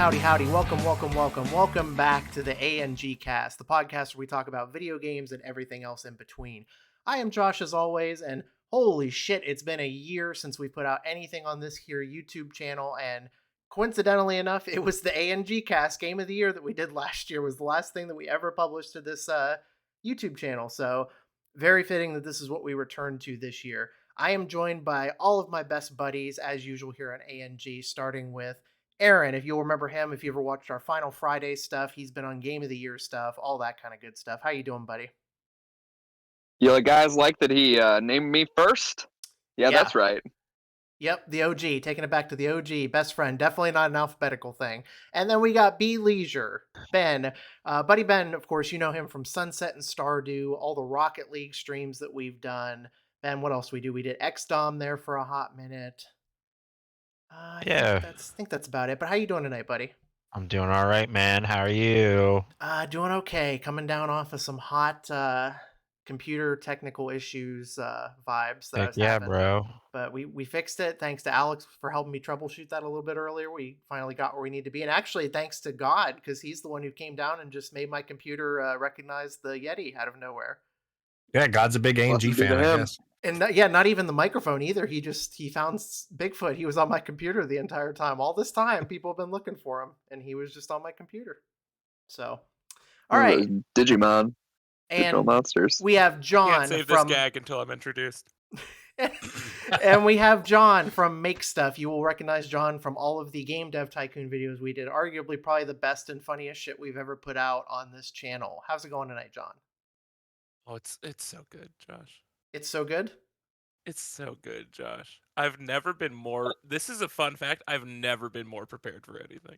howdy, howdy. Welcome back to the ANG Cast, the podcast where we talk about video games and everything else in between. I am Josh as always, and holy shit, it's been a year since we put out anything on this here YouTube channel, and coincidentally enough, it was the ANG Cast Game of the Year that we did last year, was the last thing that we ever published to this YouTube channel, so very fitting that this is what we return to this year. I am joined by all of my best buddies, as usual here on ANG, starting with Aaron. If you'll remember him, if you ever watched our Final Friday stuff, he's been on Game of the Year stuff, all that kind of good stuff. How you doing, buddy? You guys like that he named me first? Yeah, that's right. Yep, the OG, taking it back to the OG, best friend, definitely not an alphabetical thing. And then we got B Leisure, Ben. Buddy Ben, of course, you know him from Sunset and Stardew, all the Rocket League streams that we've done. Ben, what else we do? We did XDOM there for a hot minute. I think that's about it. But how you doing tonight, buddy? I'm doing all right, man. How are you? Doing okay. Coming down off of some hot computer technical issues vibes that I was having. Bro. But we fixed it. Thanks to Alex for helping me troubleshoot that a little bit earlier. We finally got where we need to be. And actually, thanks to God, because he's the one who came down and just made my computer recognize the Yeti out of nowhere. Yeah, God's a big ANG fan, I guess. And not even the microphone either. He found Bigfoot. He was on my computer the entire time. All this time, people have been looking for him, and he was just on my computer. So, all right. Digimon. And Digital monsters. We have John. Can't save this gag until I'm introduced. And we have John from Make Stuff. You will recognize John from all of the Game Dev Tycoon videos we did. Arguably, probably the best and funniest shit we've ever put out on this channel. How's it going tonight, John? Oh, it's so good, Josh. It's so good? It's so good, Josh. I've never been more... This is a fun fact. I've never been more prepared for anything.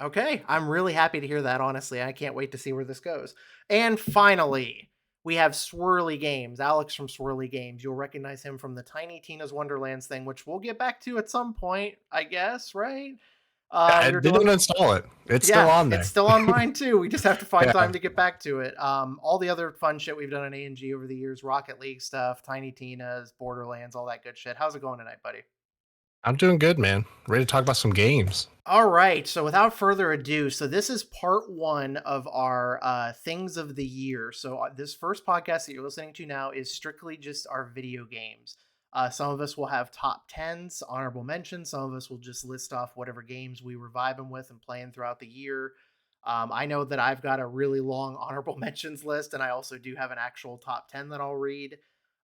Okay, I'm really happy to hear that, honestly. I can't wait to see where this goes. And finally, we have Swirly Games, Alex from Swirly Games. You'll recognize him from the Tiny Tina's Wonderlands thing, which we'll get back to at some point, I guess, right? I didn't install it. It's still on there. It's still on mine too. We just have to find time to get back to it. All the other fun shit we've done on ANG over the years, Rocket League stuff, Tiny Tina's, Borderlands, all that good shit. How's it going tonight, buddy? I'm doing good, man. Ready to talk about some games. All right. So without further ado, so this is part one of our things of the year. So this first podcast that you're listening to now is strictly just our video games. Some of us will have top 10s, honorable mentions. Some of us will just list off whatever games we were vibing with and playing throughout the year. I know that I've got a really long honorable mentions list, and I also do have an actual top 10 that I'll read.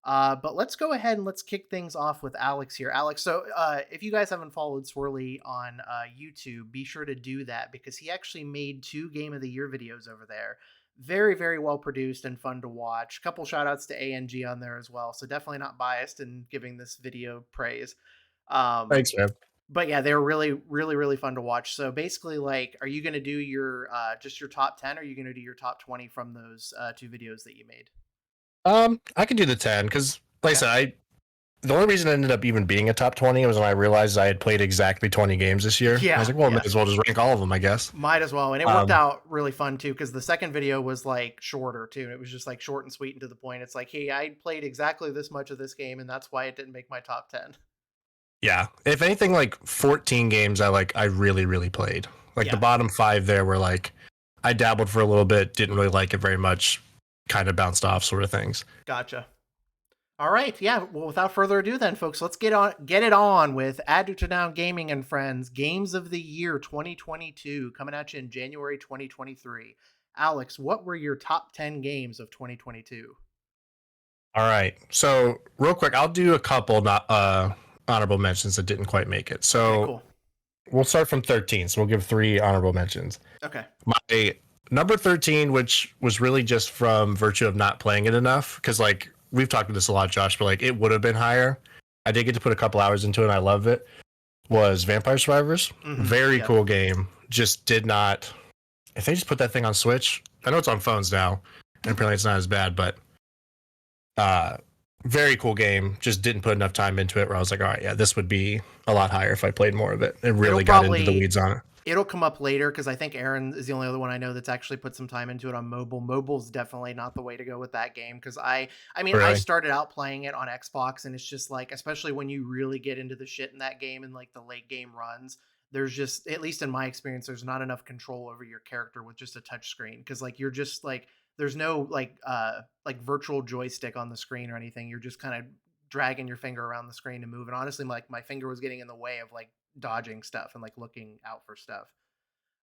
But let's go ahead and let's kick things off with Alex here. Alex, so if you guys haven't followed Swirly on YouTube, be sure to do that because he actually made 2 Game of the Year videos over there. Very, very well produced and fun to watch. Couple shout outs to ANG on there as well. So definitely not biased in giving this video praise. Thanks, man. But yeah, they're really, really, really fun to watch. So basically, like, are you going to do your just your top 10 or are you going to do your top 20 from those 2 videos that you made? I can do the 10 because, like I said, the only reason I ended up even being a top 20 was when I realized I had played exactly 20 games this year. Yeah, I was like, well, might as well just rank all of them, I guess. Might as well. And it worked out really fun, too, because the second video was, like, shorter, too. It was just, like, short and sweet and to the point. It's like, hey, I played exactly this much of this game, and that's why it didn't make my top 10. Yeah. If anything, like, 14 games I really, really played. Like, the bottom 5 there were, like, I dabbled for a little bit, didn't really like it very much, kind of bounced off sort of things. Gotcha. All right, yeah. Well, without further ado, then, folks, let's get it on with Add to Down Gaming and Friends Games of the Year 2022 coming at you in January 2023. Alex, what were your top 10 games of 2022? All right, so real quick, I'll do a couple honorable mentions that didn't quite make it. So okay, cool. We'll start from 13. So we'll give 3 honorable mentions. Okay. My number 13, which was really just from virtue of not playing it enough, because like we've talked about this a lot, Josh, but like it would have been higher. I did get to put a couple hours into it and I love it. Was Vampire Survivors. Very cool game. Just did not. If they just put that thing on Switch, I know it's on phones now, and apparently it's not as bad, but very cool game. Just didn't put enough time into it where I was like, all right, yeah, this would be a lot higher if I played more of it. It really got into the weeds on it. It'll come up later because I think Aaron is the only other one I know that's actually put some time into it on mobile. Mobile's definitely not the way to go with that game because I started out playing it on Xbox and it's just like, especially when you really get into the shit in that game and like the late game runs, there's just, at least in my experience, there's not enough control over your character with just a touch screen, because like you're just like, there's no like virtual joystick on the screen or anything. You're just kind of dragging your finger around the screen to move. And honestly, like my finger was getting in the way of like dodging stuff and like looking out for stuff.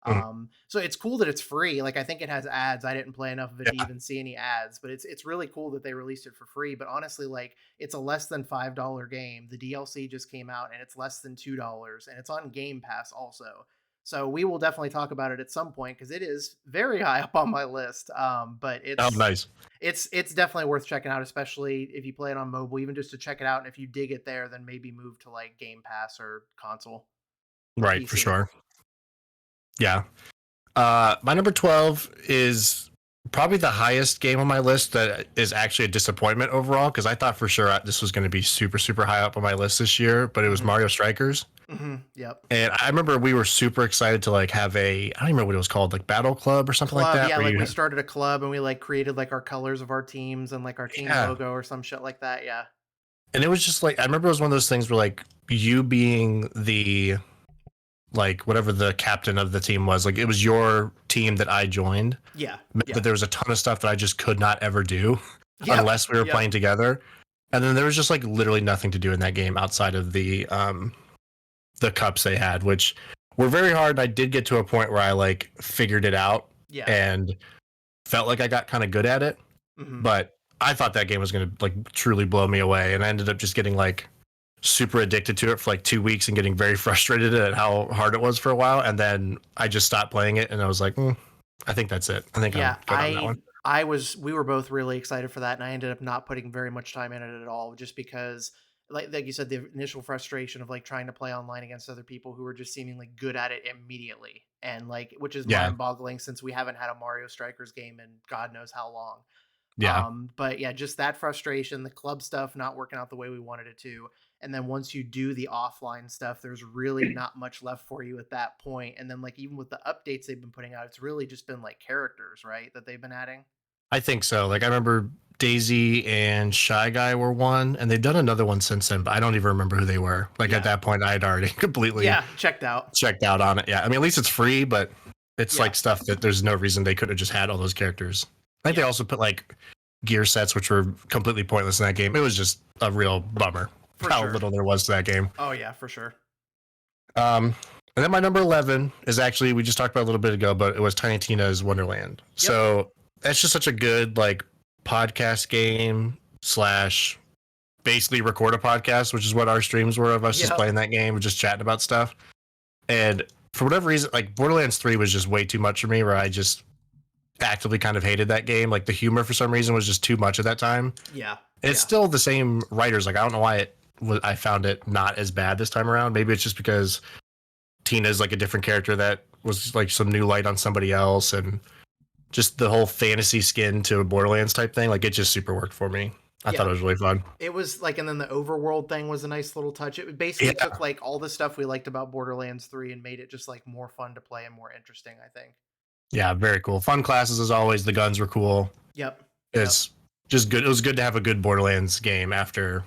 Mhm. So it's cool that it's free. Like I think it has ads. I didn't play enough of it to Yeah. even see any ads, but it's really cool that they released it for free. But honestly, like it's a less than $5 game. The DLC just came out and it's less than $2, and it's on Game Pass also. So we will definitely talk about it at some point because it is very high up on my list. But Oh, nice. it's definitely worth checking out, especially if you play it on mobile, even just to check it out. And if you dig it there, then maybe move to like Game Pass or console. Right, for PC. sure. Yeah. My number 12 is probably the highest game on my list that is actually a disappointment overall, because I thought for sure this was going to be super, super high up on my list this year, but it was Mhm. Mario Strikers. Yep. And I remember we were super excited to like have I don't even remember what it was called, like Battle Club or something like Club, that. yeah, where like you we started a club and we like created like our colors of our teams and like our team Yeah. logo or some shit like that. Yeah. And it was just like, I remember it was one of those things where like you being the, like whatever the captain of the team was, like it was your team that I joined, Yeah. but there was a ton of stuff that I just could not ever do Yep. unless we were Yep. playing together. And then there was just like literally nothing to do in that game outside of the cups they had, which were very hard. I did get to a point where I like figured it out Yeah. and felt like I got kind of good at it. Mhm. But I thought that game was going to like truly blow me away, and I ended up just getting like super addicted to it for like 2 weeks and getting very frustrated at how hard it was for a while. And then I just stopped playing it, and I was like, I think that's it. I think Yeah, I'm good on that one. we were both really excited for that, and I ended up not putting very much time in it at all, just because like you said, the initial frustration of like trying to play online against other people who were just seemingly good at it immediately, and like which is Yeah. mind-boggling since we haven't had a Mario Strikers game in God knows how long. Yeah. But yeah, just that frustration, the club stuff not working out the way we wanted it to. And then once you do the offline stuff, there's really not much left for you at that point. And then like even with the updates they've been putting out, it's really just been like characters, right? That they've been adding. I think so. Like I remember Daisy and Shy Guy were one, and they've done another one since then, but I don't even remember who they were. Like Yeah. at that point, I had already completely Checked out. checked out on it. Yeah. I mean, at least it's free, but it's Yeah. like stuff that there's no reason they could have just had all those characters. I think they also put like gear sets, which were completely pointless in that game. It was just a real bummer For how sure. little there was to that game. Oh yeah, for sure. And then my number 11 is actually, we just talked about a little bit ago, but it was Tiny Tina's Wonderland. Yep. So that's just such a good like podcast game slash basically record a podcast, which is what our streams were of us just Yep. playing that game and just chatting about stuff. And for whatever reason, like Borderlands 3 was just way too much for me, where I just actively kind of hated that game. Like the humor for some reason was just too much at that time. Yeah. And it's still the same writers. Like I don't know why I found it not as bad this time around. Maybe it's just because Tina's like a different character that was like some new light on somebody else, and just the whole fantasy skin to a Borderlands type thing. Like it just super worked for me. I thought it was really fun. It was like, and then the overworld thing was a nice little touch. It basically took like all the stuff we liked about Borderlands 3 and made it just like more fun to play and more interesting, I think. Yeah, very cool. Fun classes as always. The guns were cool. Yep. It's just good. It was good to have a good Borderlands game after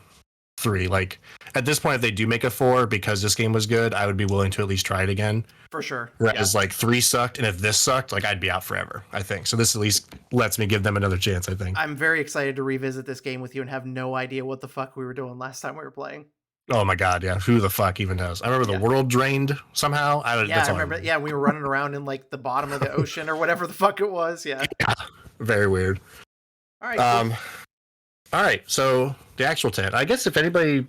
3. Like at this point, if they do make a 4 because this game was good, I would be willing to at least try it again. For sure. Whereas like 3 sucked, and if this sucked, like I'd be out forever, I think. So this at least lets me give them another chance, I think. I'm very excited to revisit this game with you and have no idea what the fuck we were doing last time we were playing. Oh my god, yeah. Who the fuck even knows? I remember the world drained somehow. I remember. Yeah, we were running around in like the bottom of the ocean or whatever the fuck it was. Yeah. Very weird. All right. Cool. All right. So the actual 10. I guess if anybody,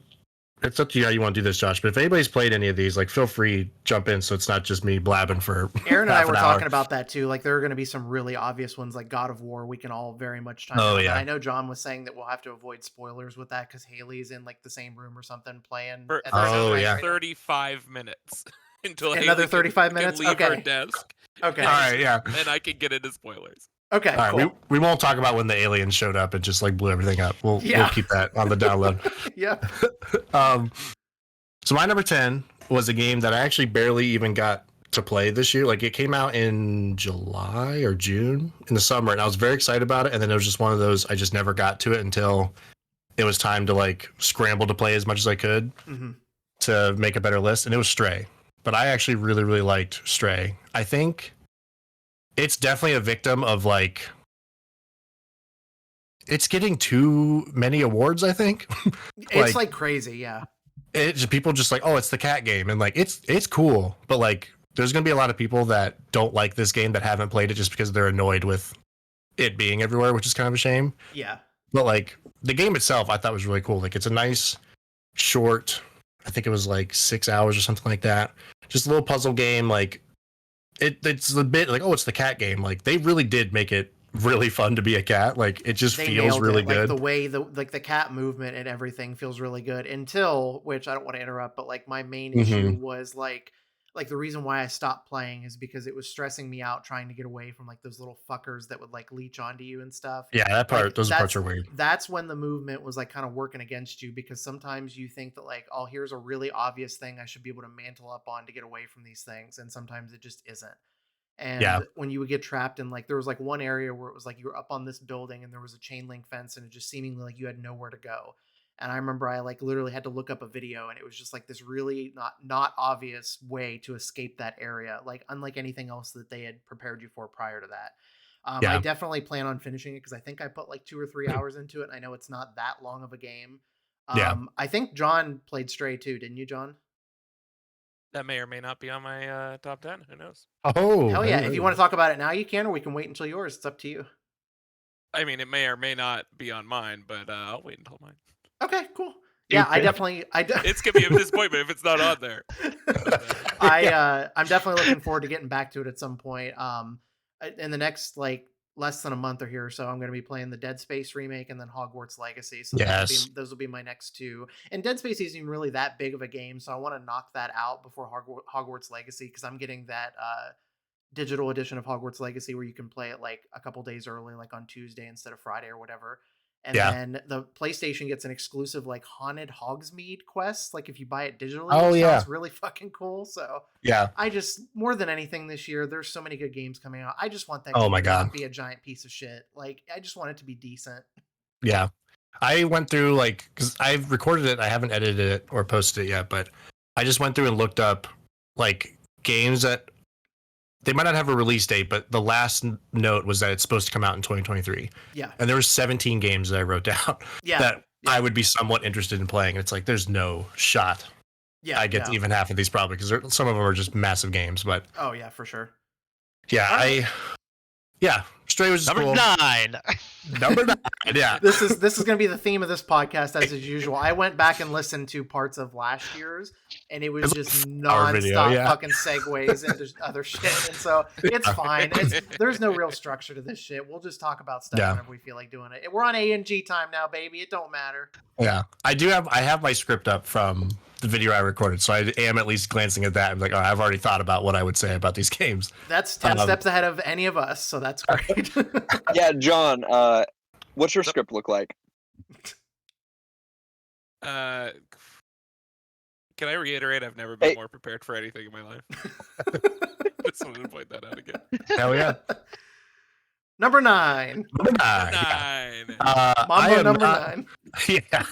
it's up to you how you want to do this, Josh. But if anybody's played any of these, like feel free jump in, so it's not just me blabbing for. Aaron and I were an hour. talking about that too. Like there are going to be some really obvious ones, like God of War. We can all very much time. Oh in. yeah. And I know John was saying that we'll have to avoid spoilers with that because Haley's in like the same room or something playing. For at the same Oh, time, yeah. right? 35 minutes until Another Haley 35 can minutes? leave her Okay. desk. Okay. All right. Yeah. And I can get into spoilers. Okay. All right. Cool. We won't talk about when the aliens showed up and just like blew everything up. We'll keep that on the download. Yeah. So my number 10 was a game that I actually barely even got to play this year. Like it came out in July or June in the summer, and I was very excited about it. And then it was just one of those, I just never got to it until it was time to like scramble to play as much as I could to make a better list. And it was Stray. but I actually really, really liked Stray. I think it's definitely a victim of like it's getting too many awards, I think. It's like crazy, yeah. It's people just like, oh, it's the cat game, and like it's cool, but like there's gonna be a lot of people that don't like this game that haven't played it just because they're annoyed with it being everywhere, which is kind of a shame. Yeah. But like the game itself, I thought was really cool. Like it's a nice, short. I think it was like 6 hours or something like that. Just a little puzzle game. Like it's a bit like, oh, it's the cat game. Like they really did make it really fun to be a cat. Like it just They feels nailed really it. good. Like the way the cat movement and everything feels really good until, which I don't want to interrupt, but like my main issue was like the reason why I stopped playing is because it was stressing me out trying to get away from like those little fuckers that would like leech onto you and stuff. Yeah, that part, Like, those parts are weird. That's when the movement was like kind of working against you, because sometimes you think that like, oh, here's a really obvious thing I should be able to mantle up on to get away from these things, and sometimes it just isn't. Yeah. And when you would get trapped in, like, there was like one area where it was like you were up on this building and there was a chain link fence and it just seemingly like you had nowhere to go. And I remember I like literally had to look up a video, and it was just like this really not obvious way to escape that area, like unlike anything else that they had prepared you for prior to that. I Yeah. definitely plan on finishing it because I think I put like 2 or 3 hours into it. And I know it's not that long of a game. Yeah. I think John played Stray too, didn't you, John? That may or may not be on my top 10. Who knows? Oh, Hell yeah! If you want to talk about it now, you can, or we can wait until yours. It's up to you. I mean, it may or may not be on mine, but I'll wait until mine. Okay, cool. Yeah, I definitely. It's gonna be a disappointment if it's not on there. I'm definitely looking forward to getting back to it at some point. In the next like less than a month or here or so, I'm going to be playing the Dead Space remake and then Hogwarts Legacy. So Yes. those will be my next two. And Dead Space isn't even really that big of a game, so I want to knock that out before Hogwarts Legacy, because I'm getting that digital edition of Hogwarts Legacy where you can play it like a couple days early, like on Tuesday instead of Friday or whatever. And then the PlayStation gets an exclusive like Haunted Hogsmeade quest. Like if you buy it digitally, which sounds really fucking cool. So yeah, I just, more than anything this year, there's so many good games coming out. I just want that Oh game my to God. not be a giant piece of shit. Like I just want it to be decent. Yeah. I went through like, because I've recorded it, I haven't edited it or posted it yet, but I just went through and looked up like games that they might not have a release date, but the last note was that it's supposed to come out in 2023. Yeah. And there were 17 games that I wrote down that I would be somewhat interested in playing. It's like there's no shot I get to even half of these probably, because some of them are just massive games. But oh yeah, for sure. Yeah, Stray was number cool. 9. Number 9. Yeah. This is going to be the theme of this podcast as is usual. I went back and listened to parts of last year's, and it was just nonstop fucking segues into other shit. And so it's fine. There's no real structure to this shit. We'll just talk about stuff whenever we feel like doing it. We're on A&G time now, baby. It don't matter. Yeah, I have my script up from the video I recorded, so I am at least glancing at that. I'm like, oh, I've already thought about what I would say about these games. That's 10 steps ahead of any of us, so that's great. Yeah, John, what's your script look like? Can I reiterate? I've never been more prepared for anything in my life. Just wanted to point that out again. Hell yeah. Number 9. Number 9. Mambo number 9. Yeah.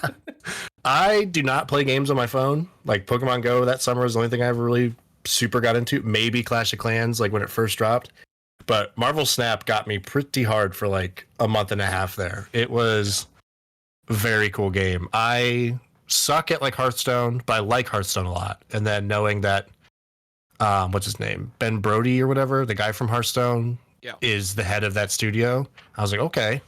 I do not play games on my phone. Like Pokemon Go that summer is the only thing I ever really super got into. Maybe Clash of Clans, like when it first dropped. But Marvel Snap got me pretty hard for like a month and a half there. It was a very cool game. I suck at like Hearthstone, but I like Hearthstone a lot. And then knowing that, what's his name? Ben Brody or whatever, the guy from Hearthstone, is the head of that studio. I was like, okay.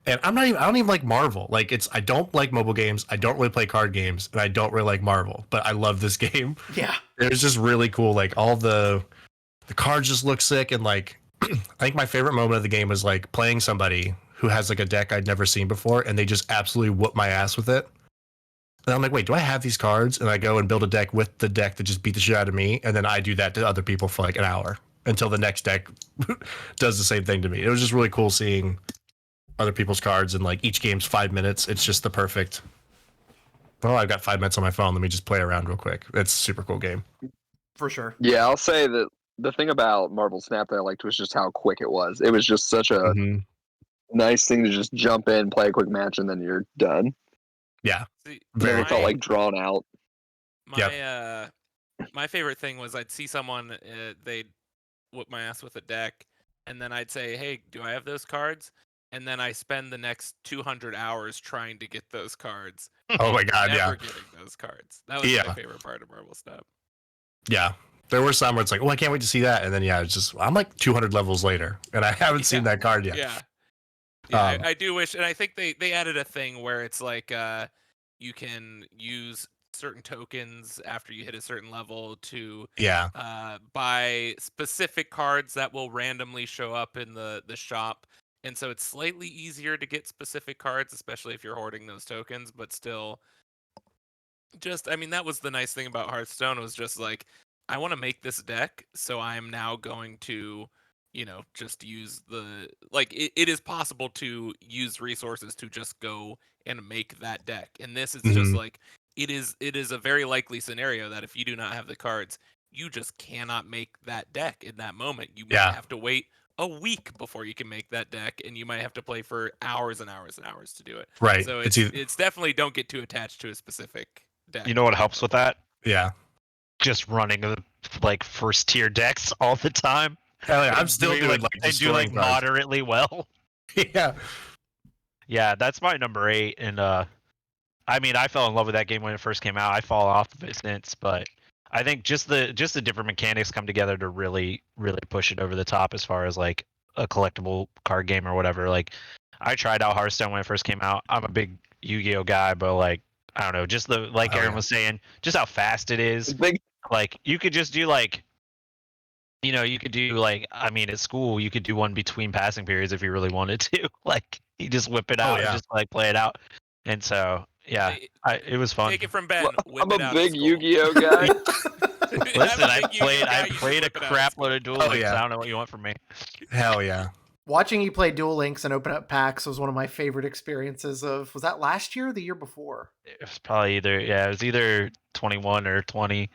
And I don't even like Marvel. Like I don't like mobile games. I don't really play card games, and I don't really like Marvel, but I love this game. Yeah. It was just really cool. Like all the cards just look sick. And like, I think my favorite moment of the game was like playing somebody who has like a deck I'd never seen before, and they just absolutely whoop my ass with it. And I'm like, wait, do I have these cards? And I go and build a deck with the deck that just beat the shit out of me. And then I do that to other people for like an hour until the next deck does the same thing to me. It was just really cool seeing other people's cards, and like each game's 5 minutes. It's just the perfect. Oh, I've got 5 minutes on my phone. Let me just play around real quick. It's a super cool game. For sure. Yeah, I'll say that the thing about Marvel Snap that I liked was just how quick it was. It was just such a nice thing to just jump in, play a quick match, and then you're done. Yeah. See, Very felt like drawn out. My my favorite thing was I'd see someone, they'd whoop my ass with a deck, and then I'd say, "Hey, do I have those cards?" And then I spend the next 200 hours trying to get those cards. Oh my and God, yeah. never getting those cards. That was my favorite part of Marble Snap. Yeah. There were some where it's like, oh, I can't wait to see that. And then, yeah, it's just, I'm like 200 levels later, and I haven't seen that card yet. Yeah. Yeah, I do wish, and I think they added a thing where it's like you can use certain tokens after you hit a certain level to buy specific cards that will randomly show up in the shop. And so it's slightly easier to get specific cards, especially if you're hoarding those tokens, but still just, I mean, that was the nice thing about Hearthstone, was just like, I want to make this deck, so I'm now going to, just use it is possible to use resources to just go and make that deck. And this is just like, it is a very likely scenario that if you do not have the cards, you just cannot make that deck in that moment. You might have to wait a week before you can make that deck, and you might have to play for hours and hours and hours to do it. Right. So it's definitely, don't get too attached to a specific deck. You know what helps with that? Yeah. Just running like first tier decks all the time. Hell yeah, I'm still doing they do like moderately well. Yeah. Yeah, that's my number 8, and I mean, I fell in love with that game when it first came out. I fall off of it since, but I think just the different mechanics come together to really, really push it over the top as far as like a collectible card game or whatever. Like, I tried out Hearthstone when it first came out. I'm a big Yu-Gi-Oh guy, but like, I don't know, just Aaron was saying, just how fast it is. Like, you could just do like, you could do like, I mean, at school you could do one between passing periods if you really wanted to. Like, you just whip it out and just like play it out. And so, yeah, it was fun. Take it from Ben. I'm a big Yu-Gi-Oh guy. Listen, I played a crap load of Duel Links. I don't know what you want from me. Hell yeah. Watching you play Duel Links and open up packs was one of my favorite experiences was that last year or the year before? It was probably it was either 21 or 20.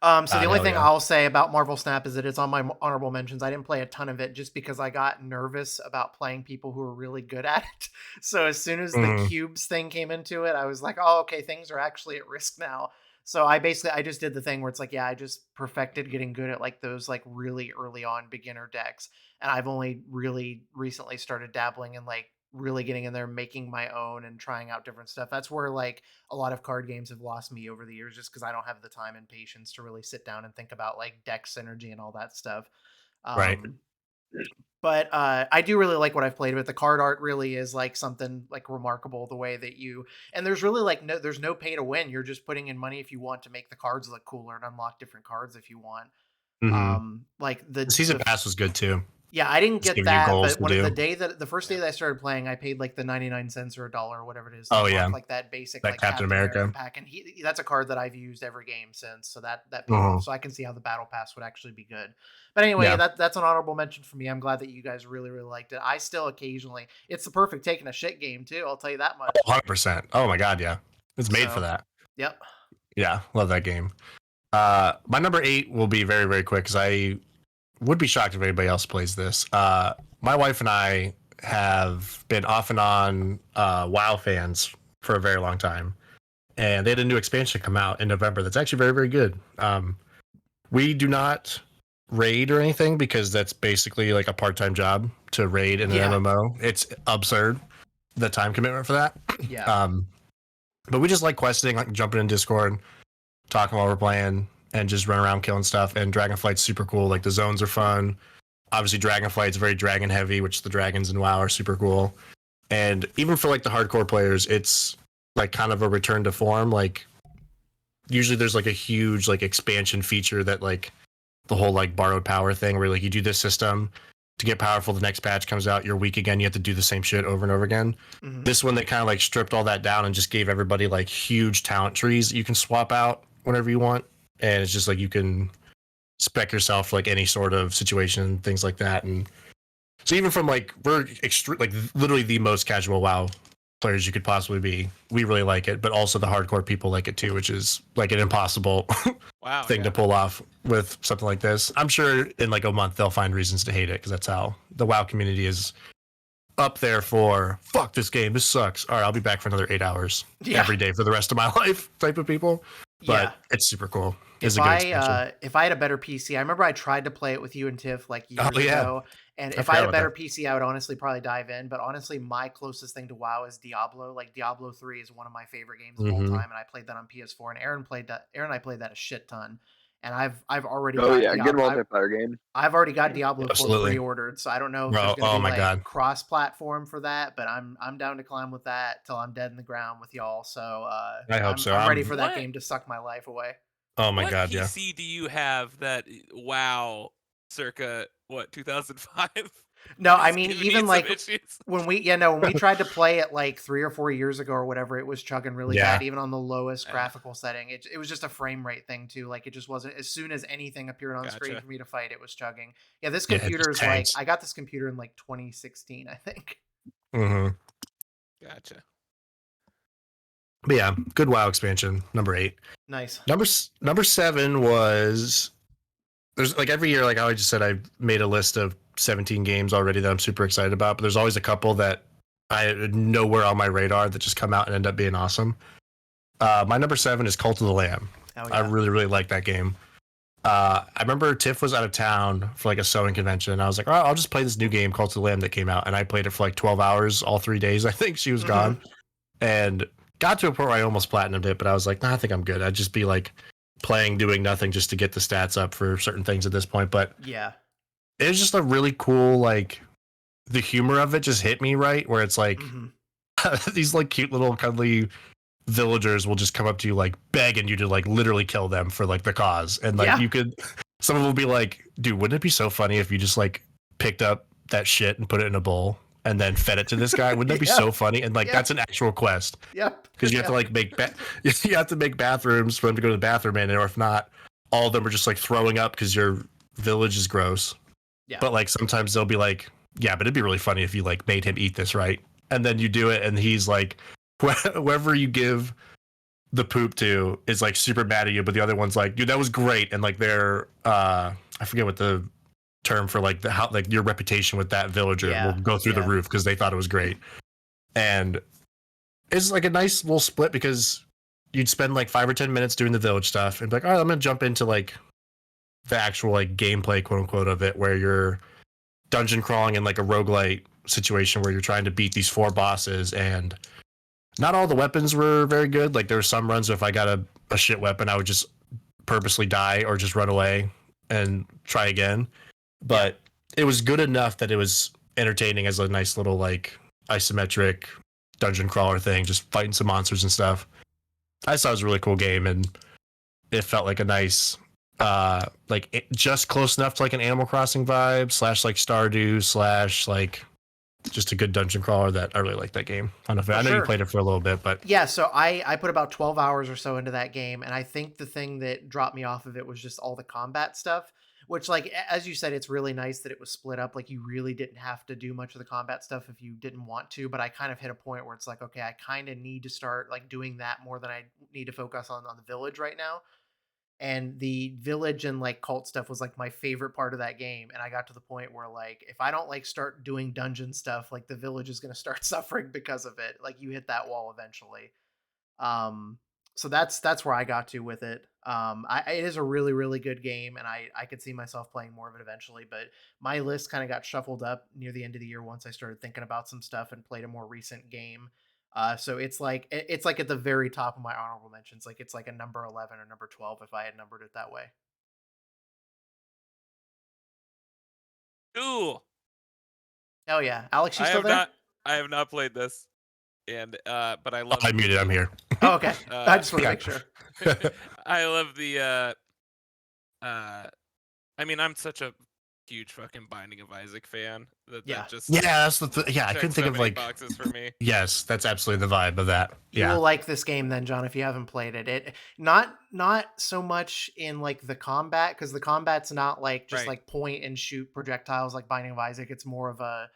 So the only thing I'll say about Marvel Snap is that it's on my honorable mentions. I didn't play a ton of it just because I got nervous about playing people who are really good at it. So as soon as the cubes thing came into it, I was like, oh, okay, things are actually at risk now. So I just did the thing where it's like, I just perfected getting good at like those like really early on beginner decks. And I've only really recently started dabbling in like really getting in there, making my own and trying out different stuff. That's where like a lot of card games have lost me over the years, just because I don't have the time and patience to really sit down and think about like deck synergy and all that stuff. Right. But I do really like what I've played with. The card art really is like something like remarkable, the way that and there's really like there's no pay to win. You're just putting in money if you want to make the cards look cooler and unlock different cards if you want. Like the season pass was good too. Yeah, I didn't get that, but the first day that I started playing, I paid like the 99 cents or $1 or whatever it is. Like that basic like Captain America pack, and that's a card that I've used every game since. So that paid off. So I can see how the battle pass would actually be good. But anyway, that's an honorable mention for me. I'm glad that you guys really, really liked it. I still occasionally, it's the perfect taking a shit game too. I'll tell you that much. 100%. Oh my God, yeah, it's made for that. Yep. Yeah, love that game. My number 8 will be very, very quick because I would be shocked if anybody else plays this. My wife and I have been off and on WoW fans for a very long time, and they had a new expansion come out in November that's actually very, very good. We do not raid or anything because that's basically like a part-time job to raid in an MMO. It's absurd, the time commitment for that. But we just like questing, like jumping in Discord, talking while we're playing, and just run around killing stuff. And Dragonflight's super cool. Like the zones are fun. Obviously, Dragonflight's very dragon heavy, which the dragons in WoW are super cool. And even for like the hardcore players, it's like kind of a return to form. Like usually there's like a huge like expansion feature that like the whole like borrowed power thing where like you do this system to get powerful, the next patch comes out, you're weak again, you have to do the same shit over and over again. This one, they kind of like stripped all that down and just gave everybody like huge talent trees that you can swap out whenever you want. And it's just like you can spec yourself for like any sort of situation, things like that. And so even from like we're like literally the most casual WoW players you could possibly be, we really like it. But also the hardcore people like it too, which is like an impossible thing to pull off with something like this. I'm sure in like a month they'll find reasons to hate it because that's how the WoW community is up there for fuck this game, this sucks. All right, I'll be back for another 8 hours every day for the rest of my life type of people. But it's super cool. is a good expansion. If I had a better PC, I remember I tried to play it with you and Tiff like years ago. And if I had a better PC, I would honestly probably dive in. But honestly, my closest thing to WoW is Diablo. Like Diablo 3 is one of my favorite games of all time, and I played that on PS4. And Aaron and I played that a shit ton. And I've already got good multiplayer game. I've already got Diablo 4 pre-ordered, so I don't know if there's going to be cross-platform for that, but I'm down to climb with that till I'm dead in the ground with y'all. So I hope so. I'm ready for that game to suck my life away. Oh my god, yeah. What PC do you have that WoW circa 2005? No, I mean even like when we tried to play it like 3 or 4 years ago or whatever, it was chugging really bad, even on the lowest graphical setting. It was just a frame rate thing too. Like it just wasn't, as soon as anything appeared on screen for me to fight, it was chugging. Yeah, this computer is like, I got this computer in like 2016, I think. Gotcha. But yeah, good WoW expansion, number 8. Nice. Number 7 was, there's like every year, like I just said, I've made a list of 17 games already that I'm super excited about, but there's always a couple that I nowhere on my radar that just come out and end up being awesome. My number 7 is Cult of the Lamb. Yeah. I really, really like that game. I remember Tiff was out of town for like a sewing convention, and I was like, I'll just play this new game, Cult of the Lamb, that came out, and I played it for like 12 hours all 3 days. I think she was gone, and got to a point where I almost platinumed it, but I was like, I think I'm good. I'd just be like playing, doing nothing just to get the stats up for certain things at this point. But yeah, it was just a really cool, like, the humor of it just hit me right, where it's like these like cute little cuddly villagers will just come up to you like begging you to like literally kill them for like the cause, and like you could, someone will be like, dude, wouldn't it be so funny if you just like picked up that shit and put it in a bowl and then fed it to this guy? Wouldn't that be so funny? And like that's an actual quest. Because you have to like make you have to make bathrooms for them to go to the bathroom in, or if not, all of them are just like throwing up because your village is gross. But like sometimes they'll be like, yeah, but it'd be really funny if you like made him eat this, right? And then you do it, and he's like, whoever you give the poop to is like super mad at you, but the other one's like, dude, that was great. And like they're I forget what the term for like the how like your reputation with that villager will go through the roof because they thought it was great. And it's like a nice little split, because you'd spend like 5 or 10 minutes doing the village stuff and be like, all right, I'm gonna jump into like the actual like gameplay, quote unquote, of it, where you're dungeon crawling in like a roguelite situation where you're trying to beat these 4 bosses, and not all the weapons were very good. Like there were some runs where if I got a shit weapon, I would just purposely die or just run away and try again. But it was good enough that it was entertaining as a nice little like isometric dungeon crawler thing, just fighting some monsters and stuff. I thought it was a really cool game, and it felt like a nice like just close enough to like an Animal Crossing vibe / like Stardew / like just a good dungeon crawler that I really like that game. I know you played it for a little bit, but yeah, so I put about 12 hours or so into that game, and I think the thing that dropped me off of it was just all the combat stuff, which, like, as you said, it's really nice that it was split up. Like, you really didn't have to do much of the combat stuff if you didn't want to, but I kind of hit a point where it's like, okay, I kind of need to start like doing that more than I need to focus on the village right now. And the village and like cult stuff was like my favorite part of that game. And I got to the point where like, if I don't like start doing dungeon stuff, like the village is going to start suffering because of it. Like you hit that wall eventually. So that's where I got to with it. It is a really, really good game, and I could see myself playing more of it eventually, but my list kind of got shuffled up near the end of the year once I started thinking about some stuff and played a more recent game. So it's like at the very top of my honorable mentions. Like it's like a number 11 or number 12 if I had numbered it that way. Ooh. Oh yeah, Alex, you still there? I have not played this, and but I love. I muted. I'm here. Oh, okay. I just want to make sure. I love the. I mean, I'm such a huge fucking Binding of Isaac fan. That's the I couldn't think of like boxes for me. Yes, that's absolutely the vibe of that. You will like this game then, John, if you haven't played it. It not so much in like the combat, because the combat's not like just like point and shoot projectiles like Binding of Isaac. It's more of a,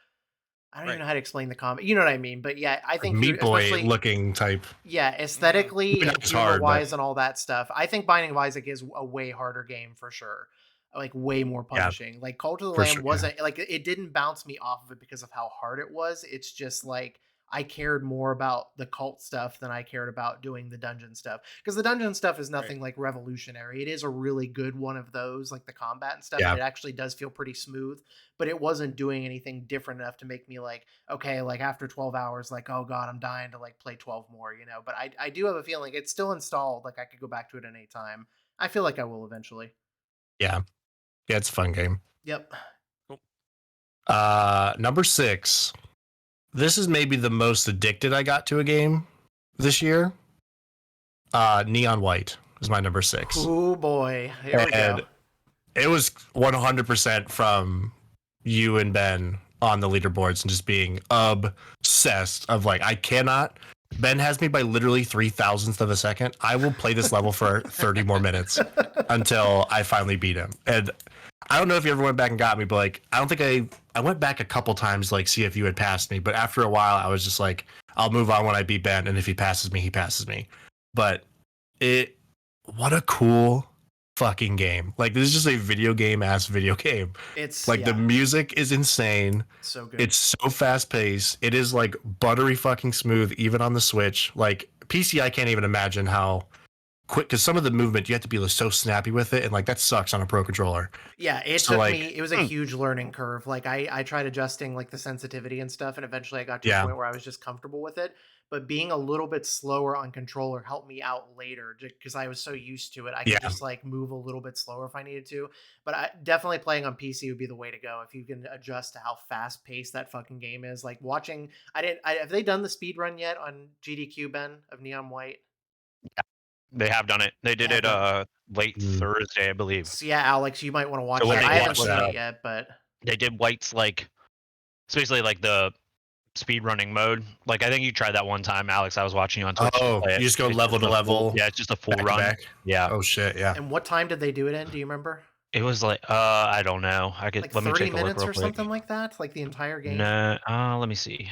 I don't even know how to explain the combat. You know what I mean? But yeah, I think Meat Boy looking type. Yeah, aesthetically and humor-wise and all that stuff. I think Binding of Isaac is a way harder game for sure. Like way more punishing. Like Cult of the Lamb wasn't like it didn't bounce me off of it because of how hard it was. It's just like I cared more about the cult stuff than I cared about doing the dungeon stuff. Because the dungeon stuff is nothing like revolutionary. It is a really good one of those, like the combat and stuff, and it actually does feel pretty smooth, but it wasn't doing anything different enough to make me like, okay, like after 12 hours, like, oh God, I'm dying to like play 12 more, you know? But I do have a feeling it's still installed. Like I could go back to it at any time. I feel like I will eventually. Yeah. Yeah, it's a fun game. Yep. Cool. Number 6. This is maybe the most addicted I got to a game this year. Neon White is my number 6. Oh boy. Here we go. It was 100% from you and Ben on the leaderboards and just being obsessed of like, I cannot. Ben has me by literally 3,000th of a second. I will play this level for 30 more minutes until I finally beat him. And I don't know if you ever went back and got me, but like, I don't think I went back a couple times, like see if you had passed me. But after a while, I was just like, I'll move on when I beat Ben. And if he passes me, he passes me. But what a cool fucking game. Like, this is just a video game. It's like the music is insane. So good. It's so fast paced. It is like buttery fucking smooth, even on the Switch. Like PC, I can't even imagine how quick, because some of the movement you have to be so snappy with it, and like that sucks on a pro controller. Yeah, it took me. It was a huge learning curve. Like I tried adjusting like the sensitivity and stuff, and eventually I got to a point where I was just comfortable with it. But being a little bit slower on controller helped me out later because I was so used to it. I could just like move a little bit slower if I needed to. But definitely playing on PC would be the way to go if you can adjust to how fast paced that fucking game is. Like watching, have they done the speed run yet on GDQ, Ben, of Neon White? Yeah, they have done it. They did it late Thursday, I believe. So yeah, Alex, you might want to watch it. I haven't seen it yet, but they did White's like, it's basically like the speed running mode. Like I think you tried that one time, Alex. I was watching you on Twitch. Oh, you just go level to level. Yeah, it's just a full run. Yeah. Oh shit. Yeah. And what time did they do it in? Do you remember? It was like I don't know. I could like let me 30 take a look minutes real or quick. Something like that. Like the entire game. No, let me see.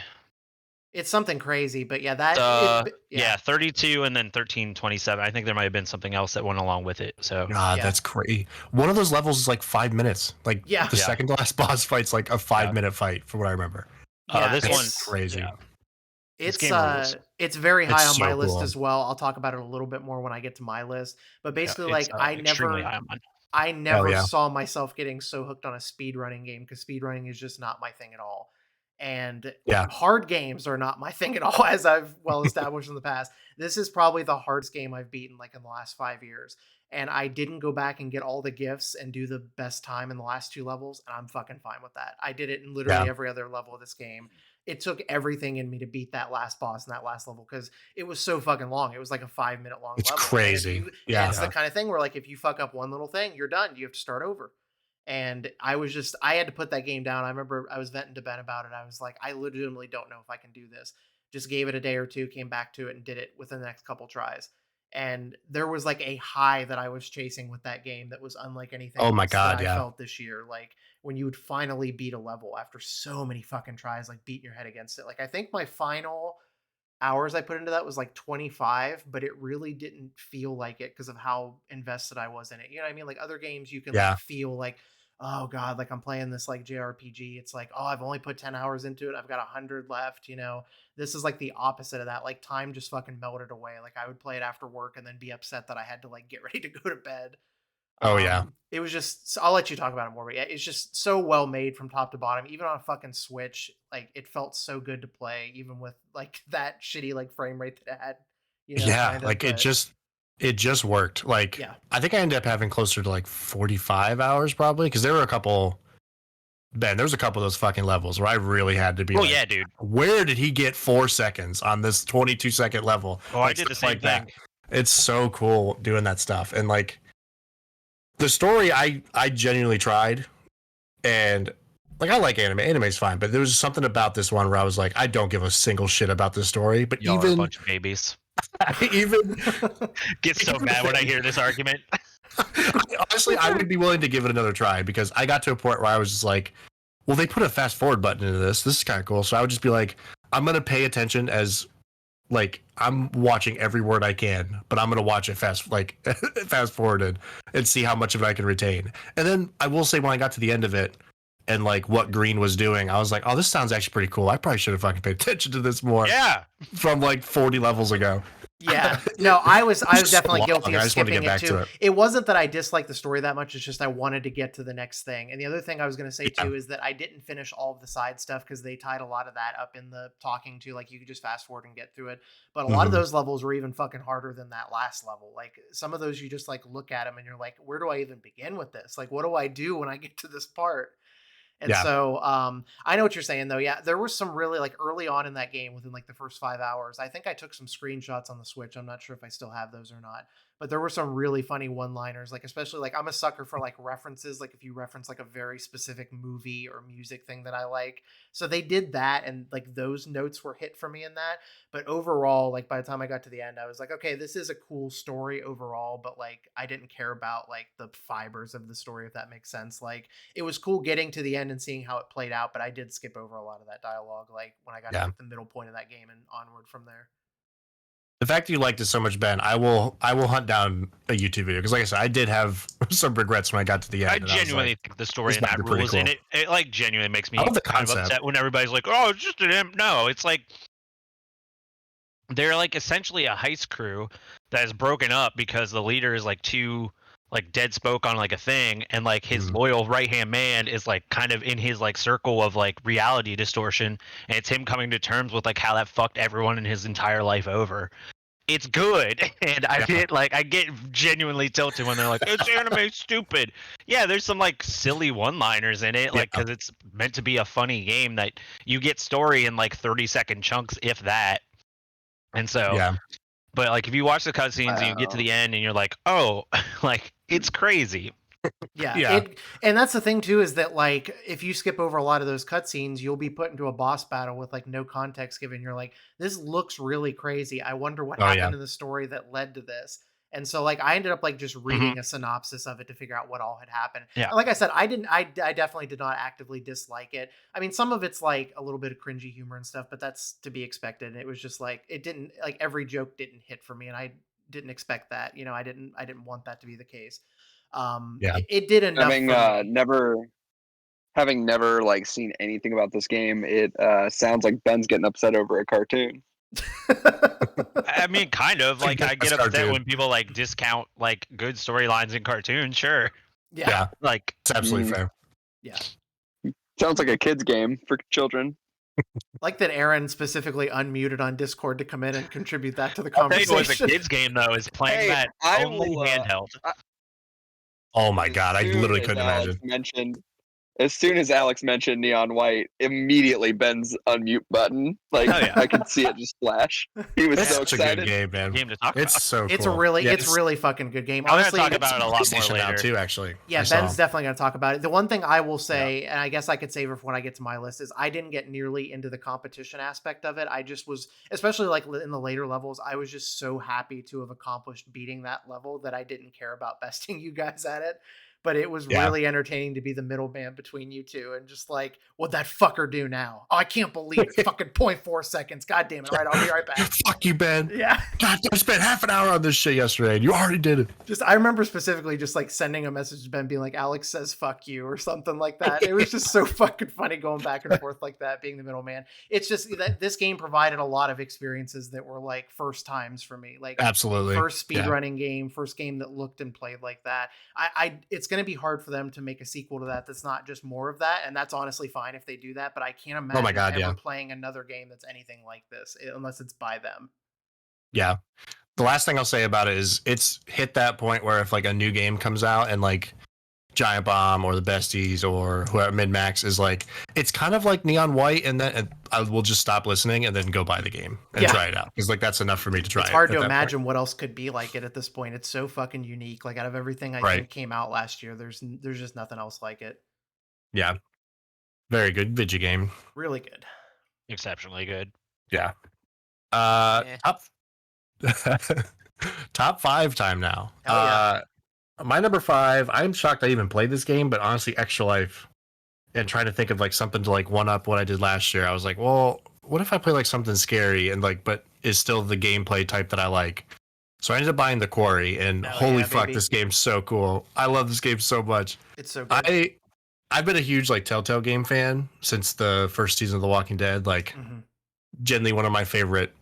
It's something crazy, but yeah, that. Yeah, 32 and then 13:27. I think there might have been something else that went along with it. So that's crazy. One of those levels is like 5 minutes. Like the second to last boss fight's like a 5-minute fight, from what I remember. This one's crazy. Yeah. It's very high on my list as well. I'll talk about it a little bit more when I get to my list. But basically, like I never saw myself getting so hooked on a speedrunning game because speedrunning is just not my thing at all. And hard games are not my thing at all, as I've well established in the past. This is probably the hardest game I've beaten like in the last 5 years. And I didn't go back and get all the gifts and do the best time in the last 2 levels. And I'm fucking fine with that. I did it in literally every other level of this game. It took everything in me to beat that last boss in that last level because it was so fucking long. It was like a 5-minute long level. It's crazy. It's the kind of thing where like if you fuck up one little thing, you're done. You have to start over. And I had to put that game down. I remember I was venting to Ben about it. I was like, I legitimately don't know if I can do this. Just gave it a day or two, came back to it and did it within the next couple tries. And there was like a high that I was chasing with that game that was unlike anything that I felt this year. Like when you would finally beat a level after so many fucking tries, like beating your head against it. Like I think my final hours I put into that was like 25, but it really didn't feel like it because of how invested I was in it. You know what I mean? Like other games you can like feel like, oh God, like I'm playing this like JRPG. It's like, oh, I've only put 10 hours into it. I've got 100 left, you know. This is like the opposite of that. Like time just fucking melted away. Like I would play it after work and then be upset that I had to like get ready to go to bed. It was just, I'll let you talk about it more, but yeah, it's just so well made from top to bottom. Even on a fucking Switch, like it felt so good to play, even with like that shitty like frame rate that it had. You know, it just worked. Like I think I ended up having closer to like 45 hours probably, because there was a couple of those fucking levels where I really had to be yeah, dude. Where did he get 4 seconds on this 22-second level? Oh, like, I did the same thing. It's so cool doing that stuff. And like the story, I genuinely tried, and like I like anime. Anime's fine, but there was something about this one where I was like, I don't give a single shit about this story. But Y'all are a bunch of babies. Even get so mad when I hear this argument. Honestly, I would be willing to give it another try because I got to a point where I was just like, well, they put a fast forward button into this. This is kind of cool. So I would just be like, I'm gonna pay attention as like I'm watching every word I can, but I'm gonna watch it fast forwarded and see how much of it I can retain. And then I will say, when I got to the end of it, and like what green was doing, I was like, oh, this sounds actually pretty cool. I probably should have fucking paid attention to this more. Yeah. From like 40 levels ago. Yeah, no, I was definitely long. guilty of I just wanted to skipping get back it too. to it. It wasn't that I disliked the story that much; it's just I wanted to get to the next thing. And the other thing I was going to say too is that I didn't finish all of the side stuff because they tied a lot of that up in the talking to. Like you could just fast forward and get through it. But a lot of those levels were even fucking harder than that last level. Like some of those, you just like look at them and you're like, where do I even begin with this? Like, what do I do when I get to this part? And so I know what you're saying though. Yeah, there was some really like early on in that game within like the first 5 hours. I think I took some screenshots on the Switch. I'm not sure if I still have those or not, but there were some really funny one-liners, like especially like I'm a sucker for like references. Like if you reference like a very specific movie or music thing that I like. So they did that. And like those notes were hit for me in that. But overall, like by the time I got to the end, I was like, okay, this is a cool story overall, but like I didn't care about like the fibers of the story, if that makes sense. Like it was cool getting to the end and seeing how it played out, but I did skip over a lot of that dialogue, like when I got to like the middle point of that game and onward from there. The fact that you liked it so much, Ben, I will hunt down a YouTube video because, like I said, I did have some regrets when I got to the end. I genuinely think the story in that rules, cool. And it like genuinely makes me kind of upset when everybody's like, "Oh, it's just an imp." No, it's like they're like essentially a heist crew that is broken up because the leader is like too like dead spoke on like a thing, and like his loyal right hand man is like kind of in his like circle of like reality distortion, and it's him coming to terms with like how that fucked everyone in his entire life over. It's good, and I get genuinely tilted when they're like, "It's anime stupid." Yeah, there's some like silly one-liners in it, like because it's meant to be a funny game that you get story in like 30-second chunks, if that. And so, but like if you watch the cutscenes and you get to the end and you're like, "Oh, like it's crazy." And that's the thing too, is that like if you skip over a lot of those cutscenes, you'll be put into a boss battle with like no context given. You're like, this looks really crazy. I wonder what happened in the story that led to this. And so like I ended up like just reading a synopsis of it to figure out what all had happened. Yeah. And like I said, I definitely did not actively dislike it. I mean, some of it's like a little bit of cringy humor and stuff, but that's to be expected. It was just like it didn't like every joke didn't hit for me, and I didn't expect that. You know, I didn't want that to be the case. It did enough. Having never like seen anything about this game, it sounds like Ben's getting upset over a cartoon. I mean, kind of like I get upset when people like discount like good storylines in cartoons. Sure. Yeah. Like it's absolutely fair. Yeah. Sounds like a kid's game for children. Like that Aaron specifically unmuted on Discord to come in and contribute that to the conversation. I'll tell you what, a kid's game though is playing that only handheld. Oh my god, I literally couldn't imagine. As soon as Alex mentioned Neon White, immediately Ben's unmute button, like I could see it just flash. He was so excited. A good game, man. Game to talk it's about. so cool. It's really fucking good game. Honestly, I'm gonna talk about it a lot more later too. Actually, yeah, Ben's definitely gonna talk about it. The one thing I will say, and I guess I could save it for when I get to my list, is I didn't get nearly into the competition aspect of it. I just was, especially like in the later levels, I was just so happy to have accomplished beating that level that I didn't care about besting you guys at it. But it was really entertaining to be the middleman between you two and just like, what'd that fucker do now? Oh, I can't believe it. Fucking 0.4 seconds. God damn it. All right, I'll be right back. Fuck you, Ben. Yeah. God, I spent half an hour on this shit yesterday and you already did it. I remember specifically just like sending a message to Ben being like, Alex says fuck you or something like that. It was just so fucking funny going back and forth like that, being the middleman. It's just that this game provided a lot of experiences that were like first times for me. Like absolutely first speedrunning game, first game that looked and played like that. It's going to be hard for them to make a sequel to that that's not just more of that, and that's honestly fine if they do that, but I can't imagine ever playing another game that's anything like this unless it's by them. Yeah. The last thing I'll say about it is it's hit that point where if like a new game comes out and like Giant Bomb or the Besties or whoever Min-Max is like, it's kind of like Neon White, and then I will just stop listening and then go buy the game and try it out because like that's enough for me to try. It's hard to imagine what else could be like it at this point. It's so fucking unique. Like out of everything I think came out last year, there's just nothing else like it. Yeah, very good video game. Really good. Exceptionally good. Yeah. Top 5 time now. My number 5, I'm shocked I even played this game, but honestly, Extra Life, and trying to think of like something to like one up what I did last year. I was like, well, what if I play like something scary and like, but is still the gameplay type that I like? So I ended up buying The Quarry, and holy fuck, this game's so cool. I love this game so much. It's so good. I've been a huge like Telltale game fan since the first season of The Walking Dead. Like, generally one of my favorite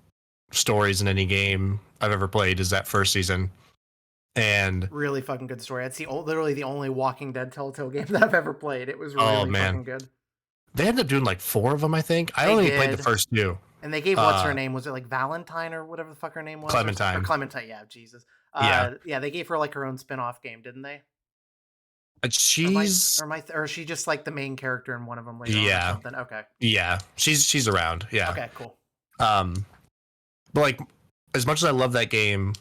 stories in any game I've ever played is that first season. And really fucking good story. It's literally the only Walking Dead Telltale game that I've ever played. It was really fucking good. They ended up doing like 4 of them, I think. I only played the first 2. And they gave what's her name? Was it like Valentine or whatever the fuck her name was? Clementine. Or Clementine, yeah, Jesus. Yeah, they gave her like her own spin-off game, didn't they? She's or is she just like the main character in one of them later on or something? Okay. Yeah, she's around. Yeah. Okay, cool. But like, as much as I love that game,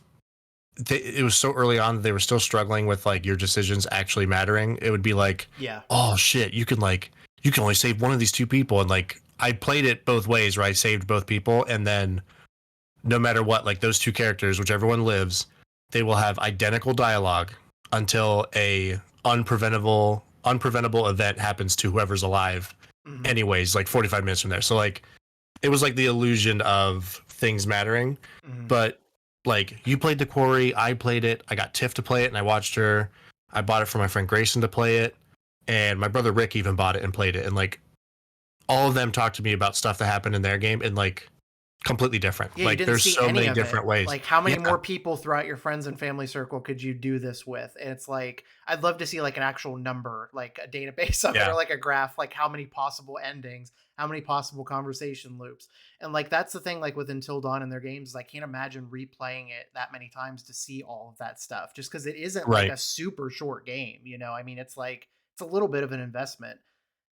it was so early on that they were still struggling with like your decisions actually mattering. It would be like, oh shit, you can only save one of these 2 people, and like I played it both ways, where I saved both people, and then no matter what, like those 2 characters, whichever one lives, they will have identical dialogue until a unpreventable event happens to whoever's alive. Anyways, like 45 minutes from there. So like it was like the illusion of things mattering. But like, you played The Quarry, I played it, I got Tiff to play it, and I watched her. I bought it for my friend Grayson to play it, and my brother Rick even bought it and played it. And like, all of them talked to me about stuff that happened in their game, and like completely different. Yeah, like there's so many different ways. Like, how many more people throughout your friends and family circle could you do this with? And it's like, I'd love to see like an actual number, like a database of it, or like a graph, like how many possible endings, how many possible conversation loops. And like, that's the thing, like with Until Dawn and their games, is I can't imagine replaying it that many times to see all of that stuff, just because it isn't like a super short game, you know? I mean, it's like, it's a little bit of an investment.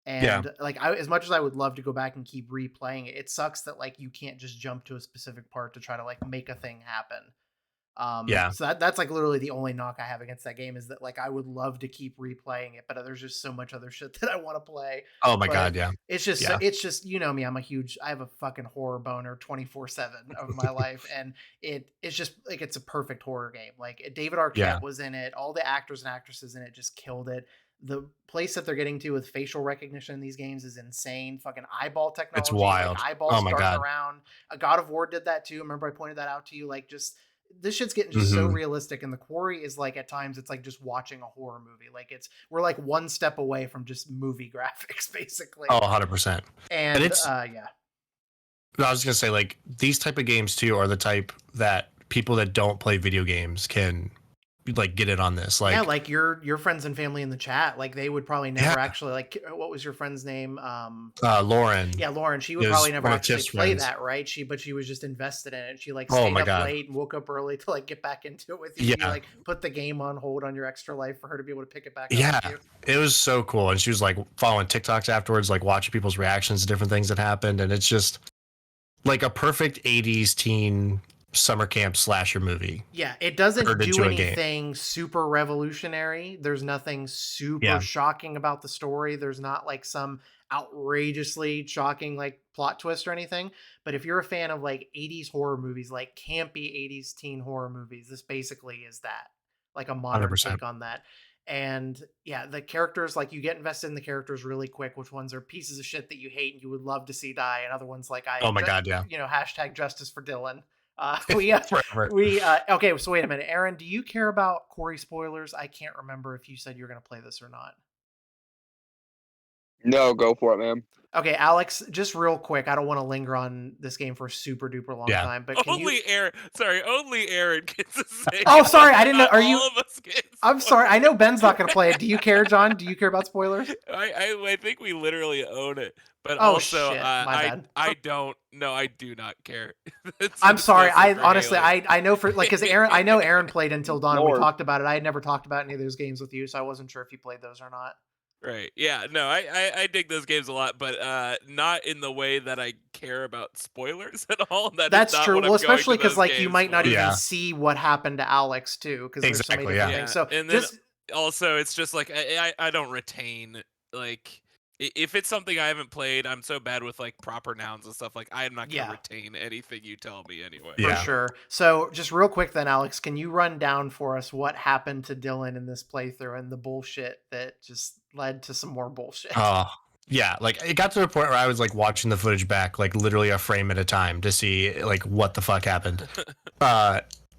And like, as much as I would love to go back and keep replaying it, it sucks that like you can't just jump to a specific part to try to like make a thing happen. So that's like literally the only knock I have against that game, is that like I would love to keep replaying it, but there's just so much other shit that I want to play. Oh my god, yeah. It's just you know me, I have a fucking horror boner 24/7 of my life, and it's just like, it's a perfect horror game. Like, David Arquette was in it, all the actors and actresses in it just killed it. The place that they're getting to with facial recognition in these games is insane. Fucking eyeball technology. It's wild. Like, eyeballs darting around. God of War did that too. Remember I pointed that out to you? Like, just, this shit's getting just so realistic. And The Quarry is like, at times it's like just watching a horror movie. Like, we're like one step away from just movie graphics, basically. Oh, 100%. And it's, I was gonna say, like, these type of games too are the type that people that don't play video games can like get it on this. Like, like your friends and family in the chat, like they would probably never actually, like, what was your friend's name? Lauren. Yeah, Lauren. She would probably never actually play that, right? But she was just invested in it. She like stayed up late and woke up early to like get back into it with you. You like put the game on hold on your extra life for her to be able to pick it back up with you. It was so cool. And she was like following TikToks afterwards, like watching people's reactions to different things that happened. And it's just like a perfect 80s teen summer camp slasher movie. Yeah, it doesn't do anything super revolutionary. There's nothing super shocking about the story. There's not like some outrageously shocking like plot twist or anything. But if you're a fan of like 80s horror movies, like campy 80s teen horror movies, this basically is that. Like a modern 100%. Take on that. And yeah, the characters, like, you get invested in the characters really quick, which ones are pieces of shit that you hate and you would love to see die, and other ones like you know, hashtag justice for Dylan. Okay, so wait a minute, Aaron, do you care about Quarry spoilers? I can't remember if you said you're going to play this or not. No, go for it, man. Okay, Alex, just real quick, I don't want to linger on this game for a super duper long time, but only Aaron gets to say. Oh, sorry, I didn't know. Are you? I'm sorry, I know Ben's not going to play it. Do you care, John? Do you care about spoilers? I think we literally own it, but also shit, I don't. No, I do not care. I'm sorry. I honestly, I know for like, because I know Aaron played Until Dawn. And we talked about it. I had never talked about any of those games with you, so I wasn't sure if you played those or not. Right. Yeah. No, I dig those games a lot, but not in the way that I care about spoilers at all. That's true. Well, especially because like you might not even see what happened to Alex too, because there's so many different things. So and then also it's just like I don't retain, like, if it's something I haven't played, I'm so bad with like proper nouns and stuff. Like, I'm not gonna retain anything you tell me anyway. For sure. So just real quick then, Alex, can you run down for us what happened to Dylan in this playthrough and the bullshit that just led to some more bullshit? Yeah, like it got to the point where I was like watching the footage back, like literally a frame at a time to see like what the fuck happened.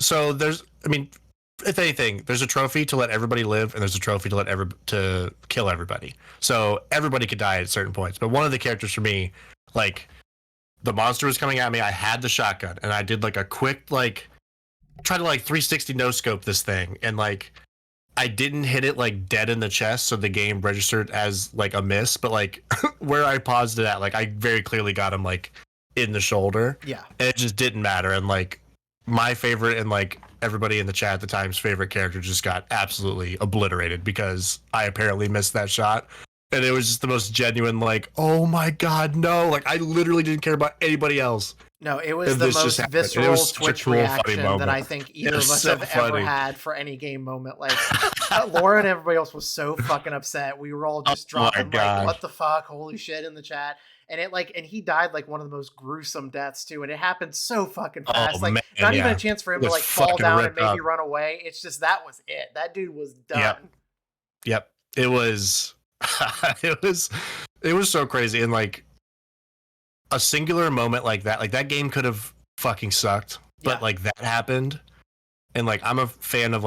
So if anything, there's a trophy to let everybody live, and there's a trophy to kill everybody. So everybody could die at certain points. But one of the characters for me, like, the monster was coming at me. I had the shotgun, and I did like a quick try to 360 no scope this thing, and I didn't hit it dead in the chest, so the game registered as a miss. But where I paused it at, I very clearly got him in the shoulder. Yeah, and it just didn't matter. And my favorite and everybody in the chat at the time's favorite character just got absolutely obliterated because I apparently missed that shot. And it was just the most genuine, oh my god, no! I literally didn't care about anybody else. No, it was the most visceral Twitch reaction that I think either of us have ever had for any game moment. Laura and everybody else was so fucking upset. We were all just dropping what the fuck, holy shit in the chat. And and he died one of the most gruesome deaths too. And it happened so fucking fast. Not even a chance for him to fall down and maybe run away. It's just that was it. That dude was done. Yep. It was it was so crazy. And a singular moment like that game could have fucking sucked. But that happened. And I'm a fan of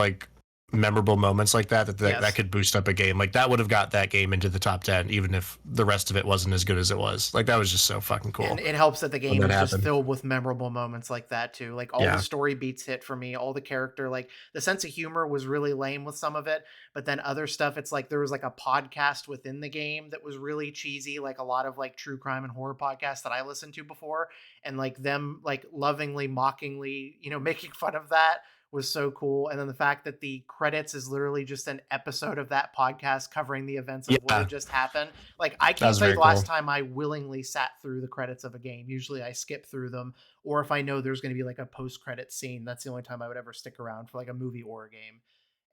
memorable moments like that could boost up a game. That would have got that game into the top 10 even if the rest of it wasn't as good as it was. That was just so fucking cool. And it helps that the game is just filled with memorable moments like that too. All the story beats hit for me, all the character, the sense of humor was really lame with some of it, but then other stuff, it's there was a podcast within the game that was really cheesy, a lot of true crime and horror podcasts that I listened to before, and them lovingly, mockingly, making fun of that was so cool. And then the fact that the credits is literally just an episode of that podcast covering the events of what had just happened. I can't say the last time I willingly sat through the credits of a game. Usually I skip through them, or if I know there's going to be a post-credit scene, that's the only time I would ever stick around for a movie or a game.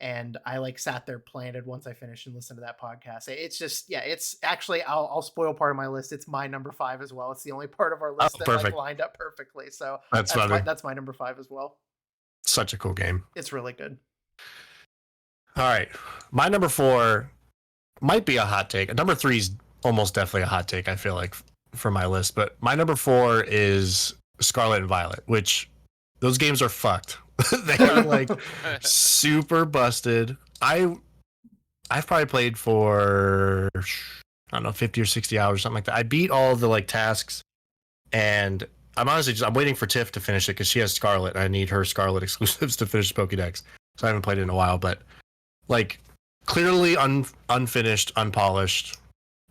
And I sat there planted once I finished and listened to that podcast. It's just, it's actually, I'll spoil part of my list. It's my number 5 as well. It's the only part of our list that lined up perfectly. So that's my number 5 as well. Such a cool game. It's really good. All right. My number 4 might be a hot take. Number 3 is almost definitely a hot take, I feel for my list. But my number 4 is Scarlet and Violet, which those games are fucked. They are super busted. I've probably played for, I don't know, 50 or 60 hours, something like that. I beat all the tasks, and I'm honestly I'm waiting for Tiff to finish it because she has Scarlet, and I need her Scarlet exclusives to finish Pokédex. So I haven't played it in a while, but clearly unfinished, unpolished,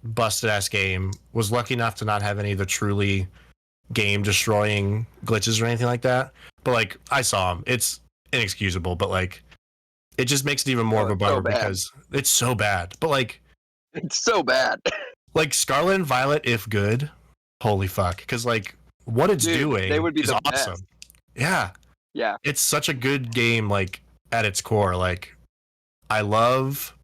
busted ass game. Was lucky enough to not have any of the truly game destroying glitches or anything like that. But I saw them. It's inexcusable, but it just makes it even more of a bummer because it's so bad. But it's so bad. Scarlet and Violet, if good, holy fuck. Because what it's doing they would be is awesome. Best. Yeah. It's such a good game, at its core. I love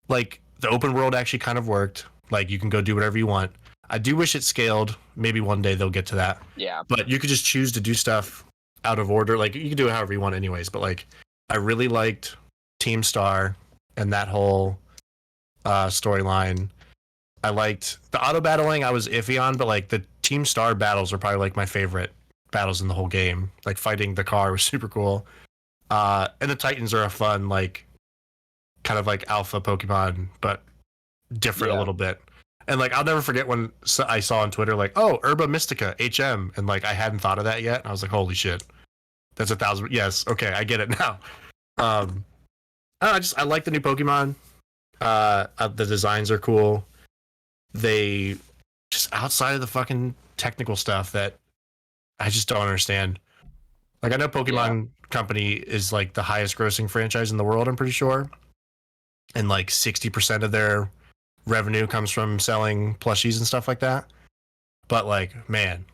the open world actually kind of worked. You can go do whatever you want. I do wish it scaled. Maybe one day they'll get to that. Yeah. But you could just choose to do stuff out of order. You can do it however you want anyways. But I really liked Team Star and that whole storyline. I liked the auto battling. I was iffy on, but the Team Star battles are probably my favorite battles in the whole game. Fighting the car was super cool. And the Titans are a fun kind of alpha Pokemon, but different a little bit. And I'll never forget when I saw on Twitter oh, Herba Mystica HM, and I hadn't thought of that yet. And I was holy shit, that's 1,000. Yes, okay, I get it now. I like the new Pokemon. The designs are cool. They just outside of the fucking technical stuff that I just don't understand. I know Pokemon Company is the highest grossing franchise in the world, I'm pretty sure. And 60% of their revenue comes from selling plushies and stuff like that. But man,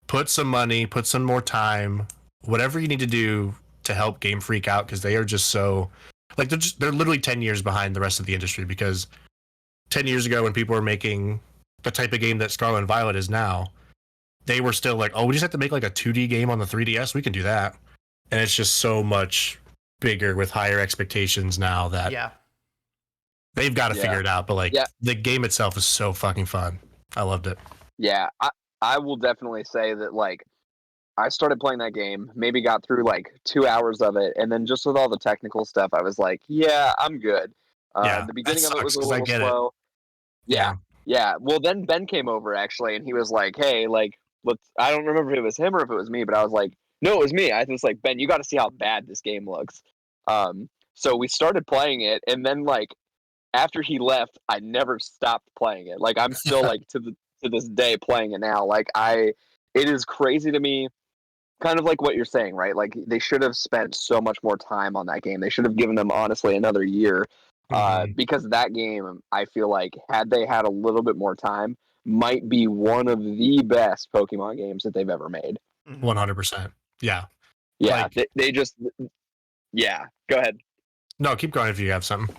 put some money, put some more time, whatever you need to do to help Game Freak out, because they are just so they're literally 10 years behind the rest of the industry. Because 10 years ago, when people were making the type of game that Scarlet and Violet is now, they were still oh, we just have to make a 2D game on the 3DS. We can do that. And it's just so much bigger with higher expectations now that they've got to figure it out. But the game itself is so fucking fun. I loved it. Yeah, I will definitely say that I started playing that game, maybe got through like 2 hours of it, and then just with all the technical stuff, I was like, yeah, I'm good. The beginning of it was a little slow. Yeah. Well, then Ben came over actually, and he was like, hey, like, I don't remember if it was him or if it was me, but I was like, no, it was me. I was like, Ben, you got to see how bad this game looks. So we started playing it, and then like after he left, I never stopped playing it. Like I'm still like to this day playing it now. Like it is crazy to me. Kind of like what you're saying, right? Like they should have spent so much more time on that game. They should have given them honestly another year, because that game, I feel like had they had a little bit more time, might be one of the best Pokemon games that they've ever made. 100%. Yeah. Yeah. Like, they just. Yeah. Go ahead. No, keep going if you have something.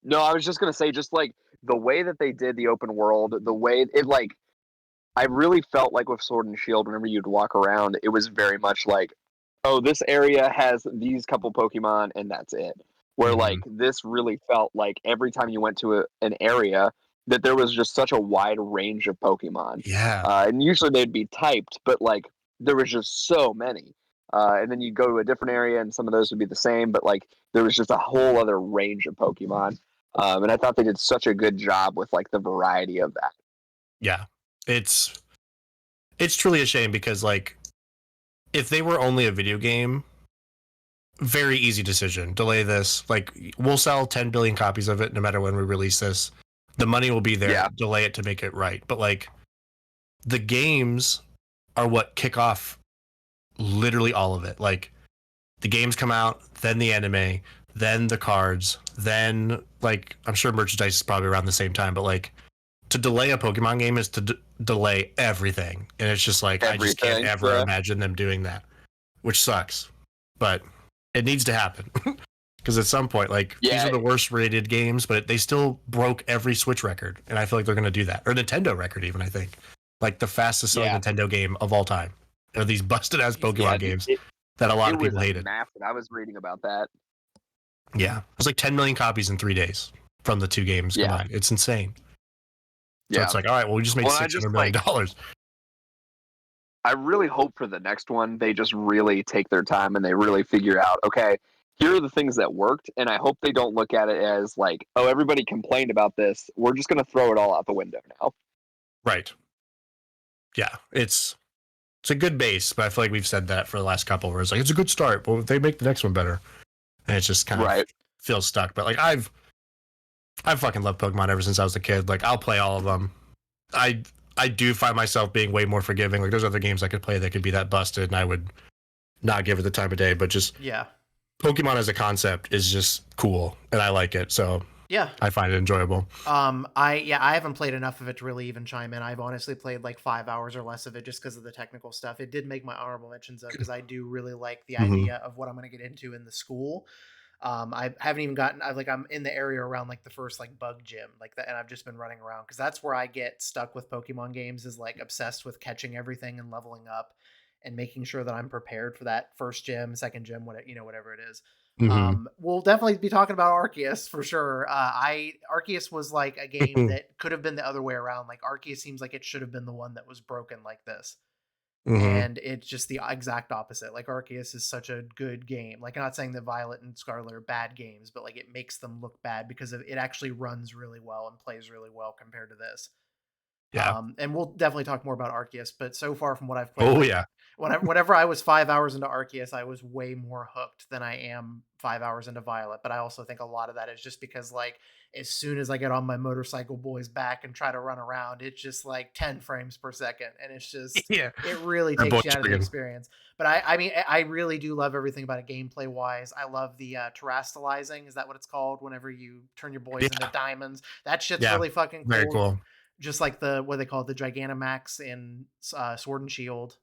No, I was just gonna say, just like the way that they did the open world, the way it like. I really felt like with Sword and Shield, whenever you'd walk around, it was very much like, oh, this area has these couple Pokemon, and that's it. Where like this really felt like every time you went to an area, that there was just such a wide range of Pokemon. Yeah. And usually they'd be typed, but like there was just so many. And then you'd go to a different area, and some of those would be the same, but like there was just a whole other range of Pokemon. And I thought they did such a good job with like the variety of that. Yeah. It's truly a shame because like if they were only a video game, very easy decision. Delay this. Like we'll sell 10 billion copies of it no matter when we release this. The money will be there. Yeah. Delay it to make it right. But like the games are what kick off literally all of it. Like the games come out, then the anime, then the cards, then like I'm sure merchandise is probably around the same time, but like to delay a Pokemon game is to delay everything, and it's just like I just can't ever imagine them doing that, which sucks, but it needs to happen because at some point, like these are the worst rated games, but they still broke every Switch record, and I feel like they're going to do that, or Nintendo record even. I think like the fastest selling Nintendo game of all time are these busted ass Pokemon games that a lot of people hated. Massive. I was reading about that. Yeah, it was like 10 million copies in 3 days from the two games combined. It's insane. So it's like, all right, well, we just made $600 million. I really hope for the next one, they just really take their time and they really figure out, okay, here are the things that worked. And I hope they don't look at it as like, oh, everybody complained about this. We're just going to throw it all out the window now. Right. Yeah, it's a good base, but I feel like we've said that for the last couple where it's like, it's a good start, but they make the next one better. And it's just kind of feels stuck. But like I've fucking loved Pokemon ever since I was a kid. Like I'll play all of them. I do find myself being way more forgiving. Like there's other games I could play that could be that busted and I would not give it the time of day, but just Pokemon as a concept is just cool and I like it. So I find it enjoyable. I haven't played enough of it to really even chime in. I've honestly played like 5 hours or less of it just because of the technical stuff. It did make my honorable mentions up because I do really like the idea of what I'm going to get into in the school. I haven't even gotten. I'm in the area around like the first like bug gym like that, and I've just been running around because that's where I get stuck with Pokemon games. Is like obsessed with catching everything and leveling up, and making sure that I'm prepared for that first gym, second gym, whatever it is. We'll definitely be talking about Arceus for sure. Arceus was like a game that could have been the other way around. Like Arceus seems like it should have been the one that was broken like this. And it's just the exact opposite. Like Arceus is such a good game. Like I'm not saying that Violet and Scarlet are bad games, but like it makes them look bad because it actually runs really well and plays really well compared to this. And we'll definitely talk more about Arceus, but so far from what I've played, whenever I was 5 hours into Arceus, I was way more hooked than I am 5 hours into Violet. But I also think a lot of that is just because like as soon as I get on my motorcycle boy's back and try to run around, it's just like 10 frames per second, and it's just it really takes you out of the experience. But I mean I really do love everything about it gameplay wise. I love the terastallizing, is that what it's called? Whenever you turn your boys into diamonds, that shit's really fucking cool. Very cool. Just like what they call the Gigantamax in Sword and Shield.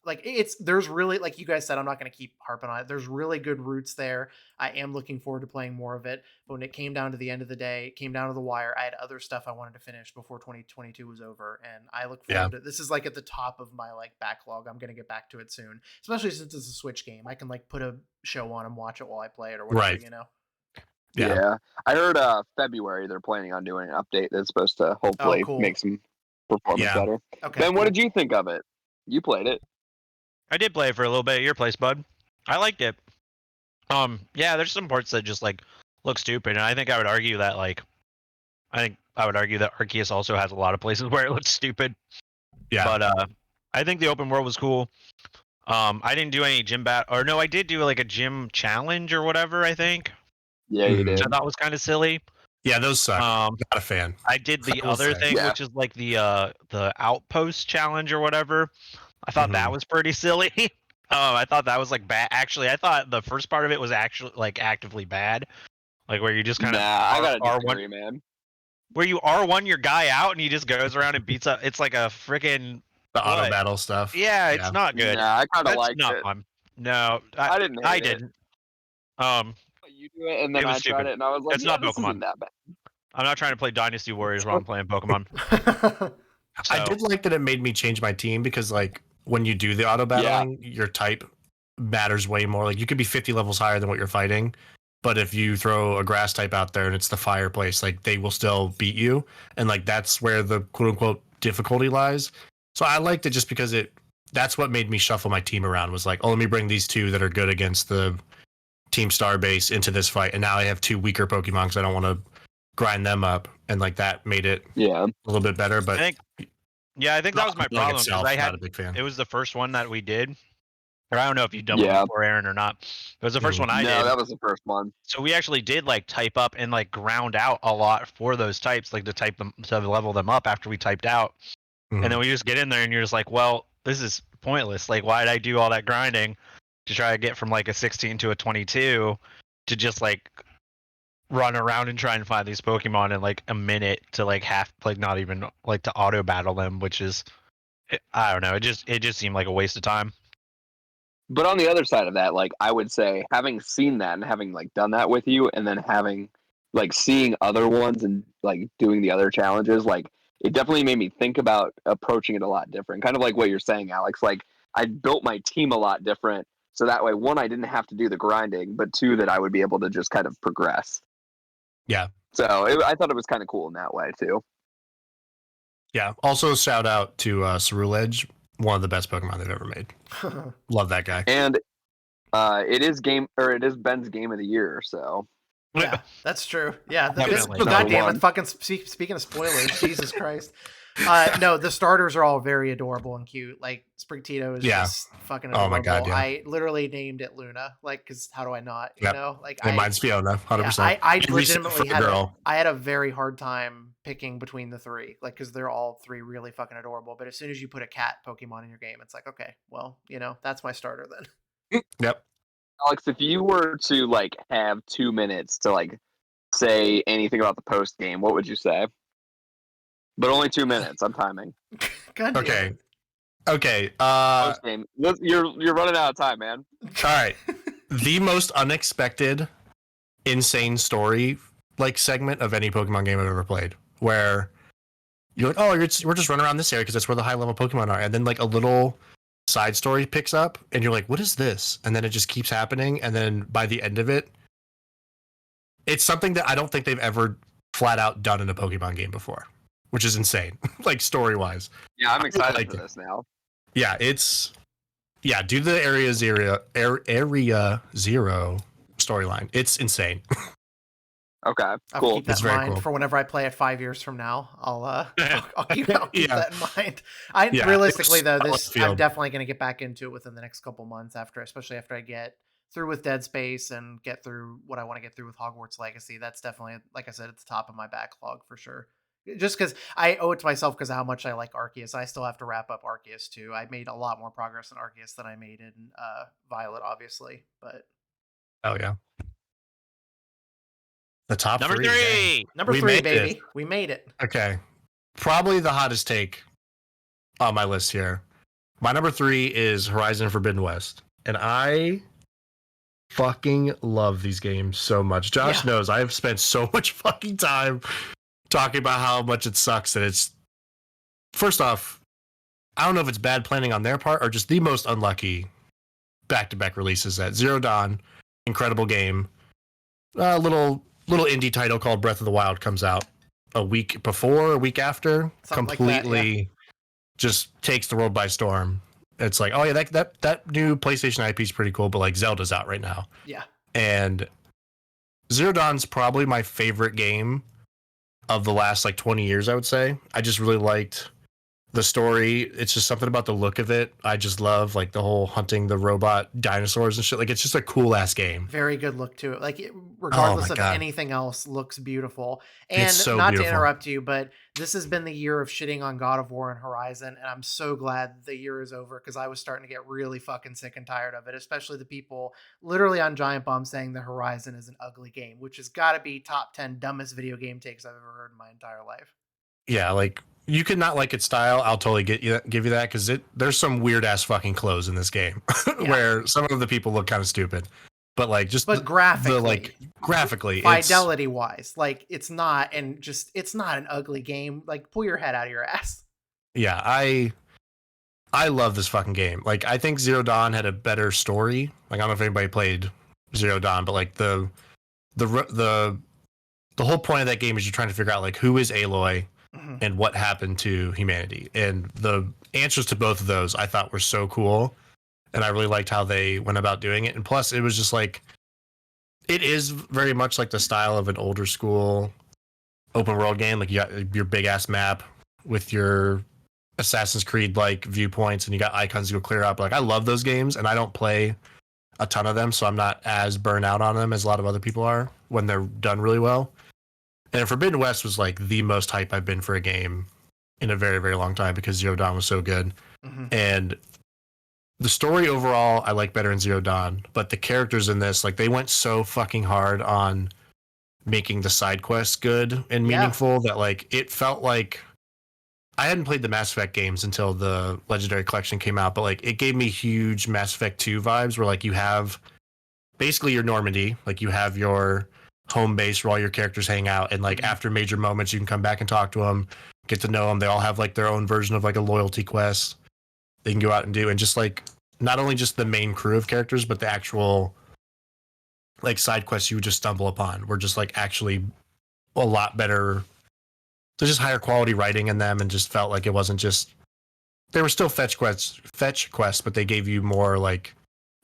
Like there's really, like you guys said, I'm not going to keep harping on it. There's really good roots there. I am looking forward to playing more of it. But when it came down to the end of the day, it came down to the wire. I had other stuff I wanted to finish before 2022 was over. And I look forward to this. Is like at the top of my like backlog. I'm going to get back to it soon, especially since it's a Switch game. I can like put a show on and watch it while I play it or whatever, you know? Yeah. I heard February they're planning on doing an update that's supposed to hopefully make some performance better. Okay. Ben, what did you think of it? You played it. I did play it for a little bit at your place, bud. I liked it. Yeah, there's some parts that just like look stupid, and I think I would argue that Arceus also has a lot of places where it looks stupid. Yeah. But I think the open world was cool. I didn't do any gym I did do like a gym challenge or whatever, I think. Yeah, you did. Which I thought was kind of silly. Yeah, those suck. Not a fan. I did the other thing, which is like the outpost challenge or whatever. I thought that was pretty silly. I thought that was like bad. Actually, I thought the first part of it was actually like actively bad, like where you just kind of I gotta disagree, man. Where you R1 your guy out and he just goes around and beats up. It's like a freaking auto battle stuff. Yeah, it's not good. Yeah, I kind of liked it. Fun. No, I didn't. I didn't. You do it, and then I tried it, and I was like, it's not Pokemon. Isn't that bad. I'm not trying to play Dynasty Warriors while I'm playing Pokemon. So. I did like that it made me change my team because, like, when you do the auto battling, your type matters way more. Like, you could be 50 levels higher than what you're fighting, but if you throw a grass type out there and it's the fireplace, like, they will still beat you, and like that's where the quote unquote difficulty lies. So I liked it just because that's what made me shuffle my team around. Was like, oh, let me bring these two that are good against the Team Starbase into this fight, and now I have two weaker Pokemon because I don't want to grind them up, and like that made it a little bit better. But I think that was my problem because not a big fan. It was the first one that we did. Or I don't know if you've done one before, Aaron, or not. It was the first one I did. No, that was the first one. So we actually did like type up and like ground out a lot for those types, like to level them up after we typed out. And then we just get in there and you're just like, well, this is pointless. Like, why did I do all that grinding to try to get from like a 16 to a 22 to just like run around and try and find these Pokemon in like a minute to like not even like to auto battle them, which is, I don't know. It just seemed like a waste of time. But on the other side of that, like, I would say having seen that and having like done that with you, and then having like seeing other ones and like doing the other challenges, like it definitely made me think about approaching it a lot different. Kind of like what you're saying, Alex. Like, I built my team a lot different, so that way, one, I didn't have to do the grinding, but two, that I would be able to just kind of progress. Yeah. So I thought it was kind of cool in that way too. Yeah. Also, shout out to Ceruledge, one of the best Pokemon they've ever made. Love that guy. And it is Ben's game of the year. So yeah, that's true. Yeah, Definitely. goddamn it! Fucking speaking of spoilers, Jesus Christ. No, the starters are all very adorable and cute. Like Sprigtito is just fucking adorable. Oh my god, yeah. I literally named it Luna. Like, because how do I not? You know, like mine's Fiona, 100%. Yeah, I legitimately had a very hard time picking between the three, like, because they're all three really fucking adorable. But as soon as you put a cat Pokemon in your game, it's like, okay, well, you know, that's my starter then. Yep. Alex, if you were to like have 2 minutes to like say anything about the post game, what would you say? But only 2 minutes. I'm timing. God damn. Okay. Post game. You're running out of time, man. All right. The most unexpected, insane story like segment of any Pokemon game I've ever played, where you're like, oh, we're just running around this area because that's where the high level Pokemon are, and then like a little side story picks up, and you're like, what is this? And then it just keeps happening, and then by the end of it, it's something that I don't think they've ever flat out done in a Pokemon game before, which is insane, like story wise. Yeah, I'm excited for this now. Yeah, do the Area Zero storyline. It's insane. Okay, cool. I'll keep that in mind for whenever I play it 5 years from now. I'll keep that in mind. Realistically though, I'm definitely going to get back into it within the next couple months especially after I get through with Dead Space and get through what I want to get through with Hogwarts Legacy. That's definitely, like I said, at the top of my backlog for sure. Just because I owe it to myself because of how much I like Arceus. I still have to wrap up Arceus too. I made a lot more progress in Arceus than I made in Violet, obviously. But oh yeah. The top number three. Number three, baby. We made it. Okay. Probably the hottest take on my list here. My number 3 is Horizon Forbidden West. And I fucking love these games so much. Josh knows I have spent so much fucking time talking about how much it sucks that it's, first off, I don't know if it's bad planning on their part or just the most unlucky back-to-back releases. That Zero Dawn, incredible game. A little indie title called Breath of the Wild comes out a week before, a week after. Something completely just takes the world by storm. it's like, oh yeah, that new PlayStation IP is pretty cool, but like Zelda's out right now. Yeah. And Zero Dawn's probably my favorite game of the last like 20 years, I would say. I just really liked the story. It's just something about the look of it. I just love like the whole hunting the robot dinosaurs and shit. Like, it's just a cool ass game. Very good look to it. Like, regardless of anything else, looks beautiful. And so not beautiful. to interrupt you, but this has been the year of shitting on God of War and Horizon, and I'm so glad the year is over, because I was starting to get really fucking sick and tired of it, especially the people literally on Giant Bomb saying the Horizon is an ugly game, which has got to be top 10 dumbest video game takes I've ever heard in my entire life. Yeah, like, you could not like its style. I'll totally give you that, because there's some weird ass fucking clothes in this game where some of the people look kind of stupid, but like graphically, fidelity wise, like it's not an ugly game. Like, pull your head out of your ass. Yeah, I love this fucking game. Like, I think Zero Dawn had a better story. Like, I don't know if anybody played Zero Dawn, but like the whole point of that game is you're trying to figure out like who is Aloy. Mm-hmm. And what happened to humanity, and the answers to both of those I thought were so cool, and I really liked how they went about doing it. And plus, it was just like, it is very much like the style of an older school open world game. Like, you got your big ass map with your Assassin's Creed like viewpoints, and you got icons to go clear up. Like, I love those games, and I don't play a ton of them, so I'm not as burnt out on them as a lot of other people are when they're done really well. And Forbidden West was like the most hype I've been for a game in a very, very long time, because Zero Dawn was so good. Mm-hmm. And the story overall I like better in Zero Dawn, but the characters in this, like, they went so fucking hard on making the side quests good and meaningful that like it felt like, I hadn't played the Mass Effect games until the Legendary Collection came out, but like it gave me huge Mass Effect 2 vibes, where like you have basically your Normandy, like you have your home base where all your characters hang out, and like after major moments you can come back and talk to them, get to know them. They all have like their own version of like a loyalty quest they can go out and do, and just like not only just the main crew of characters, but the actual like side quests you would just stumble upon were just like actually a lot better. There's just higher quality writing in them, and just felt like it wasn't just, they were still fetch quests, but they gave you more like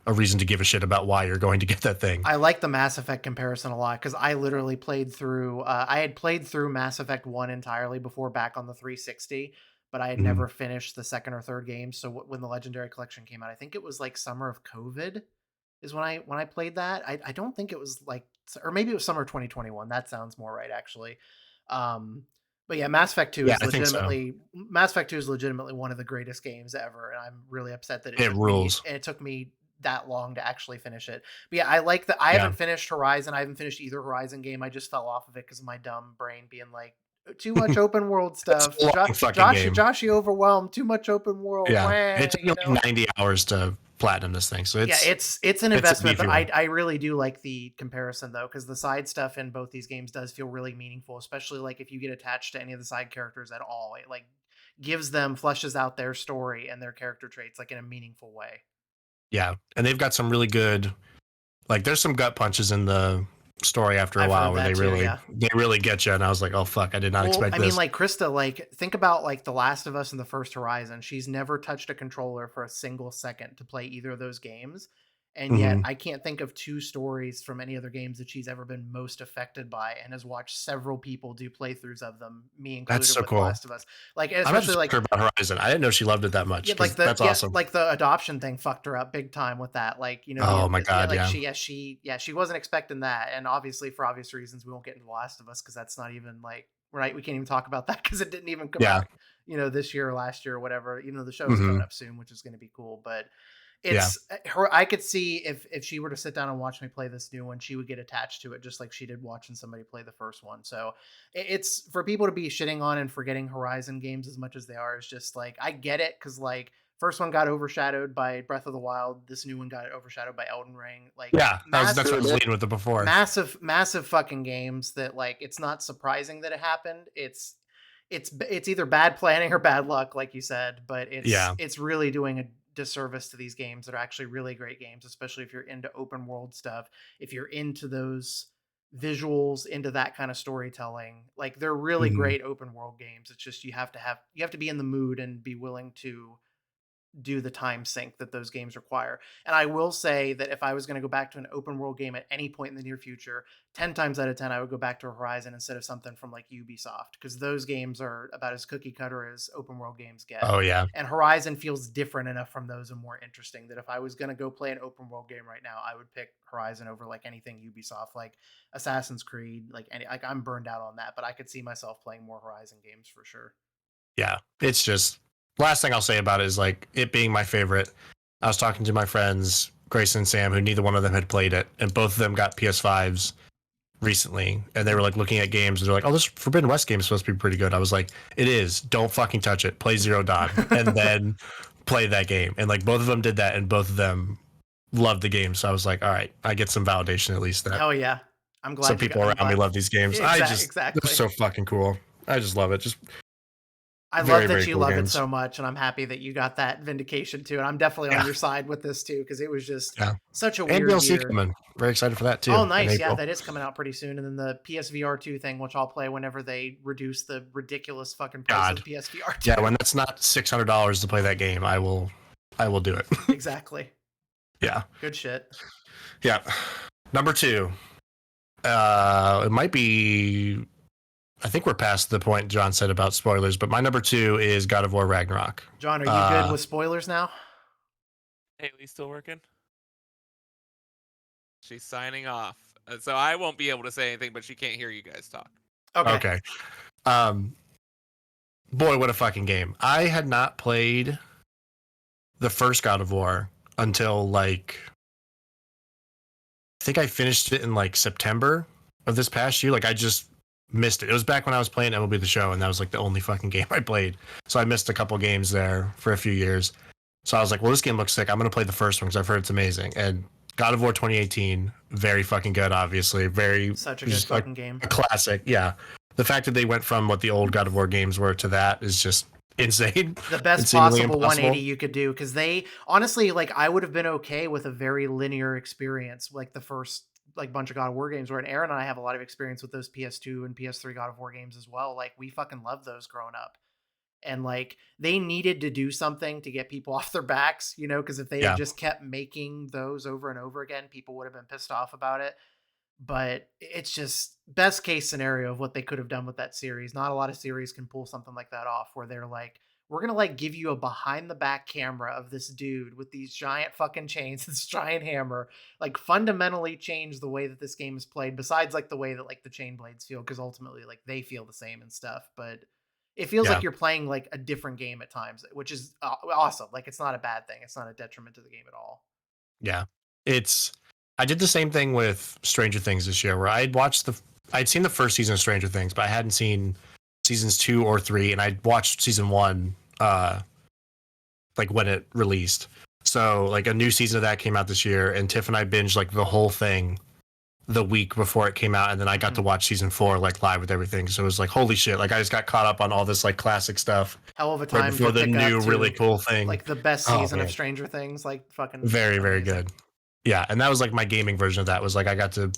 a reason to give a shit about why you're going to get that thing. I like the Mass Effect comparison a lot, because I literally played through I had played through Mass Effect 1 entirely before back on the 360, but I had never finished the second or third game. So when the Legendary Collection came out, I think it was like summer of COVID is when I played that. I don't think it was like, or maybe it was summer 2021. That sounds more right, actually. But yeah, Mass Effect 2 is legitimately Mass Effect 2 is legitimately one of the greatest games ever, and I'm really upset that it rules. And it took me that long to actually finish it. But yeah, I like that. I haven't finished Horizon. I haven't finished either Horizon game. I just fell off of it because of my dumb brain being like, too much open world stuff. Joshy overwhelmed. Too much open world. Yeah, it took me like 90 hours to platinum this thing. So it's an investment. But I really do like the comparison though, because the side stuff in both these games does feel really meaningful, especially like if you get attached to any of the side characters at all. It like fleshes out their story and their character traits like in a meaningful way. Yeah, and they've got some really good, like, there's some gut punches in the story after a while where they really get you, and I was like, oh fuck, I did not expect this. I mean, like, Christa, like, think about like The Last of Us and the first Horizon. She's never touched a controller for a single second to play either of those games, and yet I can't think of two stories from any other games that she's ever been most affected by, and has watched several people do playthroughs of them, me included. That's so cool. The Last of Us, like, especially like about Horizon. I didn't know she loved it that much. Yeah, like that's awesome. Like the adoption thing fucked her up big time with that. Like, you know, oh my god, she wasn't expecting that, and obviously for obvious reasons we won't get into The Last of Us because that's not even like right. We can't even talk about that because it didn't even come out, you know, this year or last year or whatever. You know, the show's coming up soon, which is going to be cool, but. It's her. I could see if she were to sit down and watch me play this new one, she would get attached to it just like she did watching somebody play the first one. So it's for people to be shitting on and forgetting Horizon games as much as they are. Is just like, I get it, because like first one got overshadowed by Breath of the Wild. This new one got overshadowed by Elden Ring. Like, that's what I was leading with it before. Massive fucking games that like it's not surprising that it happened. It's either bad planning or bad luck, like you said. But it's really doing a disservice to these games that are actually really great games, especially if you're into open world stuff, if you're into those visuals, into that kind of storytelling. Like, they're really great open world games. It's just you have to be in the mood and be willing to do the time sink that those games require. And I will say that if I was going to go back to an open world game at any point in the near future, 10 times out of 10, I would go back to Horizon instead of something from like Ubisoft, because those games are about as cookie cutter as open world games get. Oh, yeah. And Horizon feels different enough from those and more interesting that if I was going to go play an open world game right now, I would pick Horizon over like anything Ubisoft, like Assassin's Creed, like I'm burned out on that, but I could see myself playing more Horizon games for sure. Yeah, it's just, last thing I'll say about it is like it being my favorite. I was talking to my friends, Grayson and Sam, who neither one of them had played it, and both of them got PS5s recently, and they were like looking at games, and they're like, "Oh, this Forbidden West game is supposed to be pretty good." I was like, "It is. Don't fucking touch it. Play Zero Dawn, and then play that game." And like both of them did that, and both of them loved the game. So I was like, "All right, I get some validation at least." That oh yeah, I'm glad. So people around me love these games. Exactly. They're so fucking cool. I just love it. Just. I love that you love it so much, and I'm happy that you got that vindication too. And I'm definitely on your side with this too, because it was just such a weird year. And DLC coming. Very excited for that too. Oh, nice. Yeah, that is coming out pretty soon. And then the PSVR 2 thing, which I'll play whenever they reduce the ridiculous fucking price of PSVR 2. Yeah, when that's not $600 to play that game, I will do it. Exactly. Yeah. Good shit. Yeah. Number 2. It might be... I think we're past the point John said about spoilers, but my number 2 is God of War Ragnarok. John, are you good with spoilers now? Haley's still working? She's signing off. So I won't be able to say anything, but she can't hear you guys talk. Okay. Boy, what a fucking game. I had not played the first God of War until like... I think I finished it in like September of this past year. Like I just missed it. It was back when I was playing MLB The Show, and that was like the only fucking game I played. So I missed a couple games there for a few years. So I was like, well, this game looks sick. I'm going to play the first one because I've heard it's amazing. And God of War 2018, very fucking good, obviously. Such a good fucking game. A classic, yeah. The fact that they went from what the old God of War games were to that is just insane. The best possible 180 you could do, because they, honestly, like, I would have been okay with a very linear experience, like the first like bunch of God of War games, where Aaron and I have a lot of experience with those PS2 and PS3 God of War games as well. Like we fucking love those growing up. And like they needed to do something to get people off their backs, you know, because if they had just kept making those over and over again, people would have been pissed off about it. But it's just best case scenario of what they could have done with that series. Not a lot of series can pull something like that off, where they're like, we're going to like give you a behind the back camera of this dude with these giant fucking chains, this giant hammer, like fundamentally change the way that this game is played, besides like the way that like the chain blades feel, because ultimately like they feel the same and stuff. But it feels like you're playing like a different game at times, which is awesome. Like it's not a bad thing. It's not a detriment to the game at all. Yeah. I did the same thing with Stranger Things this year, where I'd seen the first season of Stranger Things, but I hadn't seen seasons 2 or 3, and I watched season 1 like when it released. So like a new season of that came out this year, and Tiff and I binged like the whole thing the week before it came out, and then I got to watch season 4 like live with everything. So it was like holy shit, like I just got caught up on all this like classic stuff. Hell of a time before the new really cool thing, like the best season of Stranger Things, like fucking very very good. Yeah, and that was like my gaming version of that. Was like I got to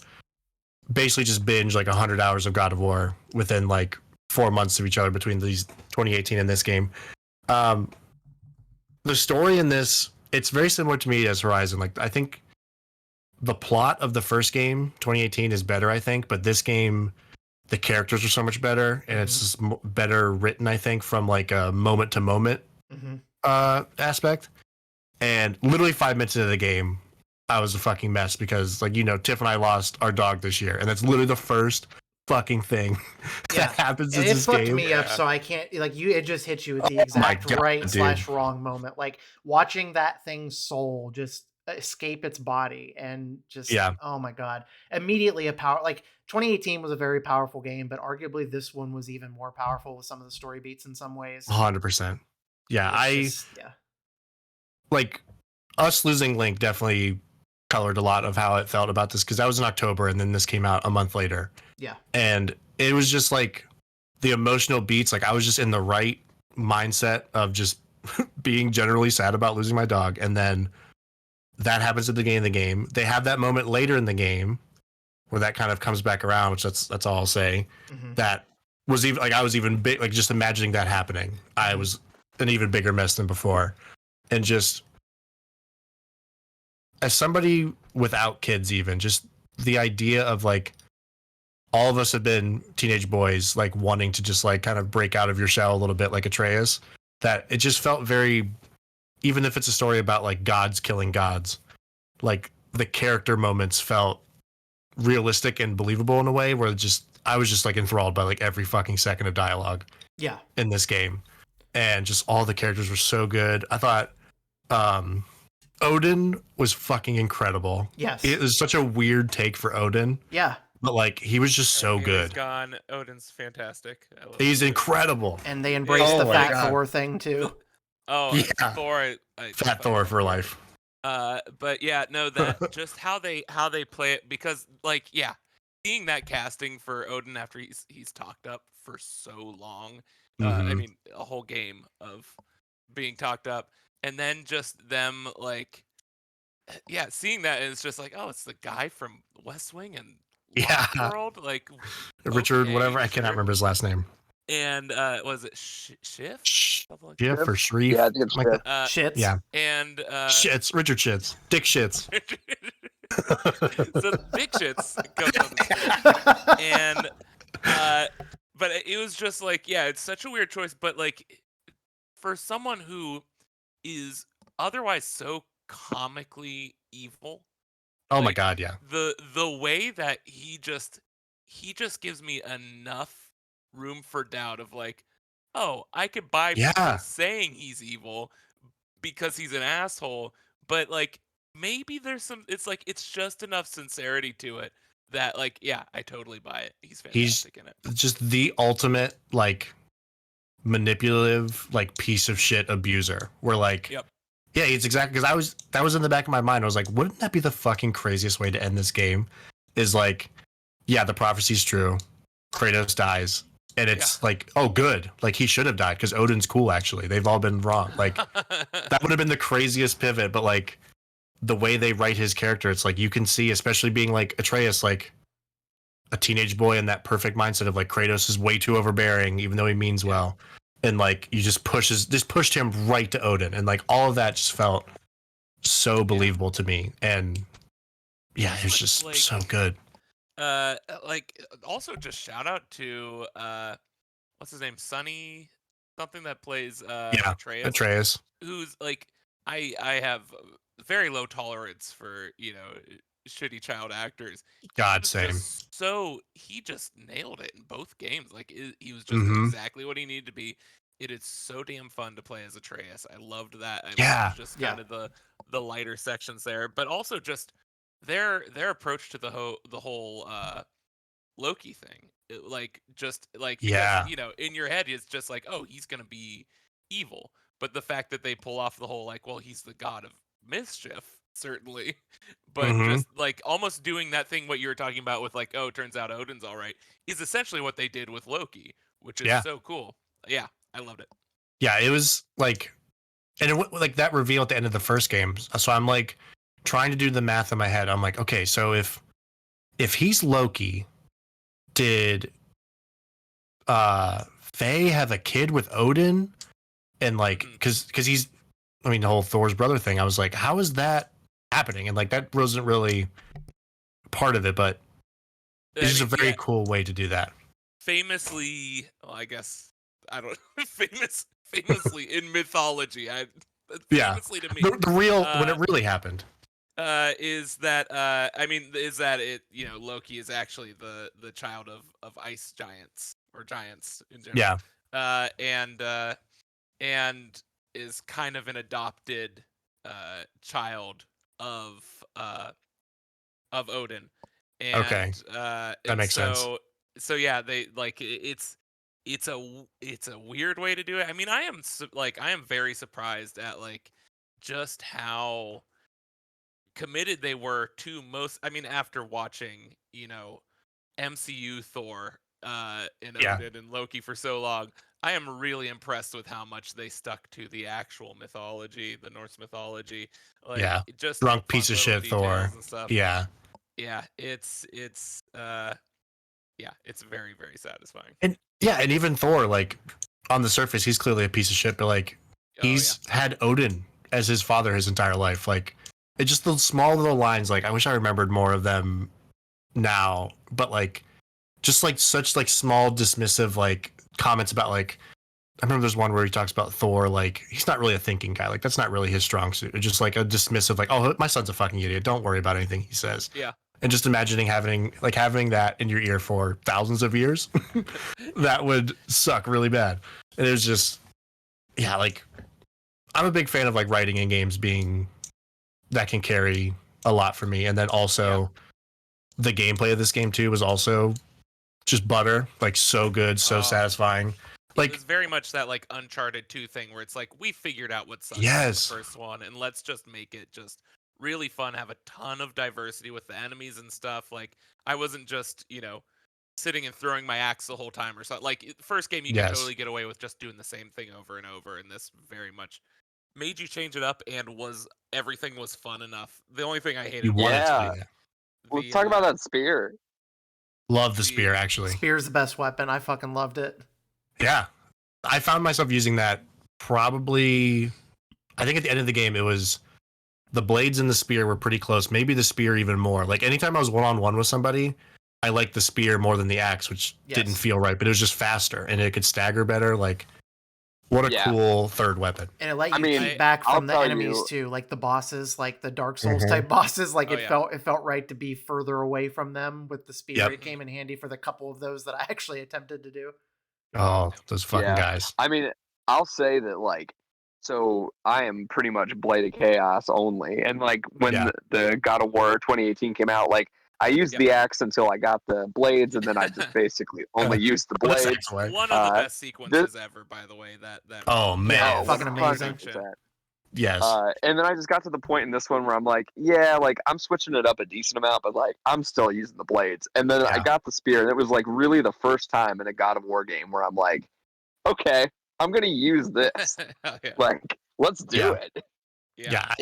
basically just binge like 100 hours of God of War within like 4 months of each other between these 2018 and this game. The story in this, it's very similar to me as Horizon. Like I think the plot of the first game, 2018, is better, I think, but this game, the characters are so much better, and it's just better written, I think, from like a moment to moment aspect. And literally 5 minutes into the game, I was a fucking mess because, like, you know, Tiff and I lost our dog this year, and that's literally the first fucking thing that happens in this game. It fucked me up, so I can't, like, it just hit you at the exact right/wrong moment. Like, watching that thing's soul just escape its body and just, oh my God. Immediately like, 2018 was a very powerful game, but arguably this one was even more powerful with some of the story beats in some ways. 100%. Yeah, like, us losing Link definitely colored a lot of how it felt about this, because that was in October and then this came out a month later. Yeah. And it was just like the emotional beats, like I was just in the right mindset of just being generally sad about losing my dog, and then that happens at the beginning of the game. They have that moment later in the game where that kind of comes back around, which that's all I'll say. That was even like I was even big, like just imagining that happening. I was an even bigger mess than before. and just as somebody without kids, even just the idea of like all of us have been teenage boys, like wanting to just like kind of break out of your shell a little bit, like Atreus. That it just felt very, even if it's a story about like gods killing gods, like the character moments felt realistic and believable in a way where just I was just like enthralled by like every fucking second of dialogue. Yeah. In this game, and just all the characters were so good. I thought Odin was fucking incredible. Yes. It was such a weird take for Odin. Yeah. But like he was just so good. Gone. Odin's fantastic. He's incredible. And they embraced the Fat Thor thing too. Oh yeah, Thor! Fat Thor for life. But yeah, no, that just how they play it, because like yeah, seeing that casting for Odin after he's talked up for so long. I mean, a whole game of being talked up, and then just them like, yeah, seeing that, and it's just like, oh, it's the guy from West Wing and World, like Richard, okay, whatever. I cannot remember his last name. And was it Schiff? Schiff or Shreve? Yeah, it's Shits. Yeah. And Shits. Richard Shits. Dick Shits. So Big Shits comes on the screen. And but it was just like, yeah, it's such a weird choice, but like for someone who is otherwise so comically evil. Oh like, my god, yeah. The way that he just gives me enough room for doubt of like, oh, I could buy people saying he's evil because he's an asshole, but like maybe there's some, it's like it's just enough sincerity to it that like, yeah, I totally buy it. He's fantastic in it. Just the ultimate like manipulative like piece of shit abuser. Where like yeah, it's exactly, because that was in the back of my mind. I was like, wouldn't that be the fucking craziest way to end this game? Is like, yeah, the prophecy's true. Kratos dies. And it's like, oh, good. Like, he should have died because Odin's cool, actually. They've all been wrong. Like, that would have been the craziest pivot. But, like, the way they write his character, it's like you can see, especially being, like, Atreus, like, a teenage boy in that perfect mindset of, like, Kratos is way too overbearing, even though he means well. And, like, you just pushed him right to Odin. And, like, all of that just felt so believable to me. And, yeah, it was just like, so good. Like also just shout out to what's his name, Sonny something, that plays Atreus, who's like, I have very low tolerance for, you know, shitty child actors. God, same. So he just nailed it in both games. Like he was just exactly what he needed to be. It is so damn fun to play as Atreus. I loved that. I loved just kind of the lighter sections there, but also just their approach to the whole Loki thing. Like just like, because, you know, in your head it's just like, oh, he's gonna be evil, but the fact that they pull off the whole like, well, he's the god of mischief, certainly, but just like almost doing that thing what you were talking about with like, oh, it turns out Odin's all right, is essentially what they did with Loki, which is so cool. Yeah, I loved it. Yeah, it was like, and it, like that reveal at the end of the first game. So I'm like trying to do the math in my head. I'm like, okay, so if he's Loki, did Faye have a kid with Odin? And like, because he's, I mean, the whole Thor's brother thing, I was like, how is that happening? And like, that wasn't really part of it, but it's just a very cool way to do that. Famously, well, I guess, I don't know, famously in mythology, famously to me. The real, when it really happened. Is that it, you know, Loki is actually the child of ice giants, or giants in general. Yeah. And is kind of an adopted child of Odin. And, that makes sense. So yeah, they like, it's a weird way to do it. I mean, I am very surprised at like just how committed they were to after watching, you know, MCU Thor and Odin and Loki for so long, I am really impressed with how much they stuck to the actual mythology, the Norse mythology. Like, just drunk piece of shit Thor. Yeah, it's very, very satisfying. And even Thor, like on the surface, he's clearly a piece of shit, but like he's had Odin as his father his entire life. Like, it's just the small little lines. Like, I wish I remembered more of them now, but like, just like such like small dismissive like comments about like, I remember there's one where he talks about Thor, like, he's not really a thinking guy. Like, that's not really his strong suit. It's just like a dismissive, like, oh, my son's a fucking idiot. Don't worry about anything he says. Yeah. And just imagining having that in your ear for thousands of years, that would suck really bad. And it was just, yeah, like, I'm a big fan of like writing in games being that can carry a lot for me. And then also the gameplay of this game too was also just butter, like so good, so satisfying. Like, it's very much that like Uncharted 2 thing where it's like we figured out what sucks in the first one, and let's just make it just really fun, have a ton of diversity with the enemies and stuff. Like, I wasn't just, sitting and throwing my axe the whole time or something. Like, first game you could totally get away with just doing the same thing over and over, and this very much made you change it up, and everything was fun enough. The only thing I hated let's talk about that spear. Love the spear, actually. Spear's the best weapon. I fucking loved it. Yeah. I found myself using that probably, I think at the end of the game, it was the blades and the spear were pretty close. Maybe the spear even more. Like, anytime I was one-on-one with somebody, I liked the spear more than the axe, which didn't feel right, but it was just faster and it could stagger better. Like, what a cool third weapon. And it let you keep back from the enemies too, like the bosses, like the Dark Souls type bosses. Like, it felt right to be further away from them with the spear. It came in handy for the couple of those that I actually attempted to do. Oh, those fucking guys. I mean, I'll say that, like, so I am pretty much Blade of Chaos only. And, like, when the God of War 2018 came out, like, I used the axe until I got the blades, and then I just basically only used the blades. One of the best sequences ever, by the way. That oh, man. Fucking amazing. Yes. And then I just got to the point in this one where I'm like, like, I'm switching it up a decent amount, but like, I'm still using the blades. And then I got the spear, and it was like really the first time in a God of War game where I'm like, okay, I'm gonna use this. Like, let's do it. Yeah.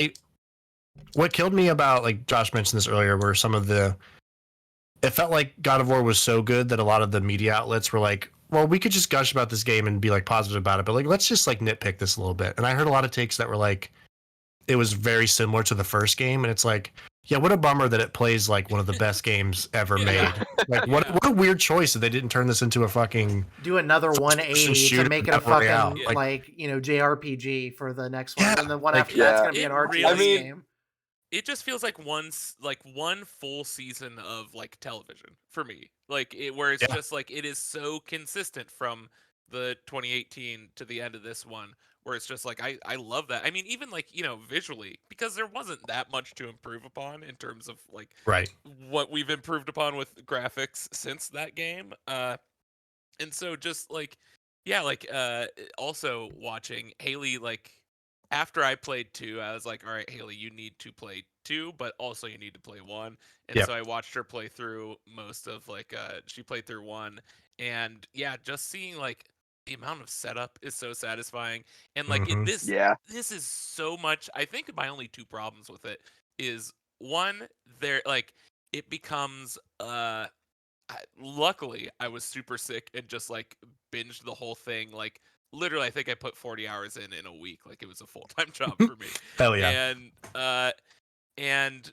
What killed me about, like Josh mentioned this earlier, were some of it felt like God of War was so good that a lot of the media outlets were like, well, we could just gush about this game and be like positive about it, but like, let's just like nitpick this a little bit. And I heard a lot of takes that were like, it was very similar to the first game. And it's like, yeah, what a bummer that it plays like one of the best games ever made. Like, what a weird choice that they didn't turn this into a fucking do another 180 to make it a fucking like, JRPG for the next one. And then one after that's going to be an RTS game. It just feels like one full season of like television for me, like where it's just like it is so consistent from the 2018 to the end of this one, where it's just like I love that. I mean, even like visually, because there wasn't that much to improve upon in terms of like what we've improved upon with graphics since that game, and so just like also watching Haley, like, after I played 2, I was like, all right, Haley, you need to play 2, but also you need to play 1. And so I watched her play through most of, like, she played through 1. And just seeing, like, the amount of setup is so satisfying. And, like, this is so much. I think my only 2 problems with it is, one, it becomes, luckily, I was super sick and just, like, binged the whole thing, like, literally, I think I put 40 hours in a week. Like, it was a full-time job for me. Hell yeah. And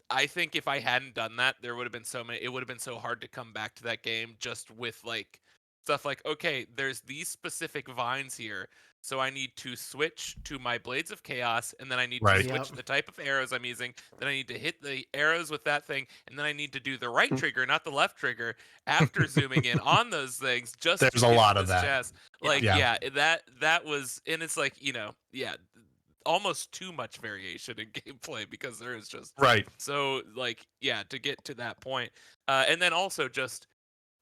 I think if I hadn't done that, there would have been it would have been so hard to come back to that game just with like stuff like, okay, there's these specific vines here, so I need to switch to my Blades of Chaos, and then I need to switch the type of arrows I'm using. Then I need to hit the arrows with that thing, and then I need to do the right trigger, not the left trigger, after zooming in on those things. Just there's a lot of that. Chest. Like, that was, and it's like, almost too much variation in gameplay because there is just so like to get to that point, and then also just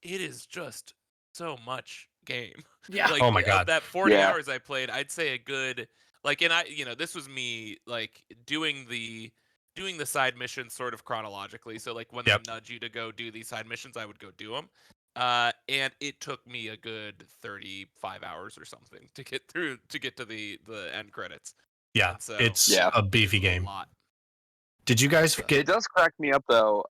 it is just so much game. Like, oh my god, that 40 hours I played, I'd say a good, like, and I this was me like doing the side missions sort of chronologically. So like when they nudge you to go do these side missions, I would go do them. And it took me a good 35 hours or something to get to the end credits. Yeah, so, it's a beefy game. Did you guys get? It does crack me up though.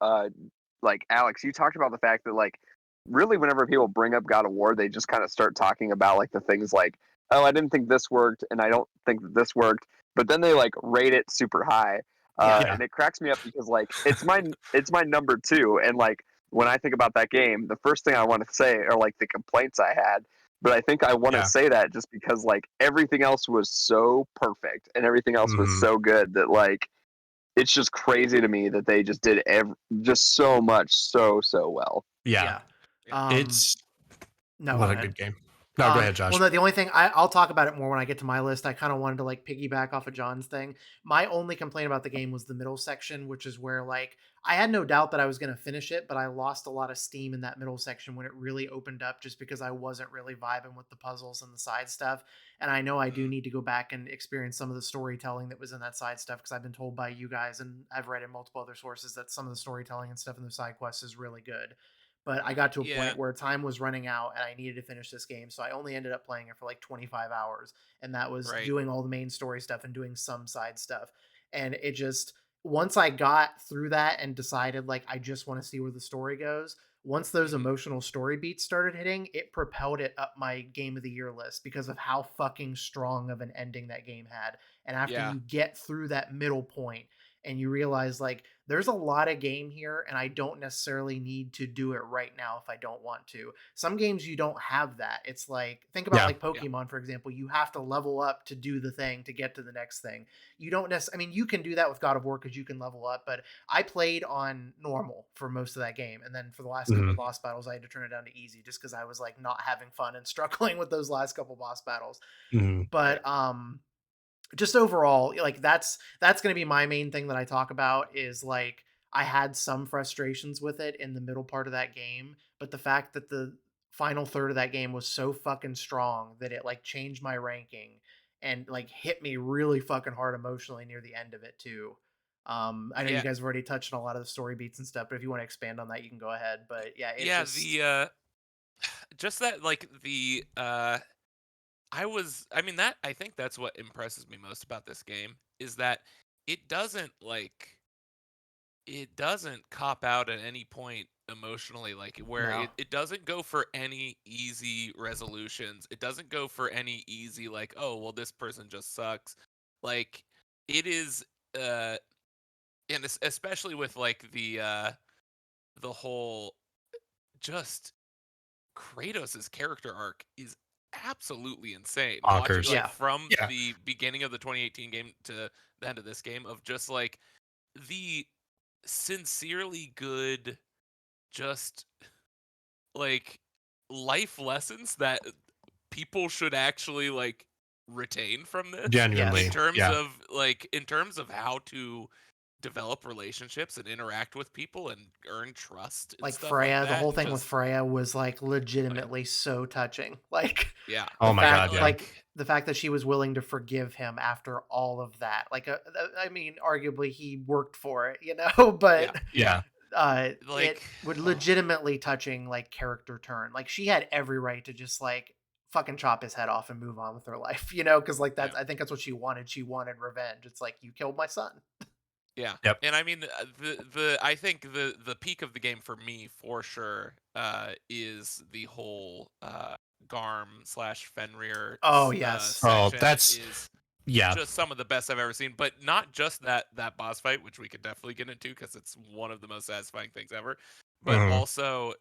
Like, Alex, you talked about the fact that, like, really whenever people bring up God of War, they just kind of start talking about like the things like oh, I didn't think this worked, and I don't think that this worked. But then they like rate it super high, and it cracks me up because like it's my number 2, and like when I think about that game, the first thing I want to say are like the complaints I had. But I think I want to say that just because like everything else was so perfect and everything else was so good that like it's just crazy to me that they just did just so much so well. Yeah. It's what a good game. No, go ahead, Josh. Well, no, the only thing I'll talk about it more when I get to my list. I kind of wanted to like piggyback off of John's thing. My only complaint about the game was the middle section, which is where like I had no doubt that I was going to finish it, but I lost a lot of steam in that middle section when it really opened up, just because I wasn't really vibing with the puzzles and the side stuff. And I know I do need to go back and experience some of the storytelling that was in that side stuff, because I've been told by you guys, and I've read in multiple other sources, that some of the storytelling and stuff in the side quests is really good. But I got to a point where time was running out and I needed to finish this game. So I only ended up playing it for like 25 hours. And that was doing all the main story stuff and doing some side stuff. And it just, once I got through that and decided like, I just want to see where the story goes, once those emotional story beats started hitting, it propelled it up my game of the year list because of how fucking strong of an ending that game had. And after you get through that middle point and you realize like there's a lot of game here and I don't necessarily need to do it right now if I don't want to. Some games you don't have that. It's like, think about like Pokemon, for example. You have to level up to do the thing to get to the next thing. You don't necessarily, I mean, you can do that with God of War because you can level up, but I played on normal for most of that game. And then for the last couple of boss battles, I had to turn it down to easy just because I was like not having fun and struggling with those last couple boss battles. But, just overall, like that's going to be my main thing that I talk about is like I had some frustrations with it in the middle part of that game, but the fact that the final third of that game was so fucking strong that it like changed my ranking and like hit me really fucking hard emotionally near the end of it too. I know you guys have already touched on a lot of the story beats and stuff, but if you want to expand on that, you can go ahead. But yeah, just that like the I think that's what impresses me most about this game is that it doesn't cop out at any point emotionally, like where it doesn't go for any easy resolutions. It doesn't go for any easy like, oh well, this person just sucks. Like it is and especially with like the whole just Kratos's character arc is absolutely insane. Watching like from the beginning of the 2018 game to the end of this game, of just like the sincerely good, just like life lessons that people should actually like retain from this. Genuinely, in terms of how to develop relationships and interact with people and earn trust and like stuff Freya, like that. The whole thing with Freya was like legitimately so touching. Like oh my god, like the fact that she was willing to forgive him after all of that. Like I mean, arguably he worked for it, you know, but it would legitimately touching like character turn. Like she had every right to just like fucking chop his head off and move on with her life, you know, because like that's I think that's what she wanted. She wanted revenge. It's like, you killed my son. Yeah. And I mean, I think the peak of the game for me, for sure, is the whole Garm / Fenrir. Oh yes. That's just some of the best I've ever seen. But not just that boss fight, which we could definitely get into because it's one of the most satisfying things ever. But also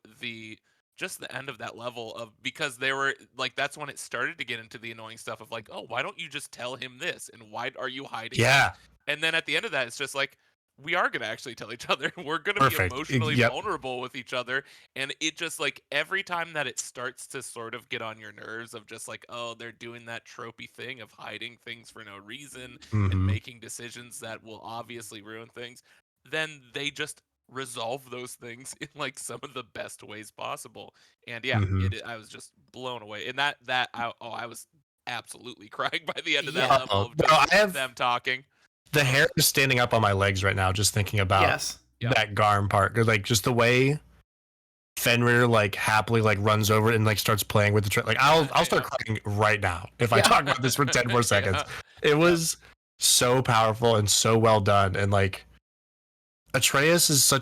just the end of that level of, because they were like, that's when it started to get into the annoying stuff of like, oh, why don't you just tell him this, and why are you hiding? And then at the end of that, it's just like, we are going to actually tell each other. We're going to be emotionally vulnerable with each other. And it just like, every time that it starts to sort of get on your nerves of just like, oh, they're doing that tropey thing of hiding things for no reason and making decisions that will obviously ruin things, then they just resolve those things in like some of the best ways possible. And I was just blown away. And I was absolutely crying by the end of that level of just them talking. The hair is standing up on my legs right now just thinking about that Garm part. Like just the way Fenrir like happily like runs over and like starts playing with the like I'll start crying right now if I talk about this for 10 more seconds. It was so powerful and so well done. And like Atreus is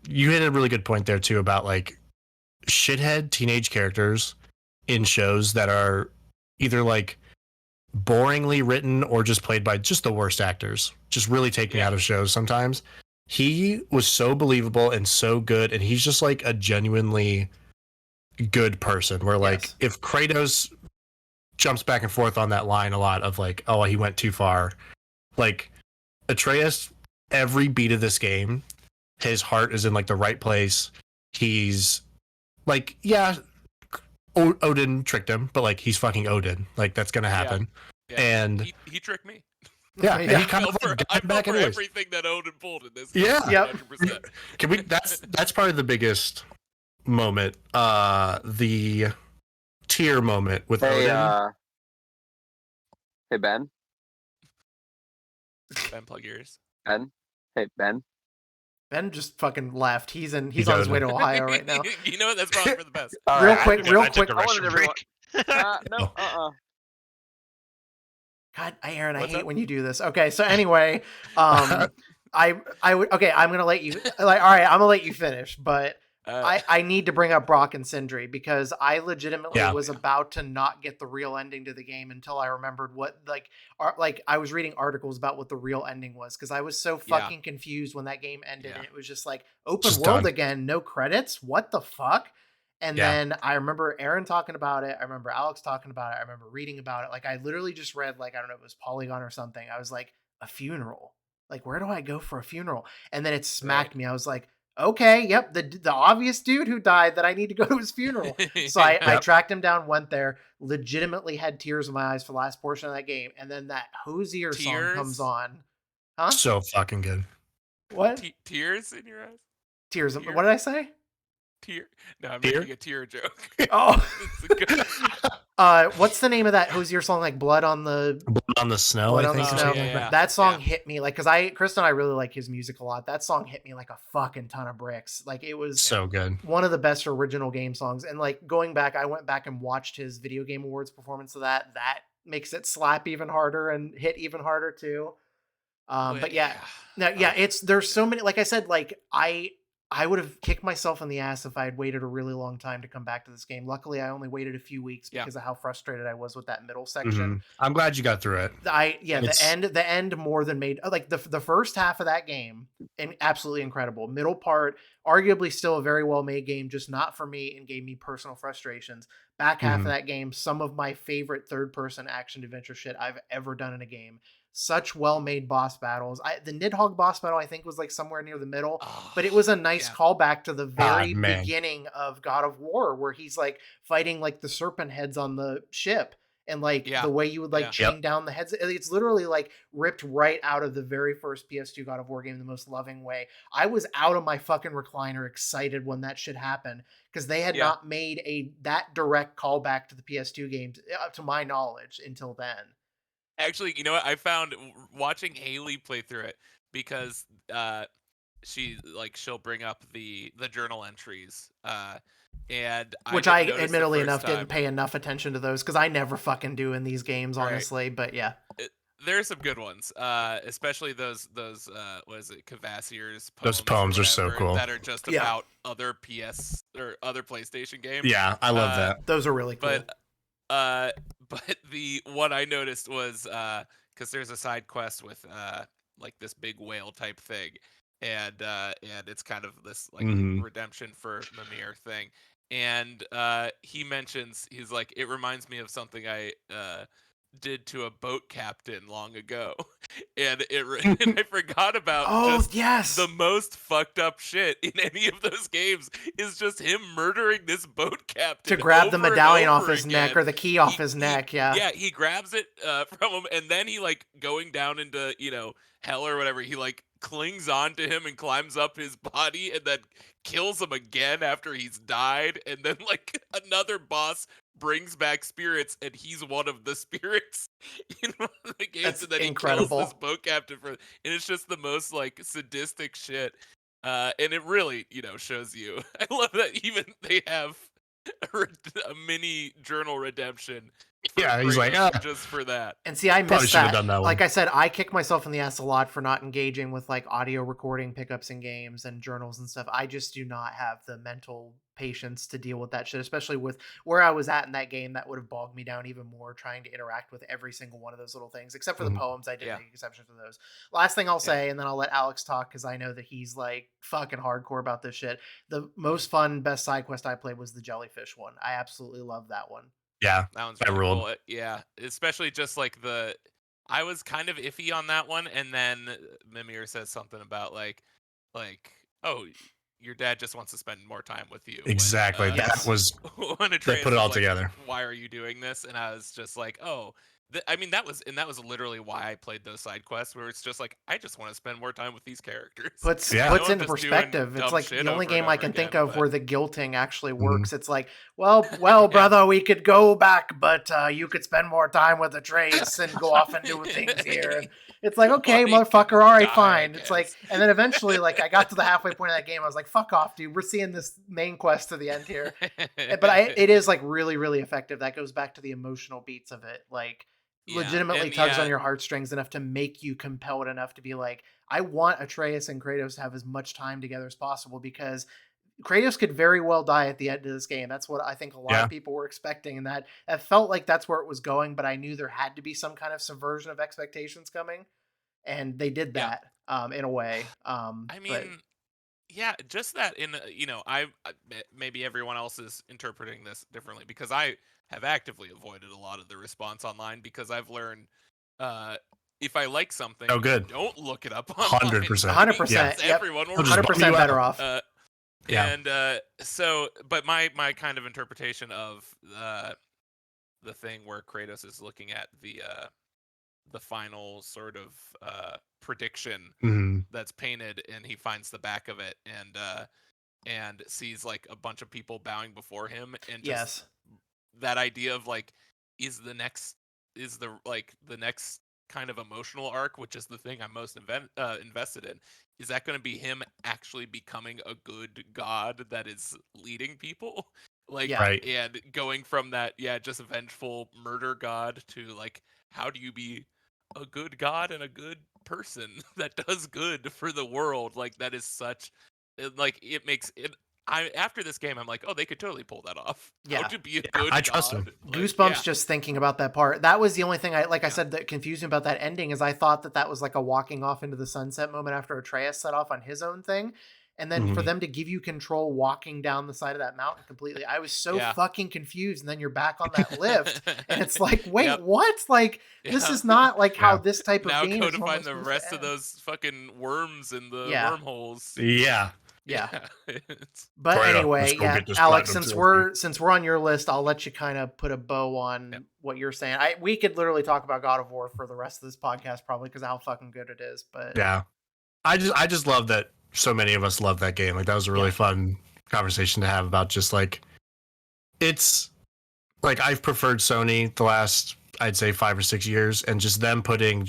you hit a really good point there too about like shithead teenage characters in shows that are either like boringly written or just played by just the worst actors. Just really take me out of shows sometimes. He was so believable and so good, and he's just like a genuinely good person. Where like if Kratos jumps back and forth on that line a lot of like, oh, he went too far. Like Atreus, every beat of this game, his heart is in like the right place. He's like, Odin tricked him, but like he's fucking Odin. Like that's gonna happen. Yeah. And he tricked me. Yeah, and he kind of got back for anyways. Everything that Odin pulled in this. Yeah, 100%. Can we? That's probably the biggest moment. The tear moment with Odin. Hey Ben. Ben, plug yours. Ben. Hey Ben. Ben just fucking left. He's on his way to Ohio right now. You know what? That's probably for the best. Real quick. No. God, Aaron, I hate when you do this. Okay, so anyway, I would. Okay, I'm gonna let you. Like, all right, I'm gonna let you finish, but I need to bring up Brock and Sindri because I legitimately was about to not get the real ending to the game until I remembered what I was reading articles about what the real ending was because I was so fucking confused when that game ended and it was just like open world again, no credits. What the fuck? And then I remember Aaron talking about it. I remember Alex talking about it. I remember reading about it. Like I literally just read like, I don't know, it was Polygon or something. I was like, a funeral. Like, where do I go for a funeral? And then it smacked me. I was like, okay, yep, the obvious dude who died that I need to go to his funeral. So I tracked him down, went there, legitimately had tears in my eyes for the last portion of that game. And then that Hosier song comes on. Huh? So fucking good. What? Tears in your eyes? Tears. What did I say? Tear. No, I'm making a tear joke. Oh. What's the name of that Hosier song? Like Blood on the Snow. Blood I on think the Snow. That song hit me like because Christa and I really like his music a lot. That song hit me like a fucking ton of bricks. Like it was so good. One of the best original game songs. And like going back, I went back and watched his Video Game Awards performance of that. That makes it slap even harder and hit even harder too. But there's so many. Like I said, like I would have kicked myself in the ass if I had waited a really long time to come back to this game. Luckily, I only waited a few weeks because of how frustrated I was with that middle section. Mm-hmm. I'm glad you got through it. The end more than made like the first half of that game and absolutely incredible. Middle part, arguably still a very well made game, just not for me and gave me personal frustrations. Back half of that game, some of my favorite third person action adventure shit I've ever done in a game. Such well-made boss battles. The Nidhogg boss battle, I think, was like somewhere near the middle, but it was a nice callback to the very beginning of God of War, where he's like fighting like the serpent heads on the ship, and like the way you would like chain down the heads. It's literally like ripped right out of the very first PS2 God of War game in the most loving way. I was out of my fucking recliner excited when that shit happened because they had not made that direct callback to the PS2 games, to my knowledge, until then. Actually, you know what? I found watching Haley play through it because she'll bring up the journal entries, and which I admittedly enough didn't pay enough attention to those because I never fucking do in these games, honestly. But yeah, there are some good ones, especially those what is it, Cavassier's poems. Those poems are so cool. That are just about other PS or other PlayStation games. Yeah, I love that. Those are really cool. But the one I noticed was because there's a side quest with like this big whale type thing, and it's kind of this like redemption for Mimir thing, and he mentions, he's like, it reminds me of something I did to a boat captain long ago, and I forgot about the most fucked up shit in any of those games is just him murdering this boat captain to grab the medallion off his neck or the key off his neck. He grabs it from him, and then he like going down into hell or whatever, he like clings on to him and climbs up his body and then kills him again after he's died, and then like another boss brings back spirits and he's one of the spirits in one of the games. That's and then incredible. He kills this boat captain and it's just the most like sadistic shit, and it really shows you. I love that even they have a mini journal redemption Yeah, he's like, just for that. And see, I missed that. Like I said, I kick myself in the ass a lot for not engaging with like audio recording pickups in games and journals and stuff. I just do not have the mental patience to deal with that shit, especially with where I was at in that game. That would have bogged me down even more trying to interact with every single one of those little things, except for the poems. I did make exceptions for those. Last thing I'll say, and then I'll let Alex talk because I know that he's like fucking hardcore about this shit. The most fun, best side quest I played was the jellyfish one. I absolutely love that one. Yeah, that one's really cool. Yeah, especially just like I was kind of iffy on that one, and then Mimir says something about like, oh, your dad just wants to spend more time with you. Exactly. That was when they put it all together. Why are you doing this? And I was just like, oh. I mean, that was literally why I played those side quests, where it's just like, I just want to spend more time with these characters. Puts into perspective. It's like the only game I can think of where the guilting actually works. It's like, well, brother, we could go back, but you could spend more time with Atreus and go off and do things here. And it's like, okay, motherfucker, all right, fine. It's like, and then eventually, like, I got to the halfway point of that game. I was like, fuck off, dude. We're seeing this main quest to the end here. But it is like really, really effective. That goes back to the emotional beats of it. Like, legitimately tugs on your heartstrings enough to make you compelled enough to be like, I want Atreus and Kratos to have as much time together as possible, because Kratos could very well die at the end of this game. That's what I think a lot of people were expecting, and that felt like that's where it was going, but I knew there had to be some kind of subversion of expectations coming, and they did that in a way. Just that in, I maybe everyone else is interpreting this differently, because I have actively avoided a lot of the response online, because I've learned if I like something, don't look it up online. 100%. Everyone will 100% better off. And but my kind of interpretation of the thing where Kratos is looking at the final sort of prediction that's painted, and he finds the back of it and sees like a bunch of people bowing before him, and just that idea of like, the next kind of emotional arc, which is the thing I'm most invested in, is that going to be him actually becoming a good god that is leading people, and going from that just vengeful murder god to like, how do you be a good god and a good person that does good for the world? Like, that is such, like, it makes it. After this game, I'm like, oh, they could totally pull that off. How to be a good I trust god. him. Goosebumps just thinking about that part. That was the only thing I said that confused me about that ending, is I thought that was like a walking off into the sunset moment after Atreus set off on his own thing. And then for them to give you control walking down the side of that mountain completely, I was so fucking confused. And then you're back on that lift, and it's like, wait, what? Like, this is not like how this type of game is. Now codifying the rest of those fucking worms in the wormholes. But anyway, Alex, since we're on your list, I'll let you kind of put a bow on what you're saying. We could literally talk about God of War for the rest of this podcast, probably, because how fucking good it is. But I just love that so many of us love that game. Like, that was a really fun conversation to have about just like, it's like, I've preferred Sony the last, I'd say 5 or 6 years, and just them putting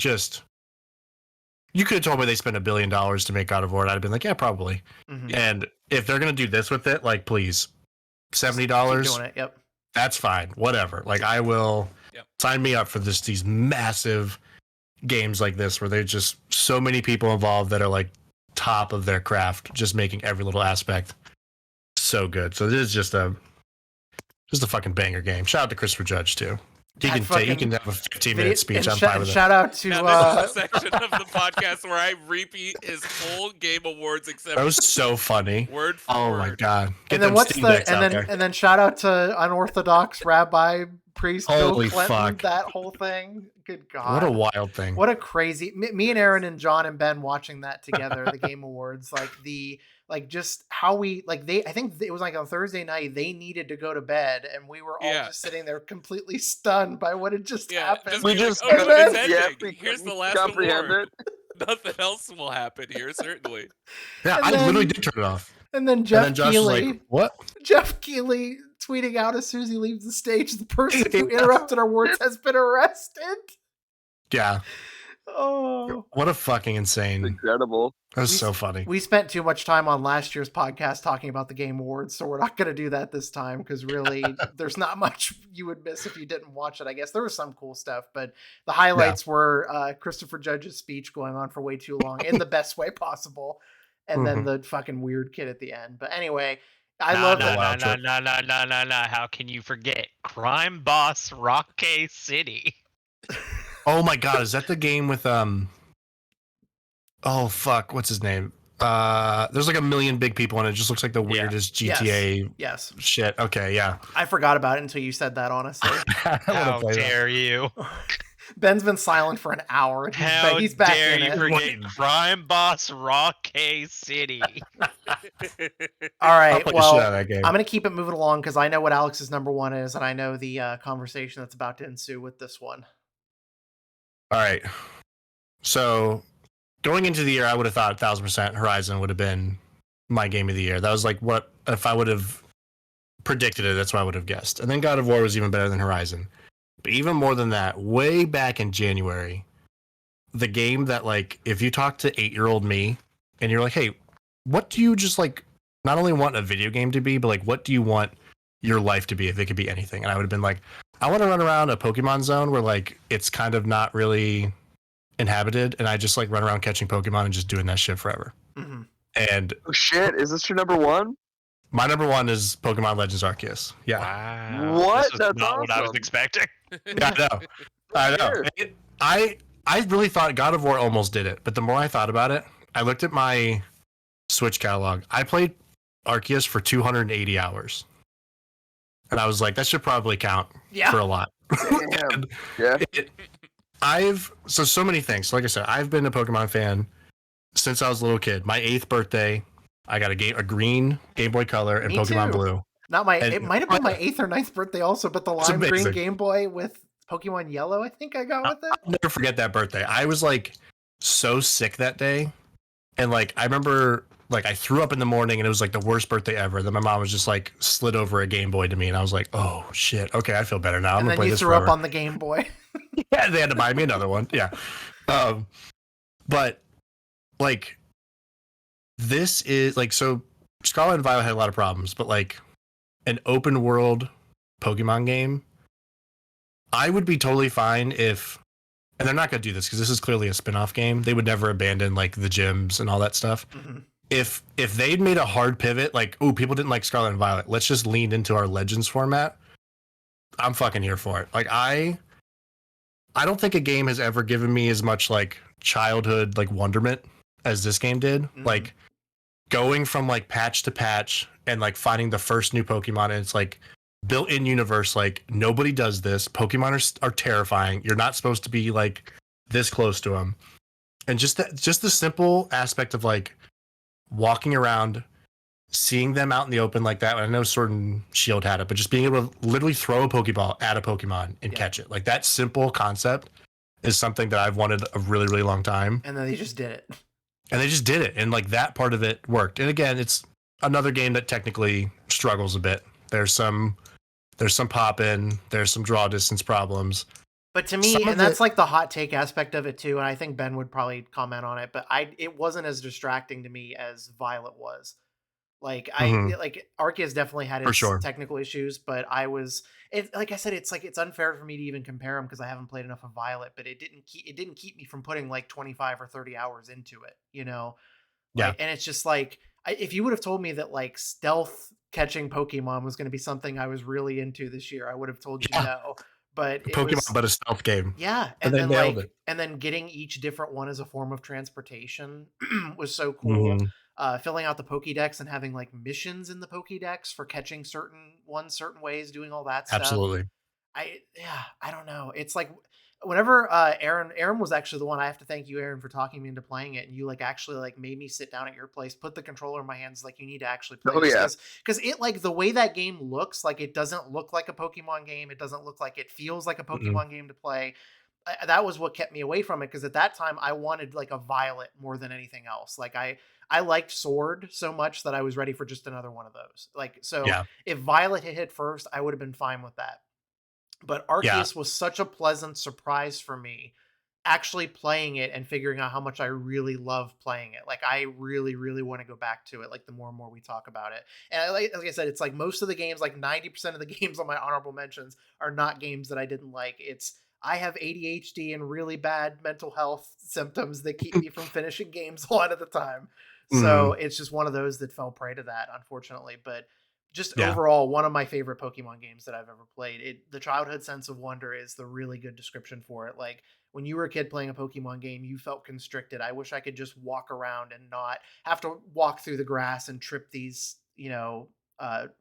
you could have told me they spent $1 billion to make God of War, and I'd have been like, yeah, probably. And if they're going to do this with it, like, please, $70, doing it. That's fine. Whatever. Like, I will sign me up for these massive games like this, where there's just so many people involved that are like top of their craft, just making every little aspect so good. So this is just a fucking banger game. Shout out to Christopher Judge too. He can have a 15-minute speech. I'm fine with it. Shout out to this is a section of the podcast where I repeat his whole Game Awards except that was so funny. Word for word. My god. And then shout out to unorthodox rabbi priest Bill Clinton. Fuck. That whole thing. Good God. What a wild thing. What a crazy. Me and Aaron and John and Ben watching that together, the Game Awards, just how we I think it was like on Thursday night, they needed to go to bed, and we were all just sitting there completely stunned by what had just happened. Here's the last award. Nothing else will happen here, certainly. Yeah, I literally did turn it off. And then Jeff Keighley, was like, what? Jeff Keighley tweeting out as soon as he leaves the stage, the person who interrupted our words has been arrested. Yeah. Oh, what a fucking insane! Incredible. That was so funny. We spent too much time on last year's podcast talking about the Game Awards, so we're not going to do that this time because really, there's not much you would miss if you didn't watch it. I guess there was some cool stuff, but the highlights were Christopher Judge's speech going on for way too long in the best way possible, and then the fucking weird kid at the end. But anyway, I love it. No. How can you forget Crime Boss Rocky City? Oh my god, is that the game with oh fuck, what's his name? There's like a million big people and it just looks like the weirdest GTA yes. shit. Okay, yeah. I forgot about it until you said that, honestly. How dare you? Ben's been silent for an hour. He's back in it. Forget Crime Boss Rocky City? All right, well, I'm going to keep it moving along because I know what Alex's number one is, and I know the conversation that's about to ensue with this one. All right. So, going into the year, I would have thought 1,000% Horizon would have been my game of the year. That was like what, if I would have predicted it, that's what I would have guessed. And then God of War was even better than Horizon. But even more than that, way back in January, the game that, like, if you talk to 8-year-old me and you're like, hey, what do you just, like, not only want a video game to be, but, like, what do you want your life to be if it could be anything? And I would have been like, I want to run around a Pokemon zone where, like, it's kind of not really inhabited, and I just, like, run around catching Pokemon and just doing that shit forever. Mm-hmm. And oh shit, is this your number one? My number one is Pokemon Legends Arceus. Yeah. Wow. What? That's not what I was expecting. Yeah, I know. I really thought God of War almost did it, but the more I thought about it, I looked at my Switch catalog. I played Arceus for 280 hours. And I was like, that should probably count for a lot. Yeah. So many things. Like I said, I've been a Pokemon fan since I was a little kid. My 8th birthday, I got a green Game Boy Color and Pokemon Blue. It might have been my 8th or 9th birthday also, but the lime green Game Boy with Pokemon Yellow, I think I got with it. I'll never forget that birthday. I was like so sick that day. And like, I remember like I threw up in the morning and it was like the worst birthday ever. Then my mom was just like slid over a Game Boy to me and I was like, oh shit. Okay, I feel better now. I'm gonna play this forever. And then you threw up on the Game Boy. Yeah, they had to buy me another one. Yeah. But like, this is like, so Scarlet and Violet had a lot of problems, but like an open world Pokemon game, I would be totally fine if, and they're not going to do this because this is clearly a spin-off game. They would never abandon like the gyms and all that stuff. Mm-hmm. If they'd made a hard pivot, like, oh, people didn't like Scarlet and Violet, let's just lean into our Legends format, I'm fucking here for it. Like, I don't think a game has ever given me as much like childhood like wonderment as this game did. Mm-hmm. Like going from like patch to patch and like finding the first new Pokemon, and it's like built-in universe. Like nobody does this. Pokemon are terrifying. You're not supposed to be like this close to them. And just the simple aspect of like walking around, seeing them out in the open like that. I know Sword and Shield had it, but just being able to literally throw a Pokeball at a Pokemon and catch it. Like that simple concept is something that I've wanted a really, really long time. And then they just did it. And like that part of it worked. And again, it's another game that technically struggles a bit. There's some pop in, there's some draw distance problems. But to me, and that's like the hot take aspect of it too, and I think Ben would probably comment on it, but it wasn't as distracting to me as Violet was. Like like Arceus definitely had its technical issues, but like I said, it's unfair for me to even compare them because I haven't played enough of Violet, but it didn't keep me from putting like 25 or 30 hours into it, you know? Like, and it's just like, if you would have told me that like stealth catching Pokemon was going to be something I was really into this year, I would have told you no. But Pokemon, but a stealth game. Yeah, and then nailed it. And then getting each different one as a form of transportation was so cool. Mm-hmm. Filling out the Pokédex and having like missions in the Pokédex for catching certain ways, doing all that stuff. Absolutely. I don't know. It's like whenever Aaron was actually the one, I have to thank you, Aaron, for talking me into playing it, and you like actually like made me sit down at your place, put the controller in my hands, like you need to actually play this. Because it, like, the way that game looks, like it doesn't look like a Pokemon game, it doesn't look like it feels like a Pokemon game to play. That was what kept me away from it, because at that time I wanted like a Violet more than anything else. Like I liked Sword so much that I was ready for just another one of those. Like, so if Violet had hit first, I would have been fine with that. But Arceus was such a pleasant surprise for me actually playing it and figuring out how much I really love playing it. Like I really, really want to go back to it. Like the more and more we talk about it, and like I said, it's like most of the games, like 90% of the games on my honorable mentions are not games that I didn't like. It's I have ADHD and really bad mental health symptoms that keep me from finishing games a lot of the time. So it's just one of those that fell prey to that, unfortunately. But just overall, one of my favorite Pokemon games that I've ever played. The childhood sense of wonder is the really good description for it. Like when you were a kid playing a Pokemon game, you felt constricted. I wish I could just walk around and not have to walk through the grass and trip these,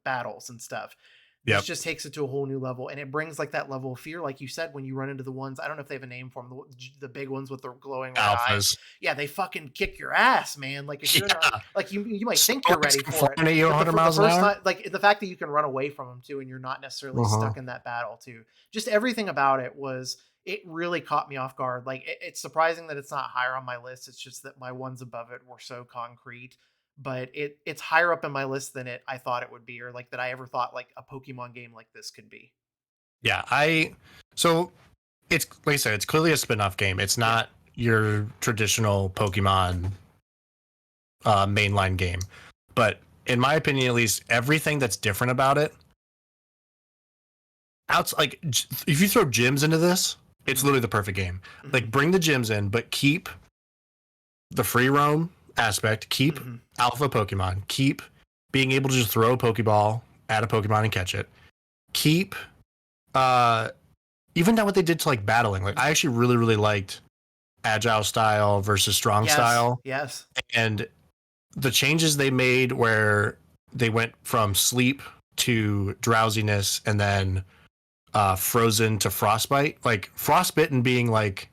battles and stuff. This just takes it to a whole new level, and it brings like that level of fear, like you said, when you run into the ones. I don't know if they have a name for them, the big ones with the glowing red eyes. Yeah, they fucking kick your ass, man. Like if you're not, like you might think you're ready for it. But the first time, like the fact that you can run away from them too, and you're not necessarily stuck in that battle too. Just everything about it it really caught me off guard. Like it's surprising that it's not higher on my list. It's just that my ones above it were so concrete. But it's higher up in my list than I thought it would be, or like that I ever thought like a Pokemon game like this could be. Yeah, so it's like I said, it's clearly a spin-off game. It's not your traditional Pokemon mainline game. But in my opinion, at least, everything that's different about it, like if you throw gyms into this, it's literally the perfect game. Like bring the gyms in, but keep the free roam aspect, keep alpha Pokemon, keep being able to just throw a Pokeball at a Pokemon and catch it, keep even down what they did to like battling. Like I actually really, really liked agile style versus strong style. Yes. And the changes they made where they went from sleep to drowsiness and then frozen to frostbite. Like frostbitten being like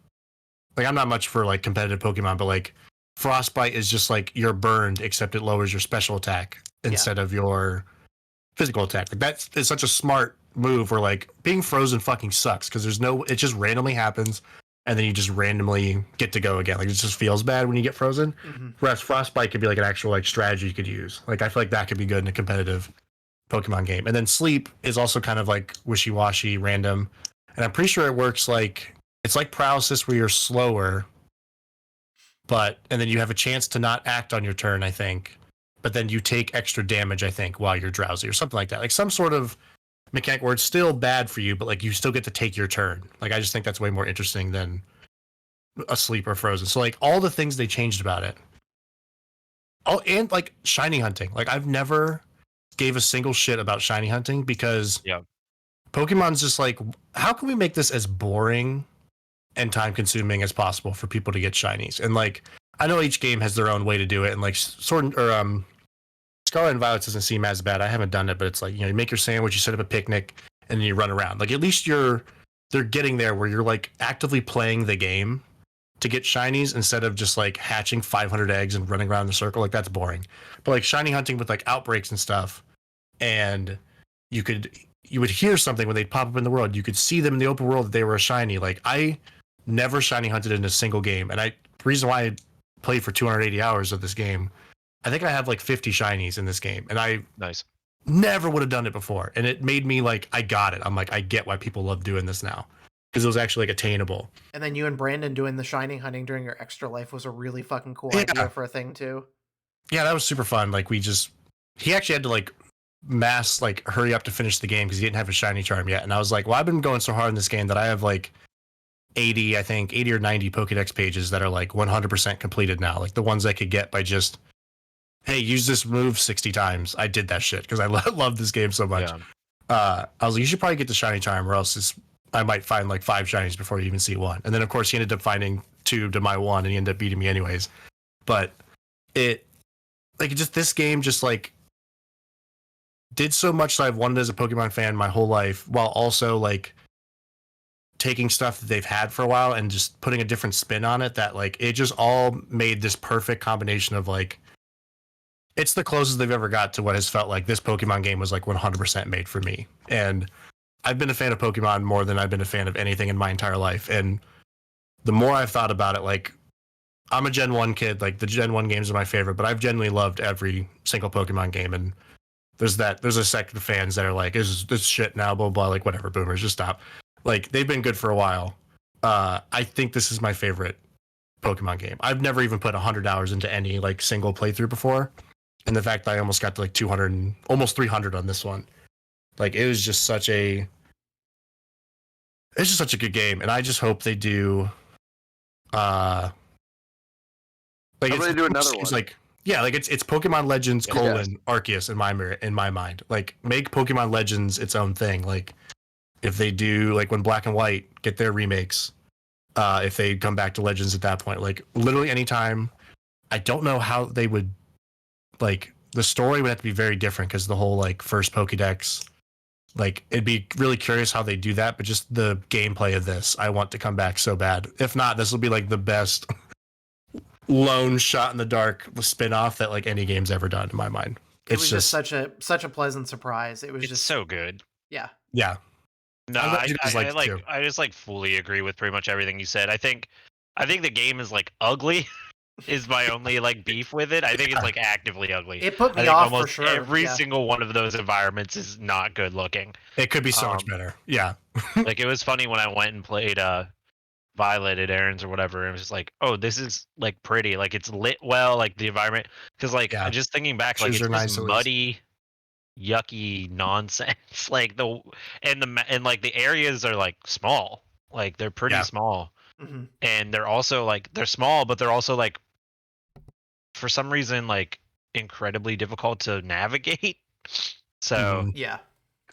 I'm not much for like competitive Pokemon, but like frostbite is just like you're burned, except it lowers your special attack instead of your physical attack. Like that is such a smart move where like being frozen fucking sucks because it just randomly happens and then you just randomly get to go again. Like it just feels bad when you get frozen. Whereas frostbite could be like an actual like strategy you could use. Like I feel like that could be good in a competitive Pokemon game. And then sleep is also kind of like wishy-washy, random. And I'm pretty sure it works like it's like paralysis where you're slower, and then you have a chance to not act on your turn, I think. But then you take extra damage, I think, while you're drowsy or something like that. Like some sort of mechanic where it's still bad for you, but like you still get to take your turn. Like I just think that's way more interesting than asleep or frozen. So like all the things they changed about it. Oh, and like shiny hunting. Like I've never gave a single shit about shiny hunting because Pokemon's just like, how can we make this as boring and time consuming as possible for people to get shinies? And like I know each game has their own way to do it, and like Scarlet and Violet doesn't seem as bad. I haven't done it, but it's like, you make your sandwich, you set up a picnic, and then you run around. Like at least they're getting there where you're like actively playing the game to get shinies instead of just like hatching 500 eggs and running around in the circle. Like that's boring. But like shiny hunting with like outbreaks and stuff, and you would hear something when they'd pop up in the world. You could see them in the open world that they were a shiny. Like I never shiny hunted in a single game, and the reason why I played for 280 hours of this game, I think I have like 50 shinies in this game, and I never would have done it before, and it made me like I got it. I'm like I get why people love doing this now because it was actually like attainable. And then you and Brandon doing the shiny hunting during your extra life was a really fucking cool idea for a thing too. Yeah, that was super fun. Like he actually had to like mass like hurry up to finish the game because he didn't have a shiny charm yet, and I was like, well, I've been going so hard in this game that I have like 80 or 90 Pokedex pages that are like 100% completed now. Like the ones I could get by just, hey, use this move 60 times. I did that shit because I love this game so much. I was like, you should probably get the shiny charm or else I might find like 5 shinies before you even see one. And then of course he ended up finding 2 to my 1 and he ended up beating me anyways. But this game just like did so much that I've wanted as a Pokemon fan my whole life, while also like taking stuff that they've had for a while and just putting a different spin on it. That like it just all made this perfect combination of like, it's the closest they've ever got to what has felt like this Pokemon game was like 100% made for me. And I've been a fan of Pokemon more than I've been a fan of anything in my entire life. And the more I've thought about it, like I'm a Gen 1 kid, like the Gen 1 games are my favorite, but I've genuinely loved every single Pokemon game. And there's a sect of fans that are like, is this shit now, blah, blah, like whatever, boomers, just stop. Like they've been good for a while, I think this is my favorite Pokemon game. I've never even put 100 hours into any like single playthrough before, and the fact that I almost got to like 200 and almost 300 on this one, like it was just such a good game, and I just hope they do like I'm gonna do another one. It's like it's Pokemon Legends Arceus in my mind. Like make Pokemon Legends its own thing. Like if they do like when Black and White get their remakes, if they come back to Legends at that point, like literally anytime. I don't know how they would, like the story would have to be very different because the whole like first Pokédex, like it'd be really curious how they do that. But just the gameplay of this, I want to come back so bad. If not, this will be like the best lone shot in the dark spin-off that like any game's ever done in my mind. It was just such a pleasant surprise. It was just so good. Yeah. No, I just like fully agree with pretty much everything you said. I think the game is like ugly. Is my only like beef with it. I think it's like actively ugly. It put me off almost for sure. Every single one of those environments is not good looking. It could be so much better. Yeah. Like it was funny when I went and played Violet at Aaron's or whatever, and it was just like, oh, this is like pretty. Like it's lit well, like the environment. Because like just thinking back, like it's nice muddy, yucky nonsense. Like and like the areas are like small. Like they're pretty small. Mm-hmm. And they're also like they're small, but they're also like for some reason like incredibly difficult to navigate. So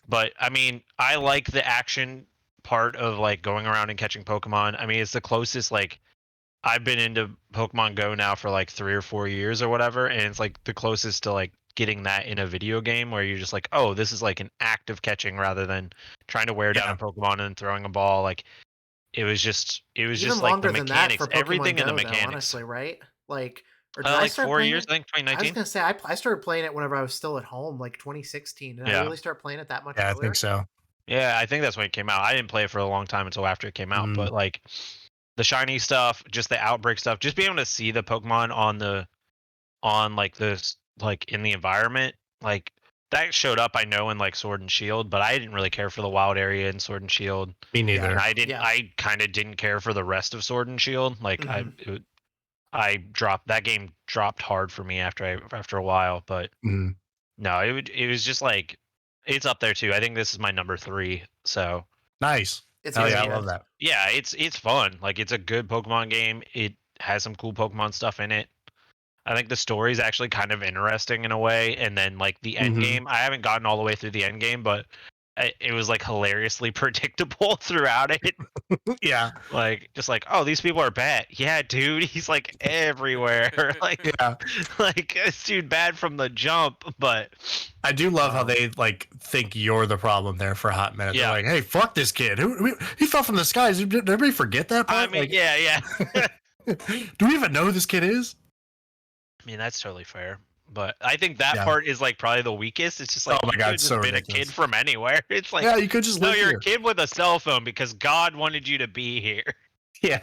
but I mean, I like the action part of like going around and catching Pokemon. I mean, it's the closest like I've been into Pokemon Go now for like 3 or 4 years or whatever, and it's like the closest to like getting that in a video game where you're just like, oh, this is like an act of catching rather than trying to wear down a Pokemon and throwing a ball. Like it was just like the mechanics, everything in the mechanics. Though, honestly, right? Like, or did like 4 years, I think 2019. I was gonna say I started playing it whenever I was still at home, like 2016. Did I really start playing it that much? Yeah, earlier? I think so. Yeah, I think that's when it came out. I didn't play it for a long time until after it came out, but like the shiny stuff, just the outbreak stuff, just being able to see the Pokemon on like this like in the environment, like that showed up, I know, in like Sword and Shield, but I didn't really care for the wild area in Sword and Shield. Me neither. And I kind of didn't care for the rest of Sword and Shield. Like I dropped that game dropped hard for me after a while, but no, it was just like it's up there too. I think this is my number 3. So nice. I love that. Yeah, it's fun. Like it's a good Pokemon game. It has some cool Pokemon stuff in it. I think the story is actually kind of interesting in a way, and then like the end game, I haven't gotten all the way through the end game, but it was like hilariously predictable throughout it. Yeah, like just like, oh, these people are bad. Yeah, dude, he's like everywhere. Like like this dude bad from the jump. But I do love how they like think you're the problem there for a hot minute. Yeah, they're like, hey, fuck this kid. He fell from the skies. Did everybody forget that part? I mean, like, yeah. Do we even know who this kid is? I mean, that's totally fair, but I think that part is like probably the weakest. It's just like, oh my god, it's so been ridiculous. A kid from anywhere. It's like, yeah, you could just you're a kid with a cell phone because God wanted you to be here. Yeah,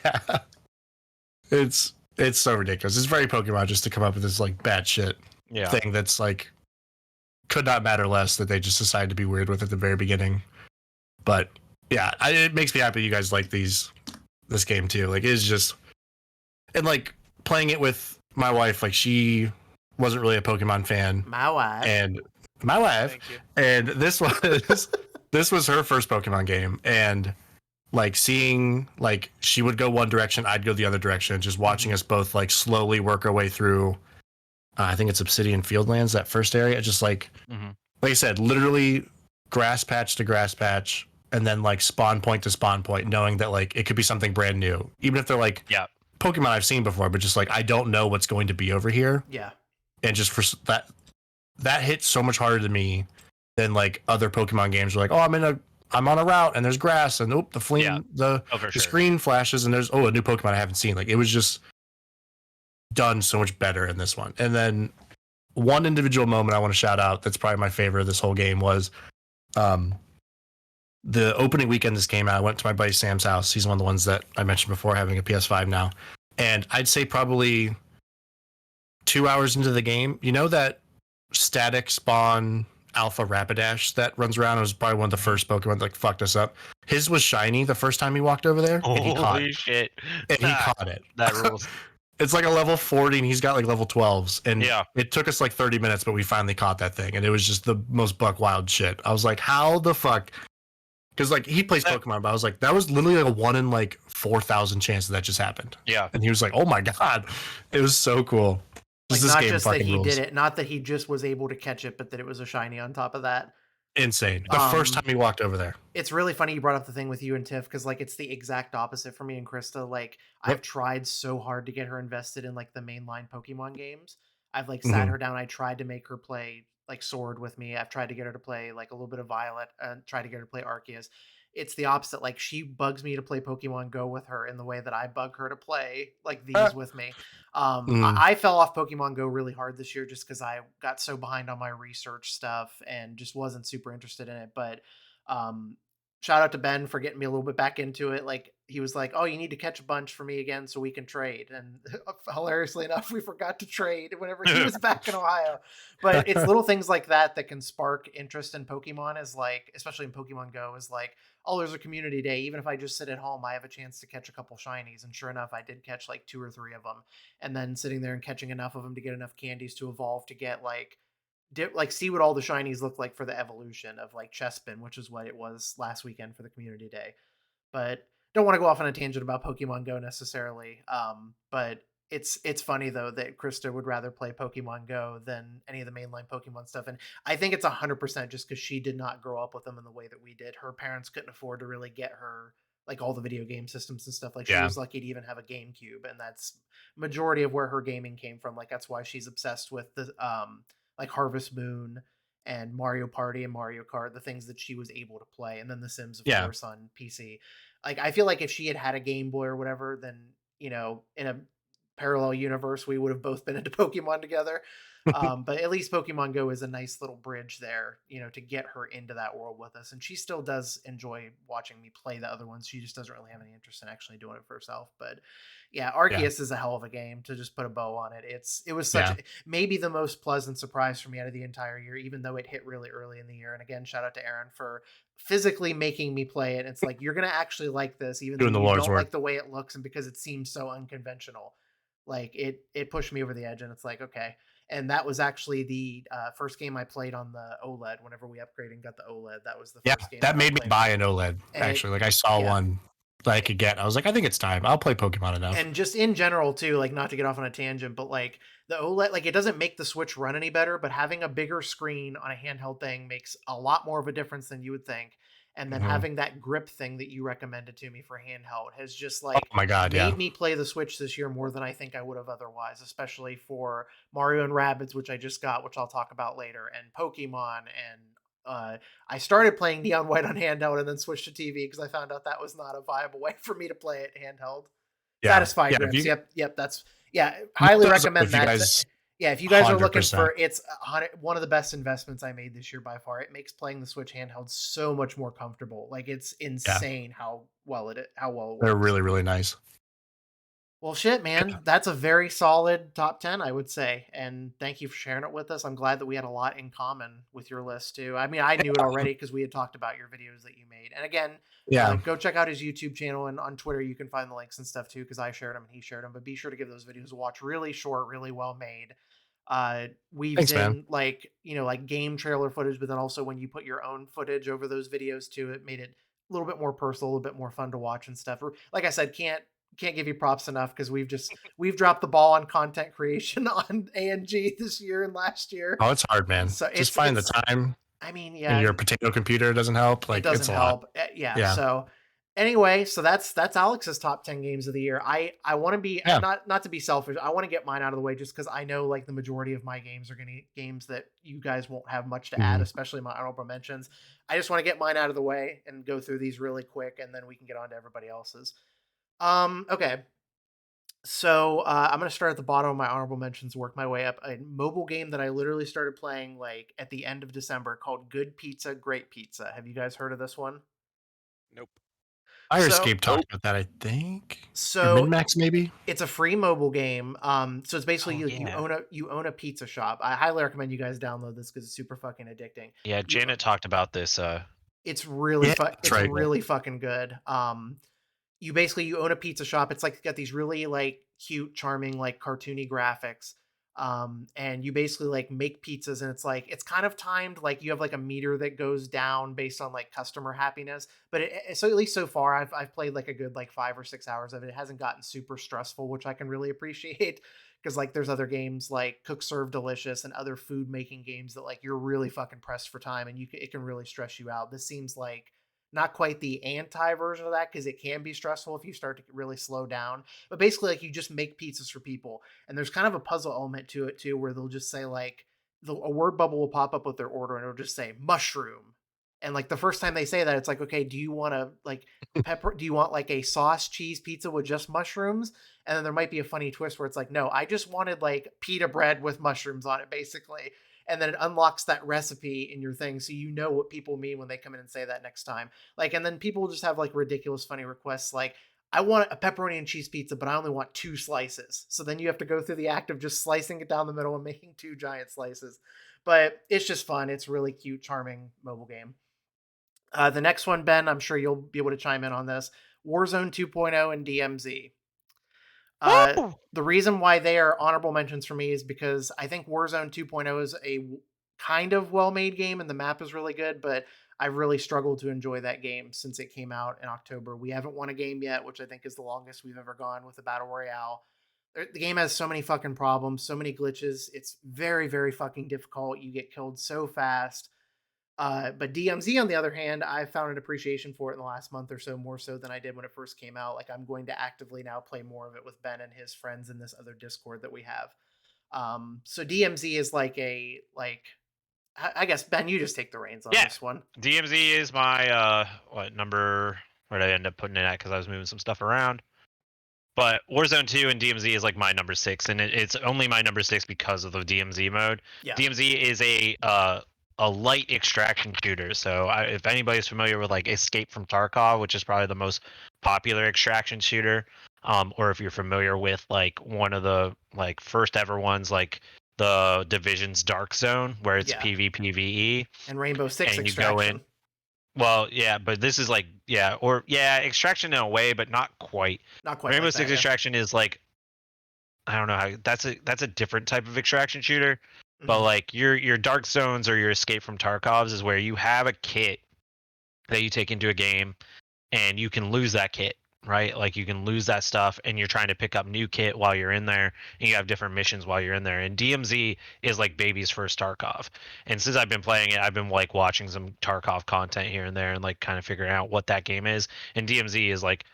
it's so ridiculous. It's very Pokemon just to come up with this like bad shit thing that's like could not matter less that they just decided to be weird with at the very beginning. But yeah, it makes me happy you guys like this game too. Like it's just, and like playing it with my wife, like she wasn't really a Pokemon fan. My wife. And this was her first Pokemon game, and like seeing like she would go one direction, I'd go the other direction, just watching us both like slowly work our way through. I think it's Obsidian Fieldlands, that first area. Just like I said, literally grass patch to grass patch, and then like spawn point to spawn point, knowing that like it could be something brand new, even if they're like Pokemon I've seen before, but just like I don't know what's going to be over here. Yeah. And just for that hit so much harder to me than like other Pokemon games where like, oh, I'm on a route and there's grass and the screen flashes and there's a new Pokemon I haven't seen. Like it was just done so much better in this one. And then one individual moment I want to shout out that's probably my favorite of this whole game was the opening weekend this came out. I went to my buddy Sam's house. He's one of the ones that I mentioned before, having a PS5 now. And I'd say probably 2 hours into the game, you know that static spawn Alpha Rapidash that runs around. It was probably one of the first Pokemon that like fucked us up. His was shiny the first time he walked over there. Holy shit. And he caught it. That rules. It's like a level 40 and he's got like level 12s. And yeah, it took us like 30 minutes, but we finally caught that thing. And it was just the most buck wild shit. I was like, how the fuck? Because like he plays Pokemon, but I was like, that was literally like a 1 in like 4,000 chance that just happened. Yeah. And he was like, oh my God. It was so cool. Like, not just that he did it, not that he just was able to catch it, but that it was a shiny on top of that. Insane. The first time he walked over there. It's really funny you brought up the thing with you and Tiff, because like it's the exact opposite for me and Christa. Like I've tried so hard to get her invested in like the mainline Pokemon games. I've like sat her down. I tried to make her play like Sword with me. I've tried to get her to play like a little bit of Violet and tried to get her to play Arceus. It's the opposite. Like she bugs me to play Pokemon Go with her in the way that I bug her to play like these with me. I fell off Pokemon Go really hard this year just because I got so behind on my research stuff and just wasn't super interested in it. But shout out to Ben for getting me a little bit back into it. Like he was like, "Oh, you need to catch a bunch for me again so we can trade." And hilariously enough, we forgot to trade whenever he was back in Ohio. But it's little things like that that can spark interest in Pokemon. Is like, especially in Pokemon Go, is like, oh, there's a community day. Even if I just sit at home, I have a chance to catch a couple shinies. And sure enough, I did catch like 2 or 3 of them. And then sitting there and catching enough of them to get enough candies to evolve to get like see what all the shinies look like for the evolution of like Chespin, which is what it was last weekend for the community day. But don't want to go off on a tangent about Pokemon Go necessarily. But it's funny though that Christa would rather play Pokemon Go than any of the mainline Pokemon stuff. And I think it's 100% just because she did not grow up with them in the way that we did. Her parents couldn't afford to really get her like all the video game systems and stuff. Like she was lucky to even have a GameCube, and that's majority of where her gaming came from. Like that's why she's obsessed with the like Harvest Moon and Mario Party and Mario Kart, the things that she was able to play, and then The Sims, of course, on PC. Like I feel like if she had a Game Boy or whatever, then in a parallel universe, we would have both been into Pokemon together. But at least Pokemon Go is a nice little bridge there, to get her into that world with us. And she still does enjoy watching me play the other ones. She just doesn't really have any interest in actually doing it for herself. But yeah, Arceus is a hell of a game to just put a bow on it. It was such maybe the most pleasant surprise for me out of the entire year, even though it hit really early in the year. And again, shout out to Aaron for physically making me play it. It's like, you're going to actually like this, even though you don't like the way it looks and because it seems so unconventional. Like it pushed me over the edge, and it's like, okay. And that was actually the first game I played on the OLED. Whenever we upgraded and got the OLED, that was the first game. That made me buy an OLED. Actually, like I saw one that I could get. I was like, I think it's time. I'll play Pokemon enough. And just in general too, like not to get off on a tangent, but like the OLED, like it doesn't make the Switch run any better, but having a bigger screen on a handheld thing makes a lot more of a difference than you would think. And then having that grip thing that you recommended to me for handheld has just like made me play the Switch this year more than I think I would have otherwise, especially for Mario and Rabbids, which I just got, which I'll talk about later, and Pokemon. And I started playing Neon White on handheld and then switched to TV because I found out that was not a viable way for me to play it handheld. Satisfy grips. Yep. That's highly recommend that. If you guys are looking for, it's one of the best investments I made this year by far. It makes playing the Switch handheld so much more comfortable. Like it's insane how well it works. They're really, really nice. Well, shit, man, that's a very solid top 10, I would say. And thank you for sharing it with us. I'm glad that we had a lot in common with your list too. I mean, I knew it already because we had talked about your videos that you made. And again, go check out his YouTube channel, and on Twitter you can find the links and stuff too, because I shared them and he shared them. But be sure to give those videos a watch. Really short, really well made. Weaves in like game trailer footage, but then also when you put your own footage over those videos too, it made it a little bit more personal, a little bit more fun to watch and stuff. Like I said, can't give you props enough because we've dropped the ball on content creation on ANG this year and last year. Oh, it's hard, man. So just find the time. I mean, and your potato computer doesn't help. Like, it doesn't help. So anyway, so that's Alex's top 10 games of the year. I want to be not to be selfish. I want to get mine out of the way just because I know like the majority of my games are going to be games that you guys won't have much to add, especially my honorable mentions. I just want to get mine out of the way and go through these really quick, and then we can get on to everybody else's. Okay. So I'm going to start at the bottom of my honorable mentions, work my way up. A mobile game that I literally started playing like at the end of December called Good Pizza, Great Pizza. Have you guys heard of this one? Nope. Firescape talked about that, I think. So Min-Max maybe. It's a free mobile game. So it's basically you own a pizza shop. I highly recommend you guys download this because it's super fucking addicting. Yeah, Janet talked about this. It's really really fucking good. You own a pizza shop. It's like got these really like cute, charming, like cartoony graphics. And you basically like make pizzas, and it's kind of timed, like you have like a meter that goes down based on like customer happiness. But so at least so far I've played like a good like 5 or 6 hours of it. It hasn't gotten super stressful, which I can really appreciate, because like there's other games like Cook Serve Delicious and other food making games that like you're really fucking pressed for time, and it can really stress you out. This seems like not quite the anti version of that, because it can be stressful if you start to really slow down. But basically, like, you just make pizzas for people, and there's kind of a puzzle element to it too, where they'll just say like a word bubble will pop up with their order, and it'll just say mushroom. And like the first time they say that, it's like, okay, do you want to like pepper? Do you want like a sauce cheese pizza with just mushrooms? And then there might be a funny twist where it's like, no, I just wanted like pita bread with mushrooms on it, basically. And then it unlocks that recipe in your thing, so you know what people mean when they come in and say that next time. Like, and then people just have like ridiculous funny requests like, I want a pepperoni and cheese pizza, but I only want 2 slices. So then you have to go through the act of just slicing it down the middle and making 2 giant slices. But it's just fun. It's really cute, charming mobile game. The next one, Ben, I'm sure you'll be able to chime in on this. Warzone 2.0 and DMZ. The reason why they are honorable mentions for me is because I think Warzone 2.0 is a kind of well-made game and the map is really good, but I really struggled to enjoy that game since it came out in October. We haven't won a game yet, which I think is the longest we've ever gone with a battle royale. The game has so many fucking problems, so many glitches. It's very, very fucking difficult. You get killed so fast. But DMZ, on the other hand, I found an appreciation for it in the last month or so, more so than I did when it first came out. Like, I'm going to actively now play more of it with Ben and his friends in this other Discord that we have. So DMZ is I guess, Ben, you just take the reins on this one. DMZ is my number? Where did I end up putting it at? Because I was moving some stuff around. But Warzone 2 and DMZ is like my number 6, and it's only my number 6 because of the DMZ mode. Yeah. DMZ is a light extraction shooter. So if anybody's familiar with like Escape from Tarkov, which is probably the most popular extraction shooter, or if you're familiar with like one of the like first ever ones, like the Division's Dark Zone, where it's PvPvE and Rainbow Six and extraction. You go in. Well, yeah, but this is like extraction in a way, but not quite. Not quite. Rainbow like Six that, extraction is like, I don't know how that's a different type of extraction shooter. But like your Dark Zones or your Escape from Tarkovs is where you have a kit that you take into a game, and you can lose that kit, right? Like you can lose that stuff, and you're trying to pick up new kit while you're in there, and you have different missions while you're in there. And DMZ is like baby's first Tarkov. And since I've been playing it, I've been like watching some Tarkov content here and there, and like kind of figuring out what that game is. And DMZ is like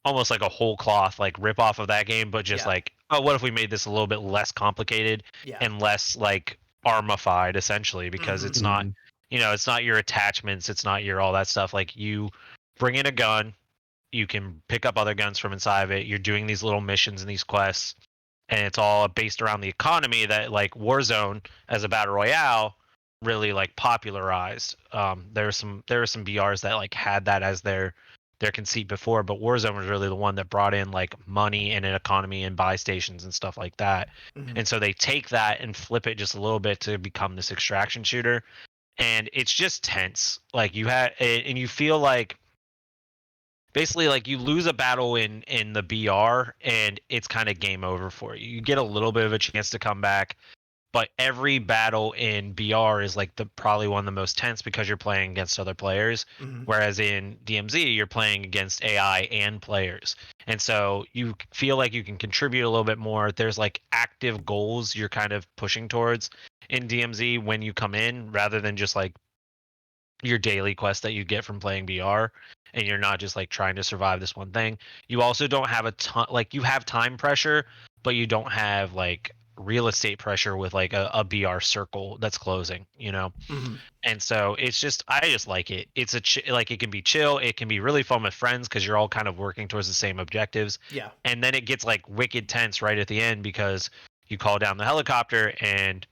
almost like a whole cloth like rip off of that game, but just like, oh, what if we made this a little bit less complicated and less like armified, essentially, because it's not, it's not your attachments, it's not your all that stuff. Like, you bring in a gun, you can pick up other guns from inside of it, you're doing these little missions and these quests, and it's all based around the economy that like Warzone as a battle royale really like popularized. There are some BRs that like had that as their conceit before, but Warzone was really the one that brought in like money and an economy and buy stations and stuff like that. And so they take that and flip it just a little bit to become this extraction shooter, and it's just tense. Like and you feel like basically like you lose a battle in the BR and it's kind of game over for you. You get a little bit of a chance to come back, but every battle in BR is like probably one of the most tense because you're playing against other players. Whereas in DMZ, you're playing against AI and players. And so you feel like you can contribute a little bit more. There's like active goals you're kind of pushing towards in DMZ when you come in, rather than just like your daily quest that you get from playing BR. And you're not just like trying to survive this one thing. You also don't have a ton, like you have time pressure, but you don't have like real estate pressure with like a BR circle that's closing, And so it's just, I just like it. It's like it can be chill, it can be really fun with friends because you're all kind of working towards the same objectives. Yeah. And then it gets like wicked tense right at the end because you call down the helicopter and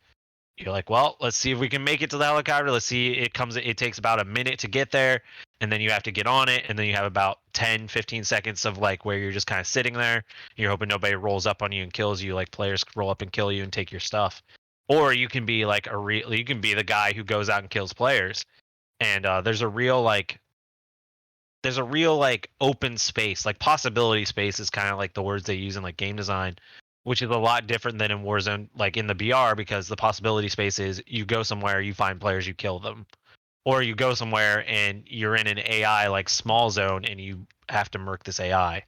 you're like, well, let's see if we can make it to the helicopter. Let's see, it takes about a minute to get there. and then you have to get on it, and then you have about 10-15 seconds of like where you're just kind of sitting there. You're hoping nobody rolls up on you and kills you, like players roll up and kill you and take your stuff. Or you can be like you can be the guy who goes out and kills players. And there's a real like open space, like possibility space is kind of like the words they use in like game design, which is a lot different than in Warzone, like in the BR, because the possibility space is you go somewhere, you find players, you kill them, or you go somewhere and you're in an AI like small zone and you have to murk this AI.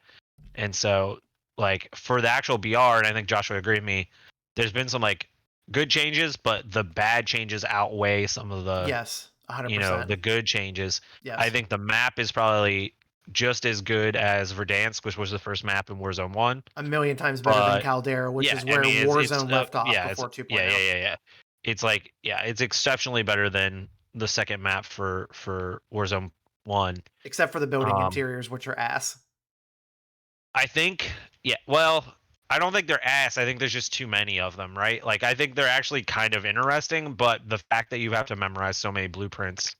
And so like for the actual BR, and I think Josh would agree with me, there's been some like good changes, but the bad changes outweigh some of the yes, 100%. the good changes. Yes. I think the map is probably just as good as Verdansk, which was the first map in Warzone 1. A million times better than Caldera, which is where Warzone left off before 2.0. Yeah. It's like, it's exceptionally better than the second map for Warzone 1. Except for the building interiors, which are ass. I think, well, I don't think they're ass. I think there's just too many of them, right? Like, I think they're actually kind of interesting, but the fact that you have to memorize so many blueprints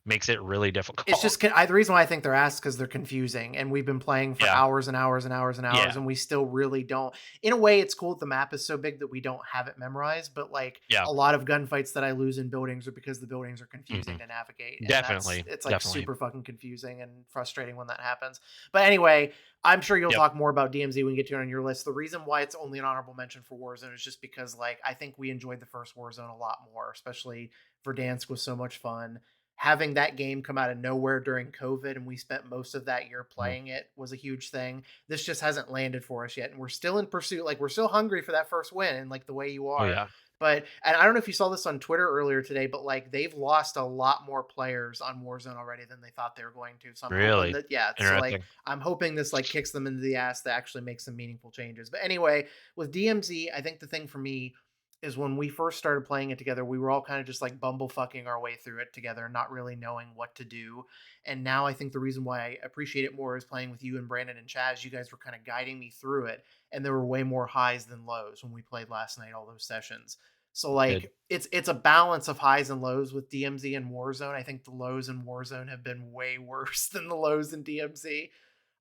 makes it really difficult. It's just the reason why I think they're ass because they're confusing, and we've been playing for hours and hours and hours and hours, and we still really don't. In a way, it's cool that the map is so big that we don't have it memorized, but like a lot of gunfights that I lose in buildings are because the buildings are confusing to navigate. And definitely, it's like super fucking confusing and frustrating when that happens. But anyway, I'm sure you'll talk more about DMZ when we get to it on your list. The reason why it's only an honorable mention for Warzone is just because like I think we enjoyed the first Warzone a lot more, especially Verdansk was so much fun. Having that game come out of nowhere during COVID and we spent most of that year playing it was a huge thing. This just hasn't landed for us yet. And we're still in pursuit. Like we're still hungry for that first win and like the way you are. Oh, yeah. But, and I don't know if you saw this on Twitter earlier today, but like they've lost a lot more players on Warzone already than they thought they were going to. So I'm hoping that, so like I'm hoping this like kicks them into the ass to actually make some meaningful changes. But anyway, with DMZ, I think the thing for me is when we first started playing it together, we were all kind of just like bumblefucking our way through it together, not really knowing what to do. And now I think the reason why I appreciate it more is playing with you and Brandon and Chaz. You guys were kind of guiding me through it, and there were way more highs than lows when we played last night, all those sessions. So like it's a balance of highs and lows with DMZ and Warzone. I think the lows in Warzone have been way worse than the lows in DMZ.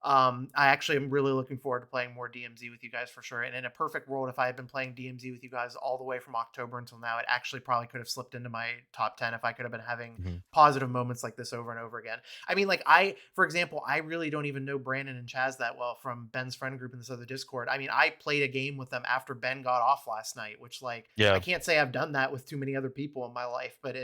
I actually am really looking forward to playing more DMZ with you guys for sure. And in a perfect world, if I had been playing DMZ with you guys all the way from October until now, it actually probably could have slipped into my top 10 if I could have been having positive moments like this over and over again. I mean, like for example, I really don't even know Brandon and Chaz that well from Ben's friend group in this other Discord. I mean, I played a game with them after Ben got off last night, which like, I can't say I've done that with too many other people in my life, but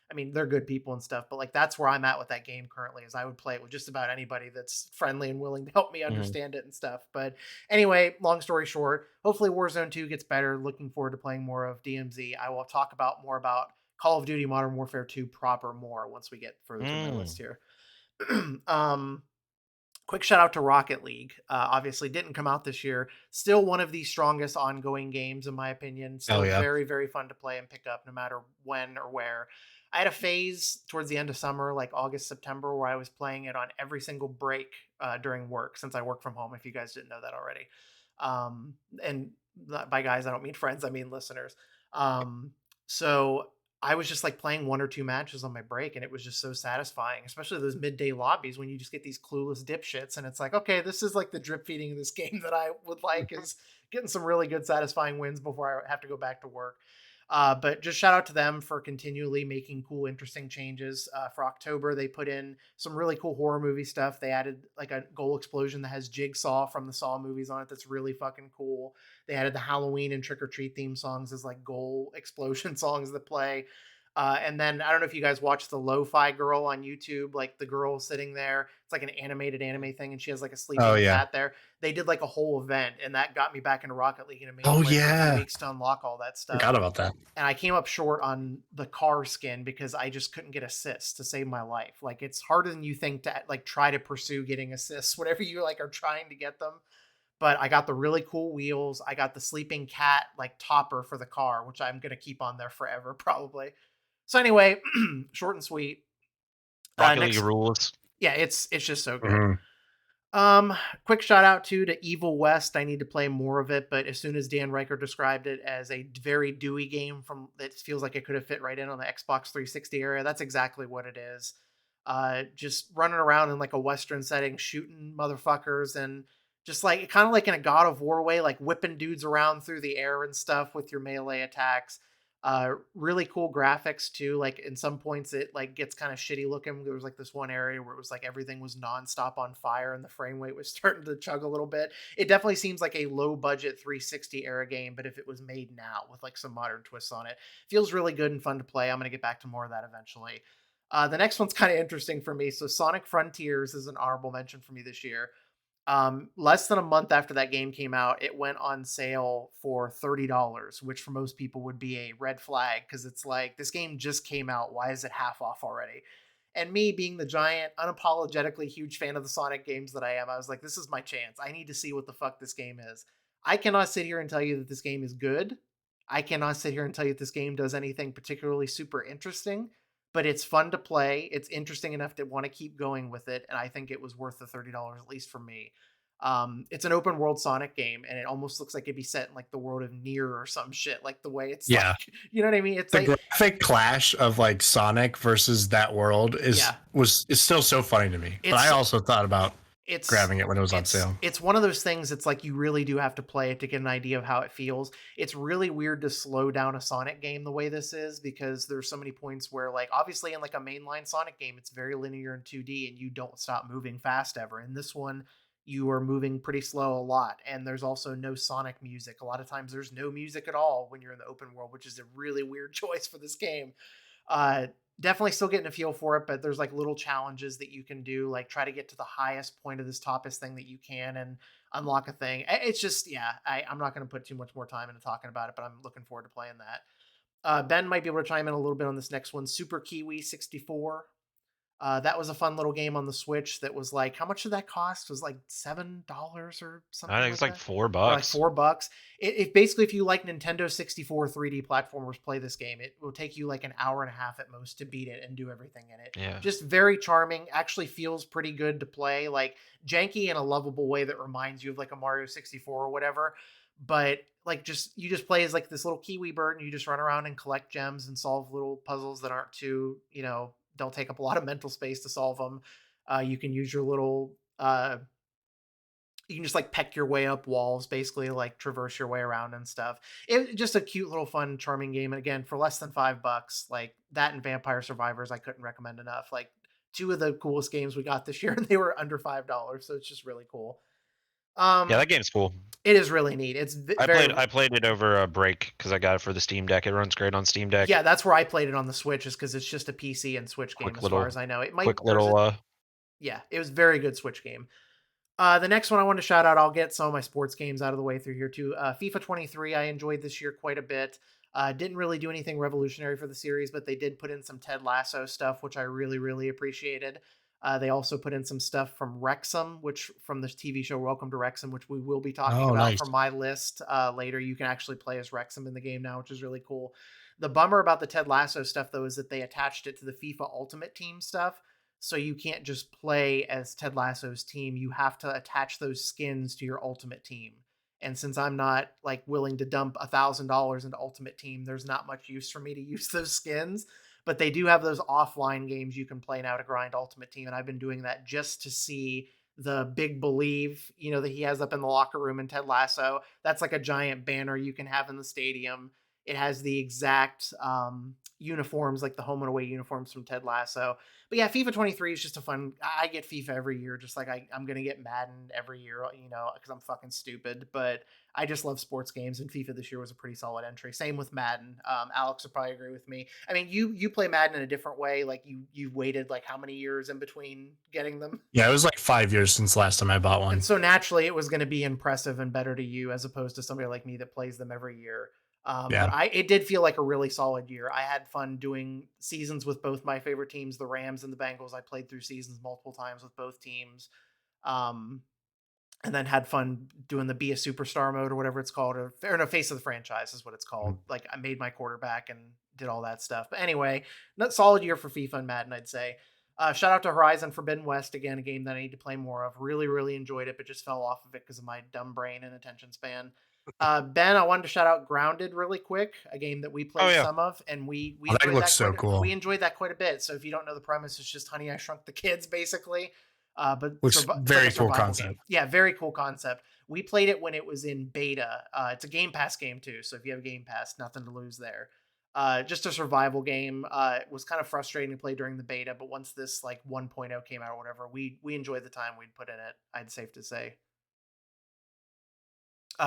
I mean, they're good people and stuff, but like that's where I'm at with that game currently is I would play it with just about anybody that's friendly and willing to help me understand it and stuff. But anyway, long story short, hopefully Warzone 2 gets better. Looking forward to playing more of DMZ. I will talk more about Call of Duty Modern Warfare 2 proper more once we get further to my list here. Quick shout out to Rocket League. Obviously didn't come out this year. Still one of the strongest ongoing games in my opinion. Still very, very fun to play and pick up no matter when or where. I had a phase towards the end of summer, like August, September, where I was playing it on every single break during work since I work from home, if you guys didn't know that already. And by guys, I don't mean friends, I mean listeners. So I was just like playing 1 or 2 matches on my break, and it was just so satisfying, especially those midday lobbies when you just get these clueless dipshits, and it's like, okay, this is like the drip feeding of this game that I would like is getting some really good satisfying wins before I have to go back to work. But just shout out to them for continually making cool, interesting changes. For October, they put in some really cool horror movie stuff. They added like a goal explosion that has Jigsaw from the Saw movies on it. That's really fucking cool. They added the Halloween and Trick or Treat theme songs as like goal explosion songs that play. And then I don't know if you guys watch the Lo-Fi Girl on YouTube, like the girl sitting there. It's like an animated anime thing, and she has like a sleeping cat there. They did like a whole event, and that got me back into Rocket League, and it made me play for a few weeks to unlock all that stuff. Forgot about that. And I came up short on the car skin because I just couldn't get assists to save my life. Like it's harder than you think to like try to pursue getting assists, whatever you like are trying to get them. But I got the really cool wheels. I got the sleeping cat like topper for the car, which I'm gonna keep on there forever probably. So anyway, short and sweet. Rocket League rules. Yeah, it's just so good. Quick shout out to Evil West. I need to play more of it, but as soon as Dan Riker described it as a very dewy game that feels like it could have fit right in on the Xbox 360 area, that's exactly what it is. just running around in like a Western setting, shooting motherfuckers, and just like kind of like in a God of War way, like whipping dudes around through the air and stuff with your melee attacks. Really cool graphics too. Like in some points it like gets kind of shitty looking. There was like this one area where it was like everything was nonstop on fire and the frame rate was starting to chug a little bit. It definitely seems like a low budget 360 era game, but if it was made now with like some modern twists on it, feels really good and fun to play. I'm gonna get back to more of that eventually. The next one's kind of interesting for me. So Sonic Frontiers is an honorable mention for me this year. Less than a month after that game came out, it went on sale for $30, which for most people would be a red flag because it's like, this game just came out. Why is it half off already? And me being the giant, unapologetically huge fan of the Sonic games that I am, I was like, this is my chance. I need to see what the fuck this game is. I cannot sit here and tell you that this game is good. I cannot sit here and tell you that this game does anything particularly super interesting, but it's fun to play. It's interesting enough to want to keep going with it, and I think it was worth the $30 at least for me. It's an open world Sonic game, and it almost looks like it'd be set in like the world of Nier or some shit, like the way it's like, you know what I mean? It's the like graphic clash of like Sonic versus that world is still so funny to me. But I also thought about grabbing it when it was on sale. It's one of those things. It's like you really do have to play it to get an idea of how it feels. It's really weird to slow down a Sonic game the way this is, because there's so many points where, like, obviously in like a mainline Sonic game, it's very linear in 2D and you don't stop moving fast ever. In this one, you are moving pretty slow a lot, and there's also no Sonic music. A lot of times there's no music at all when you're in the open world, which is a really weird choice for this game. Definitely still getting a feel for it, but there's like little challenges that you can do, like try to get to the highest point of this toppest thing that you can and unlock a thing. It's just, I'm not going to put too much more time into talking about it, but I'm looking forward to playing that. Ben might be able to chime in a little bit on this next one. Super Kiwi 64. That was a fun little game on the Switch that was like, how much did that cost? It was like $7 or something. I think it's like $4. Or like $4. It basically, if you like Nintendo 64 3D platformers, play this game. It will take you like an hour and a half at most to beat it and do everything in it. Yeah. Just very charming. Actually feels pretty good to play. Like janky in a lovable way that reminds you of like a Mario 64 or whatever. But like you just play as like this little kiwi bird and you just run around and collect gems and solve little puzzles that aren't too, don't take up a lot of mental space to solve them. You can use your little, you can just like peck your way up walls, basically like traverse your way around and stuff. It's just a cute little fun, charming game. And again, for less than $5, like that and Vampire Survivors, I couldn't recommend enough. Like two of the coolest games we got this year, and they were under $5. So it's just really cool. Yeah, that game's cool. It is really neat. I played it over a break because I got it for the Steam Deck. It runs great on Steam Deck. Yeah, that's where I played it on the Switch, is because it's just a PC and Switch game far as I know. It might yeah, it was a very good Switch game. The next one I want to shout out, I'll get some of my sports games out of the way through here too. FIFA 23 I enjoyed this year quite a bit. Didn't really do anything revolutionary for the series, but they did put in some Ted Lasso stuff, which I really, really appreciated. They also put in some stuff from Wrexham, which from the TV show Welcome to Wrexham, which we will be talking about from my list later. You can actually play as Wrexham in the game now, which is really cool. The bummer about the Ted Lasso stuff, though, is that they attached it to the FIFA Ultimate Team stuff. So you can't just play as Ted Lasso's team. You have to attach those skins to your Ultimate Team. And since I'm not like willing to dump $1,000 into Ultimate Team, there's not much use for me to use those skins. But they do have those offline games you can play now to grind Ultimate Team, and I've been doing that just to see the Big Believe, that he has up in the locker room in Ted Lasso. That's like a giant banner you can have in the stadium. It has the exact uniforms, like the home and away uniforms from Ted Lasso. But yeah, FIFA 23 is just a fun. I get FIFA every year, just like I'm gonna get Madden every year, because I'm fucking stupid. But I just love sports games, and FIFA this year was a pretty solid entry. Same with Madden. Alex will probably agree with me. I mean, you play Madden in a different way. Like you waited like how many years in between getting them? Yeah, it was like 5 years since last time I bought one. And so naturally, it was going to be impressive and better to you as opposed to somebody like me that plays them every year. But it did feel like a really solid year. I had fun doing seasons with both my favorite teams, the Rams and the Bengals. I played through seasons multiple times with both teams. And then had fun doing the Be a Superstar mode or whatever it's called, or no, Face of the Franchise is what it's called. Like I made my quarterback and did all that stuff. But anyway, not solid year for FIFA and Madden, I'd say. Shout out to Horizon Forbidden West, again, a game that I need to play more of. Really, really enjoyed it, but just fell off of it because of my dumb brain and attention span. Ben, I wanted to shout out Grounded really quick, a game that we played some of, and we that looks so cool. We enjoyed that quite a bit. So if you don't know the premise, it's just Honey, I Shrunk the Kids, basically. But looks very cool concept. Game. Yeah, very cool concept. We played it when it was in beta. It's a Game Pass game too, so if you have Game Pass, nothing to lose there. Just a survival game. It was kind of frustrating to play during the beta, but once this like 1.0 came out or whatever, we enjoyed the time we'd put in it. I'd safe to say.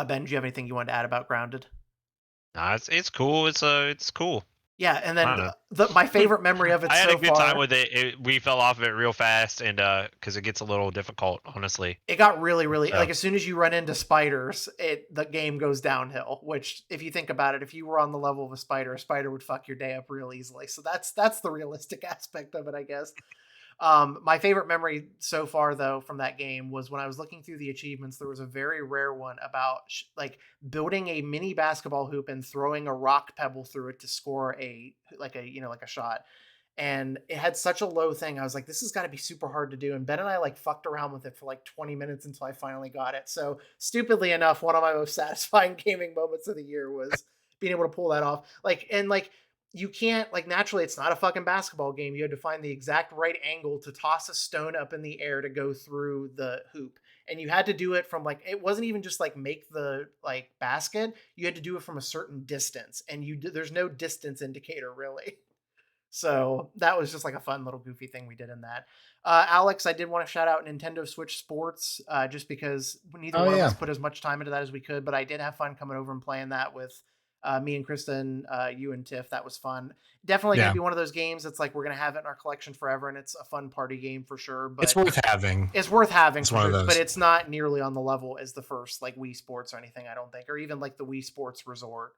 Ben, do you have anything you wanted to add about Grounded? Nah, it's cool. It's cool. Yeah, and then my favorite memory of it. I had a good time with it. We fell off of it real fast, and because it gets a little difficult, honestly. It got really like as soon as you run into spiders, the game goes downhill. Which, if you think about it, if you were on the level of a spider would fuck your day up real easily. So that's the realistic aspect of it, I guess. My favorite memory so far, though, from that game was when I was looking through the achievements. There was a very rare one about like building a mini basketball hoop and throwing a rock pebble through it to score a shot. And it had such a low thing. I was like, this has got to be super hard to do. And Ben and I like fucked around with it for like 20 minutes until I finally got it. So stupidly enough, one of my most satisfying gaming moments of the year was being able to pull that off. You can't, like, naturally, it's not a fucking basketball game. You had to find the exact right angle to toss a stone up in the air to go through the hoop. And you had to do it from, like, it wasn't even just, like, make the, like, basket. You had to do it from a certain distance. And there's no distance indicator, really. So that was just, like, a fun little goofy thing we did in that. Alex, I did want to shout out Nintendo Switch Sports, just because neither one of us put as much time into that as we could. But I did have fun coming over and playing that with me and Christa and you and Tiff. That was fun. Definitely gonna be one of those games that's like we're gonna have it in our collection forever, and it's a fun party game for sure. But it's worth having. It's worth having, for sure, but it's not nearly on the level as the first like Wii Sports or anything, I don't think, or even like the Wii Sports Resort.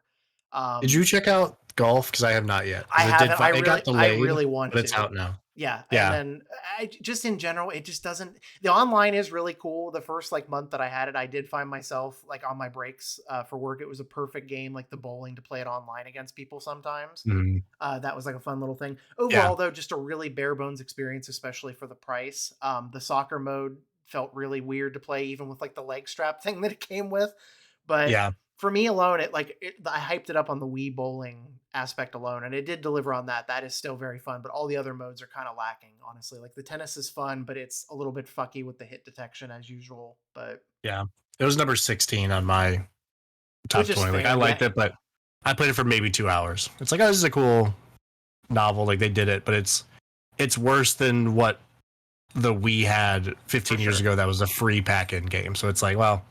Did you check out golf? Because I have not yet. I haven't. I really want to. But it's out now. Yeah. And then just in general, it just doesn't. The online is really cool. The first like month that I had it, I did find myself like on my breaks for work. It was a perfect game, like the bowling, to play it online against people sometimes. That was like a fun little thing. Overall, though, just a really bare bones experience, especially for the price. The soccer mode felt really weird to play, even with like the leg strap thing that it came with. But for me alone, I hyped it up on the Wii bowling aspect alone, and it did deliver on that. That is still very fun, but all the other modes are kind of lacking, honestly. Like the tennis is fun, but it's a little bit fucky with the hit detection as usual. But yeah, it was number 16 on my top 20. Like I liked it, but I played it for maybe 2 hours. It's like, oh, this is a cool novel. Like they did it, but it's worse than what the Wii had 15 years ago. That was a free pack-in game. So it's like, well,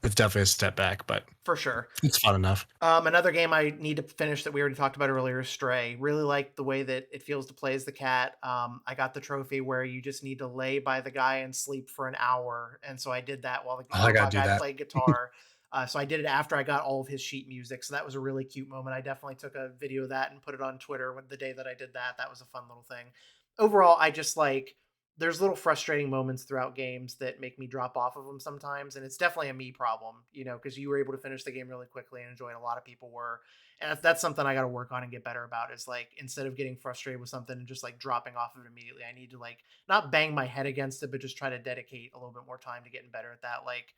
it's definitely a step back, but for sure, it's fun enough. Another game I need to finish that we already talked about earlier is Stray. Really like the way that it feels to play as the cat. I got the trophy where you just need to lay by the guy and sleep for an hour, and so I did that while the guy played guitar. So I did it after I got all of his sheet music. So that was a really cute moment. I definitely took a video of that and put it on Twitter the day that I did that. That was a fun little thing. Overall, I just like. There's little frustrating moments throughout games that make me drop off of them sometimes. And it's definitely a me problem, because you were able to finish the game really quickly and enjoy it. A lot of people were. And that's something I got to work on and get better about, is like, instead of getting frustrated with something and just like dropping off of it immediately, I need to like not bang my head against it, but just try to dedicate a little bit more time to getting better at that. Like,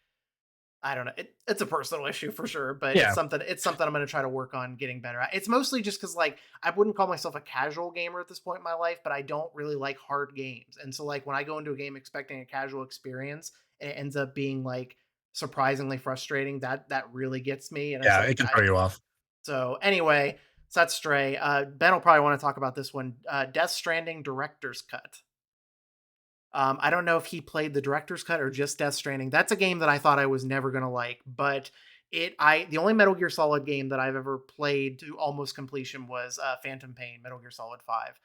I don't know. It's a personal issue for sure, but it's something I'm going to try to work on getting better at. It's mostly just because like I wouldn't call myself a casual gamer at this point in my life, but I don't really like hard games. And so like when I go into a game expecting a casual experience and it ends up being like surprisingly frustrating, that really gets me. And it can throw you off. So anyway, so that's Stray. Ben will probably want to talk about this one. Death Stranding Director's Cut. I don't know if he played the director's cut or just Death Stranding. That's a game that I thought I was never going to like, but the only Metal Gear Solid game that I've ever played to almost completion was Phantom Pain, Metal Gear Solid 5.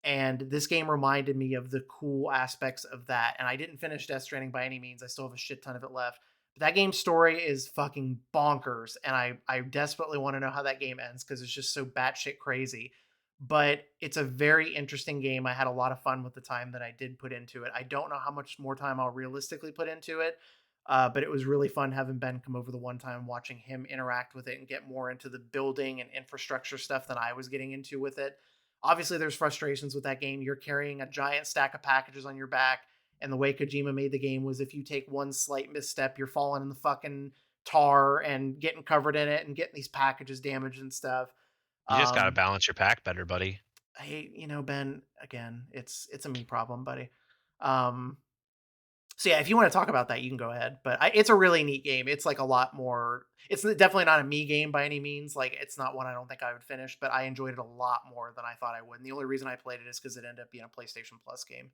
And this game reminded me of the cool aspects of that. And I didn't finish Death Stranding by any means. I still have a shit ton of it left. But that game's story is fucking bonkers. And I desperately want to know how that game ends because it's just so batshit crazy. But it's a very interesting game. I had a lot of fun with the time that I did put into it. I don't know how much more time I'll realistically put into it, but it was really fun having Ben come over the one time, watching him interact with it and get more into the building and infrastructure stuff than I was getting into with it. Obviously, there's frustrations with that game. You're carrying a giant stack of packages on your back, and the way Kojima made the game was if you take one slight misstep, you're falling in the fucking tar and getting covered in it and getting these packages damaged and stuff. You just gotta balance your pack better, buddy. Hey, Ben, again, it's a me problem, buddy. So yeah, if you want to talk about that, you can go ahead. But it's a really neat game. It's like a lot more. It's definitely not a me game by any means. Like it's not one I don't think I would finish, but I enjoyed it a lot more than I thought I would. And the only reason I played it is because it ended up being a PlayStation Plus game.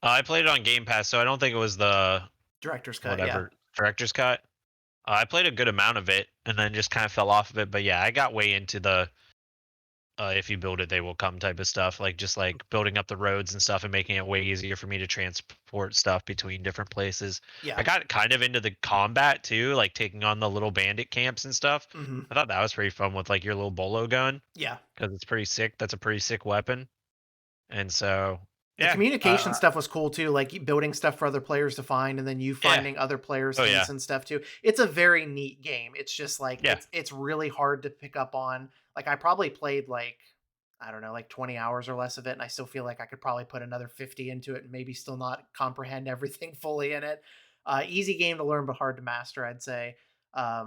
I played it on Game Pass, so I don't think it was the director's cut. Whatever director's cut. I played a good amount of it, and then just kind of fell off of it. But yeah, I got way into the if you build it, they will come type of stuff. Like just like building up the roads and stuff and making it way easier for me to transport stuff between different places. Yeah. I got kind of into the combat too, like taking on the little bandit camps and stuff. Mm-hmm. I thought that was pretty fun with like your little bolo gun. Yeah. Because it's pretty sick. That's a pretty sick weapon. And so the communication stuff was cool too, like building stuff for other players to find, and then you finding other players' hints and stuff too. It's a very neat game. It's just like it's really hard to pick up on. Like I probably played like, I don't know, like 20 hours or less of it, and I still feel like I could probably put another 50 into it and maybe still not comprehend everything fully in it. Easy game to learn, but hard to master, I'd say. But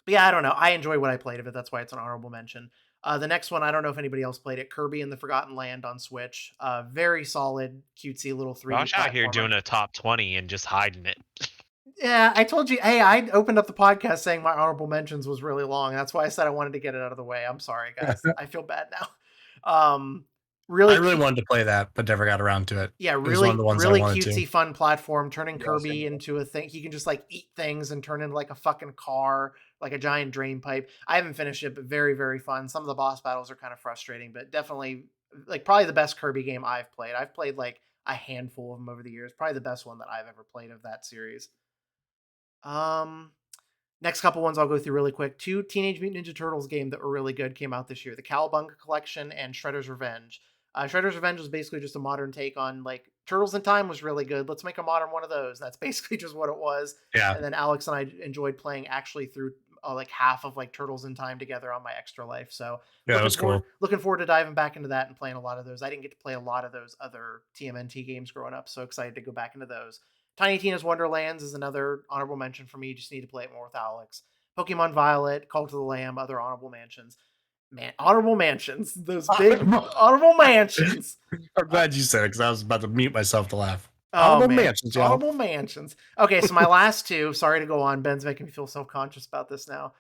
yeah, I don't know. I enjoy what I played of it. That's why it's an honorable mention. The next one, I don't know if anybody else played it. Kirby and the Forgotten Land on Switch. Very solid, cutesy little 3D Josh out here doing a top 20 and just hiding it. Yeah, I told you. Hey, I opened up the podcast saying my honorable mentions was really long. That's why I said I wanted to get it out of the way. I'm sorry, guys. I feel bad now. Really, I really wanted to play that, but never got around to it. Yeah, really, really cutesy, fun platform. Turning Kirby into a thing. He can just like eat things and turn into like a fucking car, like a giant drain pipe. I haven't finished it, but very, very fun. Some of the boss battles are kind of frustrating, but definitely like probably the best Kirby game I've played. I've played like a handful of them over the years. Probably the best one that I've ever played of that series. Next couple ones I'll go through really quick. 2 Teenage Mutant Ninja Turtles games that were really good came out this year. The Cowabunga Collection and Shredder's Revenge. Shredder's Revenge was basically just a modern take on like Turtles in Time was really good. Let's make a modern one of those. That's basically just what it was. Yeah. And then Alex and I enjoyed playing actually through like half of like Turtles in Time together on my Extra Life. So yeah, that was cool. Looking forward to diving back into that and playing a lot of those. I didn't get to play a lot of those other TMNT games growing up. So excited to go back into those. Tiny Tina's Wonderlands is another honorable mention for me. Just need to play it more with Alex. Pokemon Violet, Cult of the Lamb, other honorable mentions. Man, honorable mentions. Those big honorable mentions. I'm glad you said it because I was about to mute myself to laugh. Honorable mentions, y'all. Honorable mentions. Okay, so my last two. Sorry to go on. Ben's making me feel self-conscious about this now.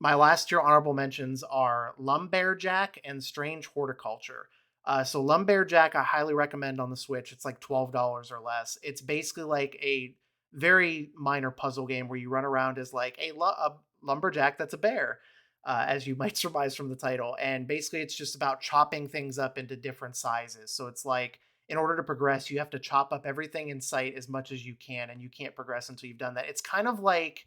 My last two honorable mentions are Lumberjack and Strange Horticulture. So Lumberjack, I highly recommend on the Switch. It's like $12 or less. It's basically like a very minor puzzle game where you run around as like a lumberjack that's a bear, as you might surmise from the title. And basically it's just about chopping things up into different sizes. So it's like, in order to progress, you have to chop up everything in sight as much as you can, and you can't progress until you've done that. It's kind of like,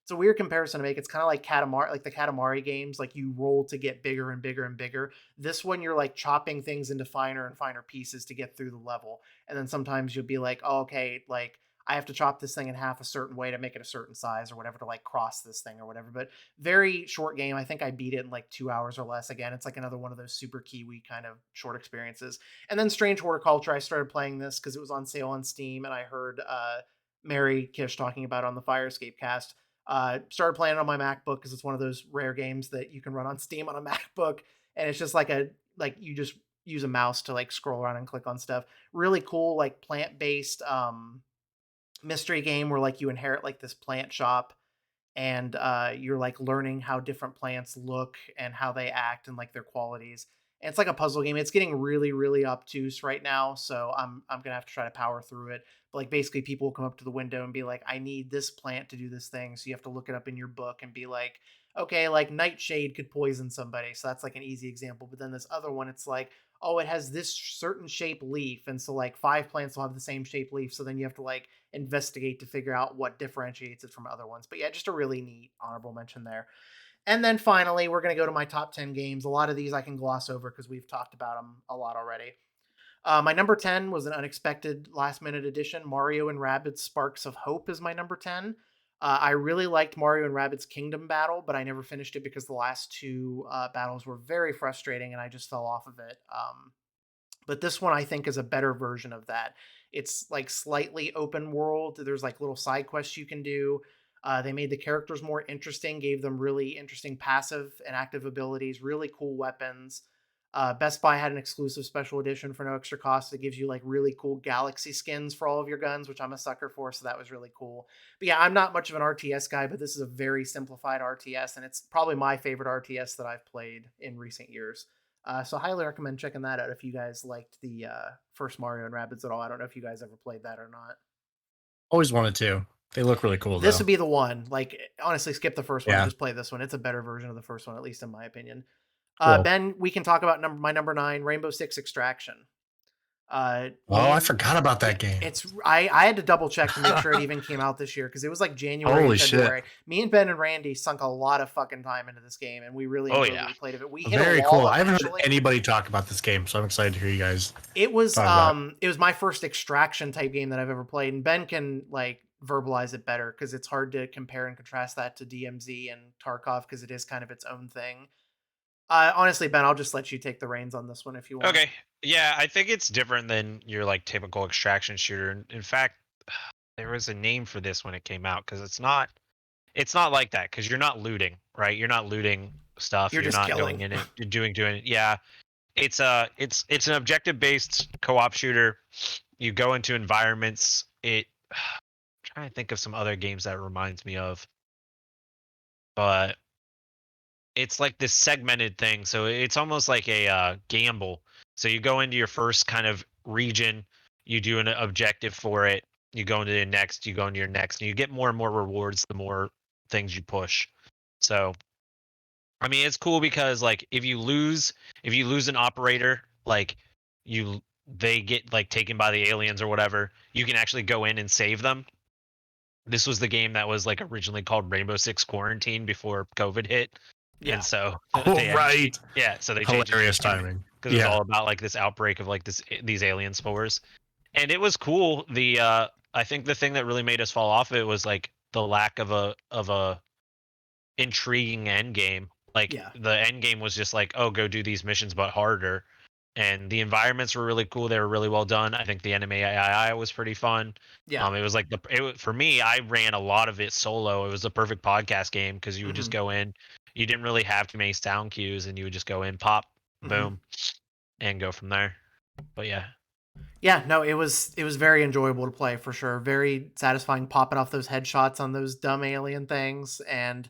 it's a weird comparison to make. It's kind of like Katamari, like the Katamari games, like you roll to get bigger and bigger and bigger. This one, you're like chopping things into finer and finer pieces to get through the level. And then sometimes you'll be like, oh, okay, like I have to chop this thing in half a certain way to make it a certain size or whatever to like cross this thing or whatever. But very short game. I think I beat it in like 2 hours or less. Again, it's like another one of those super Kiwi kind of short experiences. And then Strange Horticulture, I started playing this because it was on sale on Steam and I heard Mary Kish talking about it on the Firescape cast. Started playing it on my MacBook because it's one of those rare games that you can run on Steam on a MacBook. And it's just like you just use a mouse to like scroll around and click on stuff. Really cool, like plant-based mystery game where like you inherit like this plant shop and you're like learning how different plants look and how they act and like their qualities. And it's like a puzzle game. It's getting really, really obtuse right now, so I'm gonna have to try to power through it. But like basically people will come up to the window and be like, I need this plant to do this thing. So you have to look it up in your book and be like, okay, like nightshade could poison somebody. So that's like an easy example. But then this other one, it's like, oh, it has this certain shape leaf. And so like 5 plants will have the same shape leaf. So then you have to like investigate to figure out what differentiates it from other ones. But yeah, just a really neat honorable mention there. And then finally, we're going to go to my top 10 games. A lot of these I can gloss over because we've talked about them a lot already. My number 10 was an unexpected last-minute addition. Mario and Rabbids Sparks of Hope is my number 10. I really liked Mario and Rabbids Kingdom Battle, but I never finished it because the last 2 battles were very frustrating and I just fell off of it. But this one I think is a better version of that. It's like slightly open world. There's like little side quests you can do. They made the characters more interesting, gave them really interesting passive and active abilities, really cool weapons. Best Buy had an exclusive special edition for no extra cost that gives you like really cool galaxy skins for all of your guns, which I'm a sucker for. So that was really cool. But yeah, I'm not much of an RTS guy, but this is a very simplified RTS, and it's probably my favorite RTS that I've played in recent years. So highly recommend checking that out if you guys liked the first Mario and Rabbids at all. I don't know if you guys ever played that or not. Always wanted to. They look really cool. This would be the one. Like, honestly, skip the first one. And just play this one. It's a better version of the first one, at least in my opinion. Cool. Ben, we can talk about my number 9, Rainbow Six Extraction. I forgot about that game. I had to double check to make sure it even came out this year because it was like January, Holy February. Shit. Me and Ben and Randy sunk a lot of fucking time into this game, and we really enjoyed what we played of it. We hit very a wall cool. I haven't heard anybody talk about this game, so I'm excited to hear you guys. It was my first extraction type game that I've ever played, and Ben can like verbalize it better because it's hard to compare and contrast that to DMZ and Tarkov because it is kind of its own thing. Honestly, Ben, I'll just let you take the reins on this one if you want. Okay. Yeah, I think it's different than your like typical extraction shooter. In fact, there was a name for this when it came out because it's not like that because you're not looting, right? You're not looting stuff. You're just not killing. going in it. You're doing it. Yeah. It's an objective based co-op shooter. You go into environments. I'm trying to think of some other games that it reminds me of. But it's like this segmented thing, so it's almost like a gamble. So you go into your first kind of region, you do an objective for it, you go into the next, you go into your next, and you get more and more rewards the more things you push. So, I mean, it's cool because like if you lose an operator, like they get like taken by the aliens or whatever, you can actually go in and save them. This was the game that was like originally called Rainbow Six Quarantine before COVID hit. Yeah. And so right. Yeah, so they changed hilarious timing because it's all about like this outbreak of like these alien spores. And it was cool. I think the thing that really made us fall off of it was like the lack of a intriguing end game. Like the end game was just like, oh, go do these missions but harder. And the environments were really cool. They were really well done. I think the enemy AI was pretty fun. Yeah. It was like for me, I ran a lot of it solo. It was the perfect podcast game because you would just go in. You didn't really have too many sound cues, and you would just go in, pop, boom, and go from there. But yeah. Yeah, no, it was very enjoyable to play for sure. Very satisfying popping off those headshots on those dumb alien things, and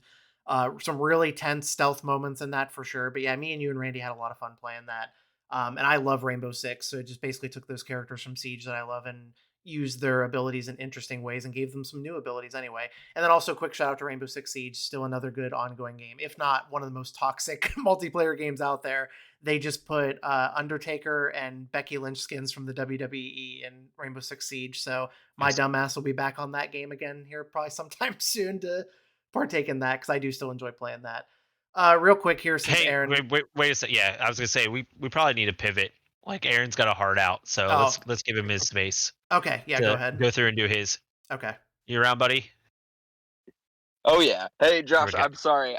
some really tense stealth moments in that for sure. But yeah, me and you and Randy had a lot of fun playing that. And I love Rainbow Six, so it just basically took those characters from Siege that I love and used their abilities in interesting ways and gave them some new abilities anyway. And then also quick shout out to Rainbow Six Siege, still another good ongoing game, if not one of the most toxic multiplayer games out there. They just put Undertaker and Becky Lynch skins from the WWE in Rainbow Six Siege. So my dumbass will be back on that game again here probably sometime soon to partake in that because I do still enjoy playing that. Real quick here, since Aaron. Wait a second. Yeah, I was gonna say we probably need to pivot. Like Aaron's got a heart out, so let's give him his space. Okay, yeah, go ahead. Go through and do his. Okay. You around, buddy? Oh yeah. Hey Josh, I'm sorry.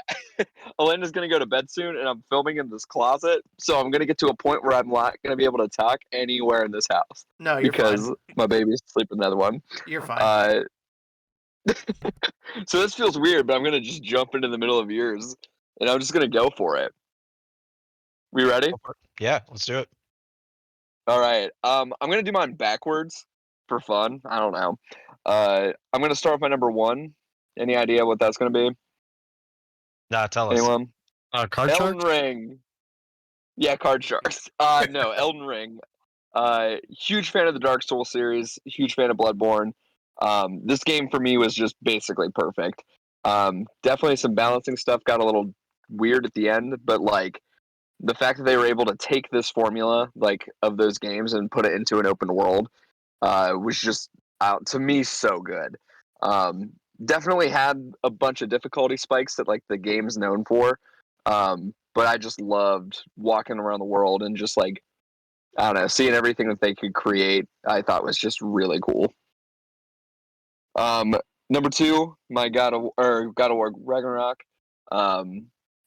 Alanda's gonna go to bed soon, and I'm filming in this closet, so I'm gonna get to a point where I'm not gonna be able to talk anywhere in this house. No, you're because fine. My baby's sleeping in the other one. You're fine. So this feels weird, but I'm gonna just jump into the middle of yours, and I'm just gonna go for it. We ready? Yeah, let's do it. All right. I'm gonna do mine backwards for fun. I don't know. I'm gonna start with my number 1. Any idea what that's gonna be? Nah, tell us. Anyone? Card Elden Sharks? Ring. Yeah, Card Sharks. No, Elden Ring. Huge fan of the Dark Souls series. Huge fan of Bloodborne. This game for me was just basically perfect. Definitely some balancing stuff got a little weird at the end, but like the fact that they were able to take this formula like of those games and put it into an open world was just to me so good. Definitely had a bunch of difficulty spikes that like the game's known for, but I just loved walking around the world and just like I don't know, seeing everything that they could create. I thought was just really cool. Number 2, my God of War Ragnarok.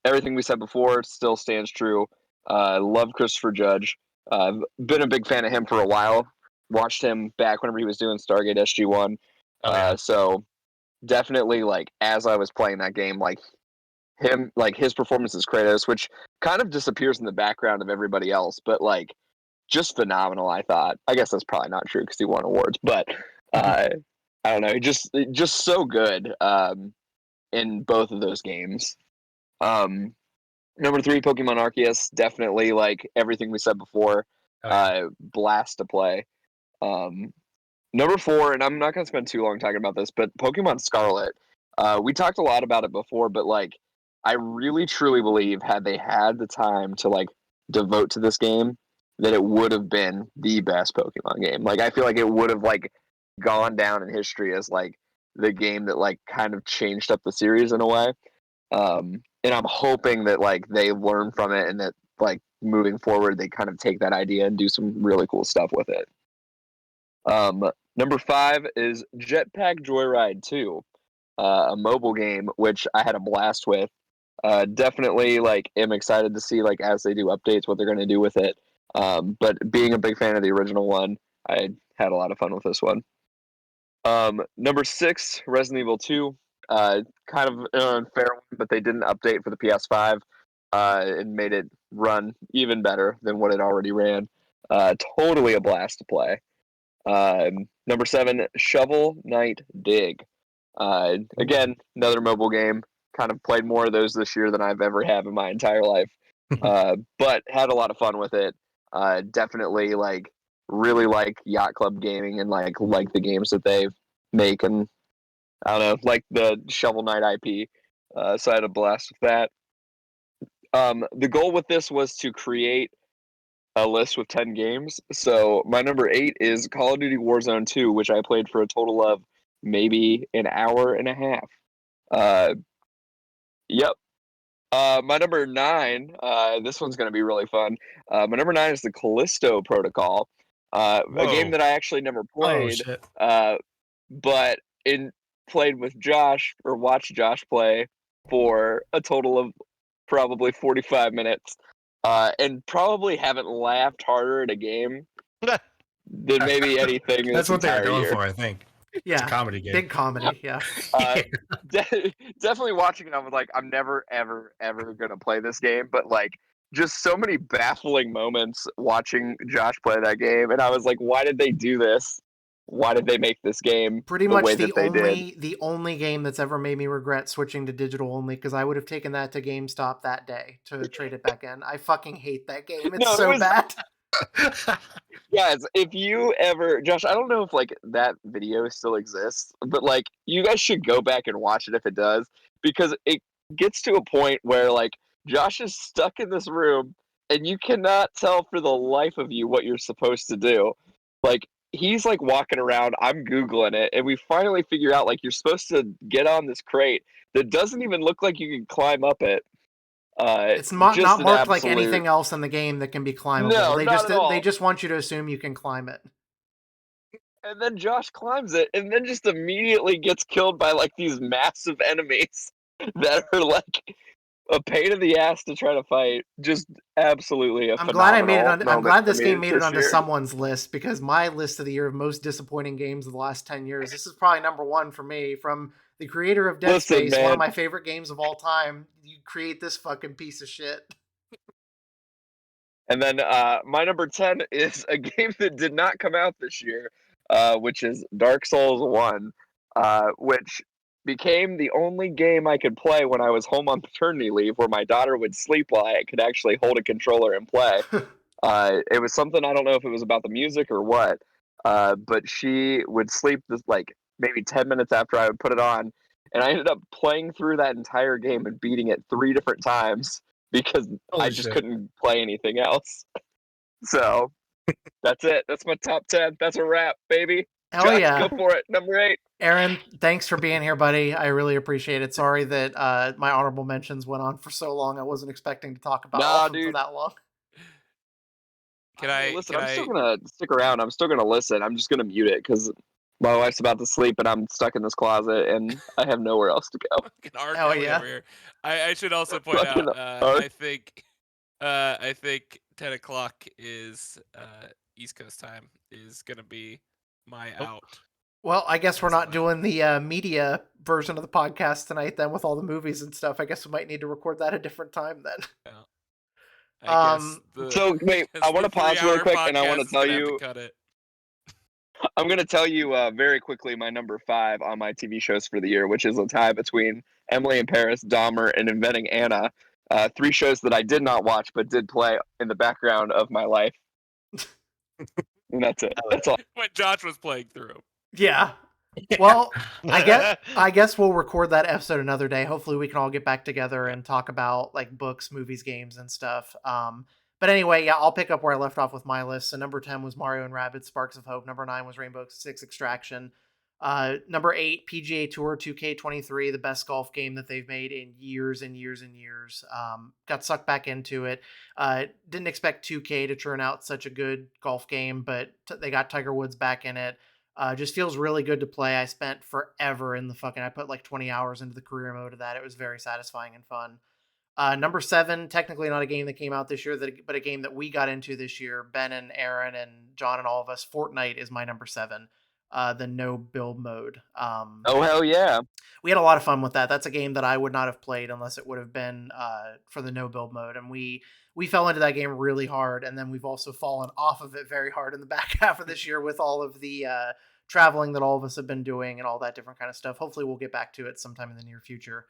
Everything we said before still stands true. Love Christopher Judge. Been a big fan of him for a while. Watched him back whenever he was doing Stargate SG-1. So definitely, like, as I was playing that game, like his performance as Kratos, which kind of disappears in the background of everybody else, but like just phenomenal. I thought. I guess that's probably not true because he won awards, but I don't know. Just so good in both of those games. Number 3, Pokemon Arceus, definitely like everything we said before. Blast to play. Number 4, and I'm not going to spend too long talking about this, but Pokemon Scarlet. We talked a lot about it before, but like I really truly believe had they had the time to like devote to this game, that it would have been the best Pokemon game. Like I feel like it would have like gone down in history as like the game that like kind of changed up the series in a way. And I'm hoping that like they learn from it and that like moving forward they kind of take that idea and do some really cool stuff with it. Number 5 is Jetpack Joyride 2, a mobile game which I had a blast with. Definitely like am excited to see like as they do updates what they're going to do with it. But being a big fan of the original one, I had a lot of fun with this one. Number 6, Resident Evil 2. Kind of an unfair one, but they did an update for the PS5 and made it run even better than what it already ran. Totally a blast to play. Number 7, Shovel Knight Dig. Again, another mobile game. Kind of played more of those this year than I've ever had in my entire life. But had a lot of fun with it. Definitely like really like Yacht Club gaming and like the games that they make, and I don't know, like the Shovel Knight IP. So I had a blast with that. The goal with this was to create a list with 10 games. So my number 8 is Call of Duty Warzone 2, which I played for a total of maybe an hour and a half. Yep. My number 9, this one's going to be really fun. My number 9 is the Callisto Protocol, a game that I actually never played, but played with Josh, or watched Josh play for a total of probably 45 minutes, and probably haven't laughed harder at a game than maybe anything. That's what they're going year. for, I think. Yeah, it's a comedy game. Big comedy, yeah. Definitely watching it, I was like, I'm never, ever, ever gonna play this game. But like, just so many baffling moments watching Josh play that game, and I was like, why did they do this? Why did they make this game pretty much the only game that's ever made me regret switching to digital only, because I would have taken that to GameStop that day to trade it back in. I fucking hate that game. It's bad. Guys, if you ever, Josh, I don't know if like that video still exists, but like you guys should go back and watch it if it does, because it gets to a point where like Josh is stuck in this room and you cannot tell for the life of you what you're supposed to do. Like he's like walking around, I'm Googling it, and we finally figure out like you're supposed to get on this crate that doesn't even look like you can climb up it. It's not marked like anything else in the game that can be climbable. No, they just want you to assume you can climb it. And then Josh climbs it, and then just immediately gets killed by like these massive enemies that are like a pain in the ass to try to fight. Just absolutely I'm glad this game made it onto someone's list, because my list of the year of most disappointing games of the last 10 years, this is probably number 1 for me. From the creator of Dead Space, one of my favorite games of all time, you create this fucking piece of shit. And then my number 10 is a game that did not come out this year, which is Dark Souls 1, which became the only game I could play when I was home on paternity leave, where my daughter would sleep while I could actually hold a controller and play. It was something, I don't know if it was about the music or what, but she would sleep this like maybe 10 minutes after I would put it on, and I ended up playing through that entire game and beating it 3 different times because I just couldn't play anything else. So that's it. That's my top 10. That's a wrap, baby. Hell Josh, yeah. go for it. Number 8. Aaron, thanks for being here, buddy. I really appreciate it. Sorry that my honorable mentions went on for so long. I wasn't expecting to talk about all of them for that long. I'm still gonna stick around. I'm still gonna listen. I'm just gonna mute it because my wife's about to sleep and I'm stuck in this closet and I have nowhere else to go. Hell yeah! I should also point out. I think 10 o'clock is East Coast time is gonna be my out. Well, I guess we're not doing the media version of the podcast tonight then with all the movies and stuff. I guess we might need to record that a different time then. Yeah. I guess so wait, I want to pause really quick and I want to tell you. Cut it. I'm going to tell you very quickly my number 5 on my TV shows for the year, which is a tie between Emily in Paris, Dahmer, and Inventing Anna. 3 shows that I did not watch but did play in the background of my life. And that's it. That's all. What Josh was playing through. Yeah. Well, I guess we'll record that episode another day. Hopefully we can all get back together and talk about like books, movies, games, and stuff. But anyway, yeah, I'll pick up where I left off with my list. So number 10 was Mario and Rabbids Sparks of Hope. Number 9 was Rainbow Six Extraction. Number 8, PGA Tour 2K23, the best golf game that they've made in years and years and years. Got sucked back into it. Didn't expect 2K to turn out such a good golf game, but they got Tiger Woods back in it. Just feels really good to play. I spent forever in I put like 20 hours into the career mode of that. It was very satisfying and fun. Number 7, technically not a game that came out this year, but a game that we got into this year. Ben and Aaron and John and all of us. Fortnite is my number 7. The no build mode. Oh, hell yeah. We had a lot of fun with that. That's a game that I would not have played unless it would have been for the no build mode. And we fell into that game really hard. And then we've also fallen off of it very hard in the back half of this year with all of the traveling that all of us have been doing and all that different kind of stuff. Hopefully we'll get back to it sometime in the near future.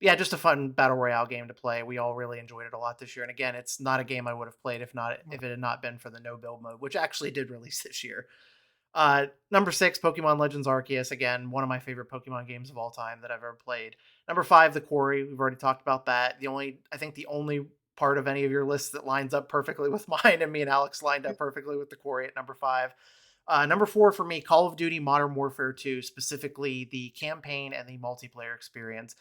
Yeah, just a fun battle royale game to play. We all really enjoyed it a lot this year. And again, it's not a game I would have played if it had not been for the no build mode, which actually did release this year. Number 6, Pokemon Legends Arceus. Again, one of my favorite Pokemon games of all time that I've ever played. Number 5, The Quarry. We've already talked about that. I think the only part of any of your lists that lines up perfectly with mine, and me and Alex lined up perfectly with The Quarry at number 5. Number 4 for me, Call of Duty Modern Warfare 2, specifically the campaign and the multiplayer experience.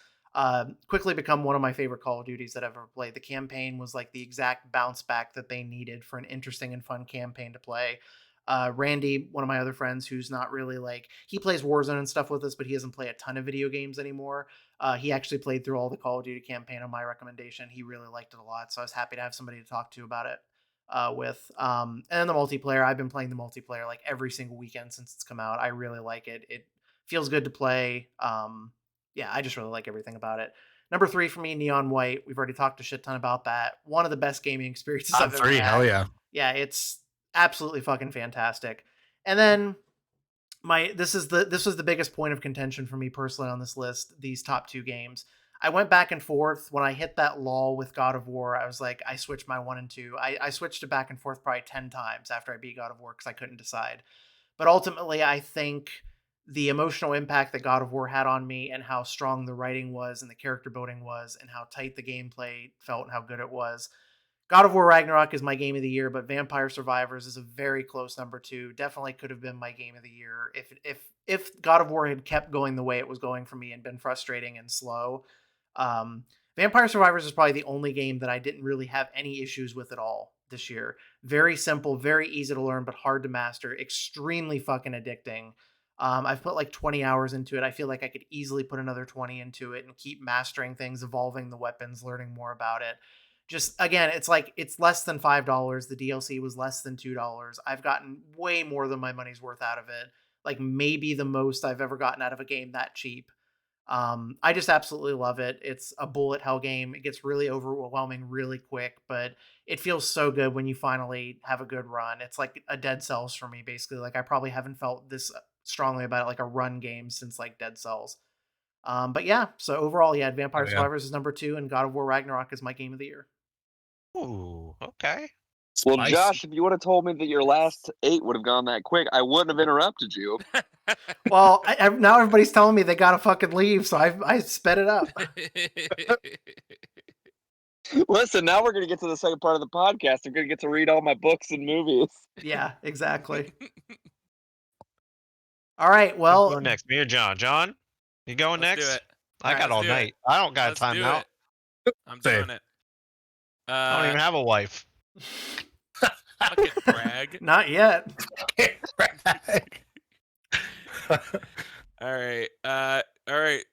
Quickly become one of my favorite Call of Duties that I've ever played. The campaign was like the exact bounce back that they needed for an interesting and fun campaign to play. Randy, one of my other friends who's not really he plays Warzone and stuff with us, but he doesn't play a ton of video games anymore. He actually played through all the Call of Duty campaign on my recommendation. He really liked it a lot. So I was happy to have somebody to talk to about it. And then the multiplayer, I've been playing the multiplayer like every single weekend since it's come out. I really like it. It feels good to play. Yeah, I just really like everything about it. Number 3 for me, Neon White. We've already talked a shit ton about that. One of the best gaming experiences I've ever had. Hell yeah. Yeah, it's absolutely fucking fantastic. And then this was the biggest point of contention for me personally on this list, these top 2 games. I went back and forth. When I hit that lull with God of War, I was like, I switched my 1 and 2. I switched it back and forth probably 10 times after I beat God of War because I couldn't decide. But ultimately, I think the emotional impact that God of War had on me and how strong the writing was and the character building was and how tight the gameplay felt and how good it was. God of War Ragnarok is my game of the year, but Vampire Survivors is a very close number 2. Definitely could have been my game of the year if God of War had kept going the way it was going for me and been frustrating and slow. Vampire Survivors is probably the only game that I didn't really have any issues with at all this year. Very simple, very easy to learn, but hard to master. Extremely fucking addicting. I've put like 20 hours into it. I feel like I could easily put another 20 into it and keep mastering things, evolving the weapons, learning more about it. Just again, it's less than $5. The DLC was less than $2. I've gotten way more than my money's worth out of it. Like maybe the most I've ever gotten out of a game that cheap. I just absolutely love it. It's a bullet hell game. It gets really overwhelming really quick, but it feels so good when you finally have a good run. It's like a Dead Cells for me, basically. Like I probably haven't felt this strongly about it like a run game since like Dead Cells. But yeah, so overall, yeah, Vampire Survivors is number 2 and God of War Ragnarok is my game of the year. Ooh, okay. Well, Josh, if you would have told me that your last 8 would have gone that quick, I wouldn't have interrupted you. Well, now everybody's telling me they gotta fucking leave, so I sped it up. Listen, now we're going to get to the second part of the podcast. I'm going to get to read all my books and movies. Yeah, exactly. All right, well. Who's going next? Me or John? John, you going Let's next? Do it. I got all night. I don't got time out. I'm doing it. I don't even have a wife. Fucking brag. Not yet. All right.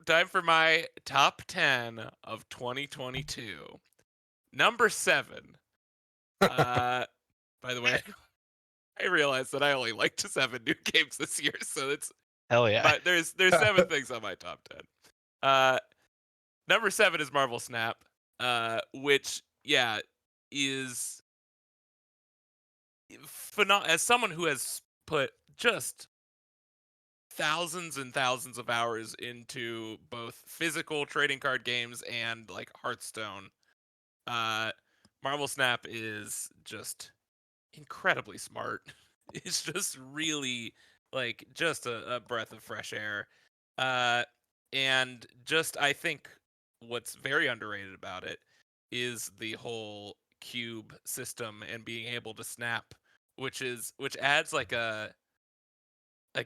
Time for my top 10 of 2022. Number 7, By the way, I realized that I only liked 7 new games this year, so it's hell yeah. But there's 7 things on my top 10. Number 7 is Marvel Snap, which is as someone who has put just thousands and thousands of hours into both physical trading card games and like Hearthstone. Marvel Snap is just incredibly smart. It's just really like just a breath of fresh air. And just I think what's very underrated about it is the whole cube system and being able to snap, which adds like a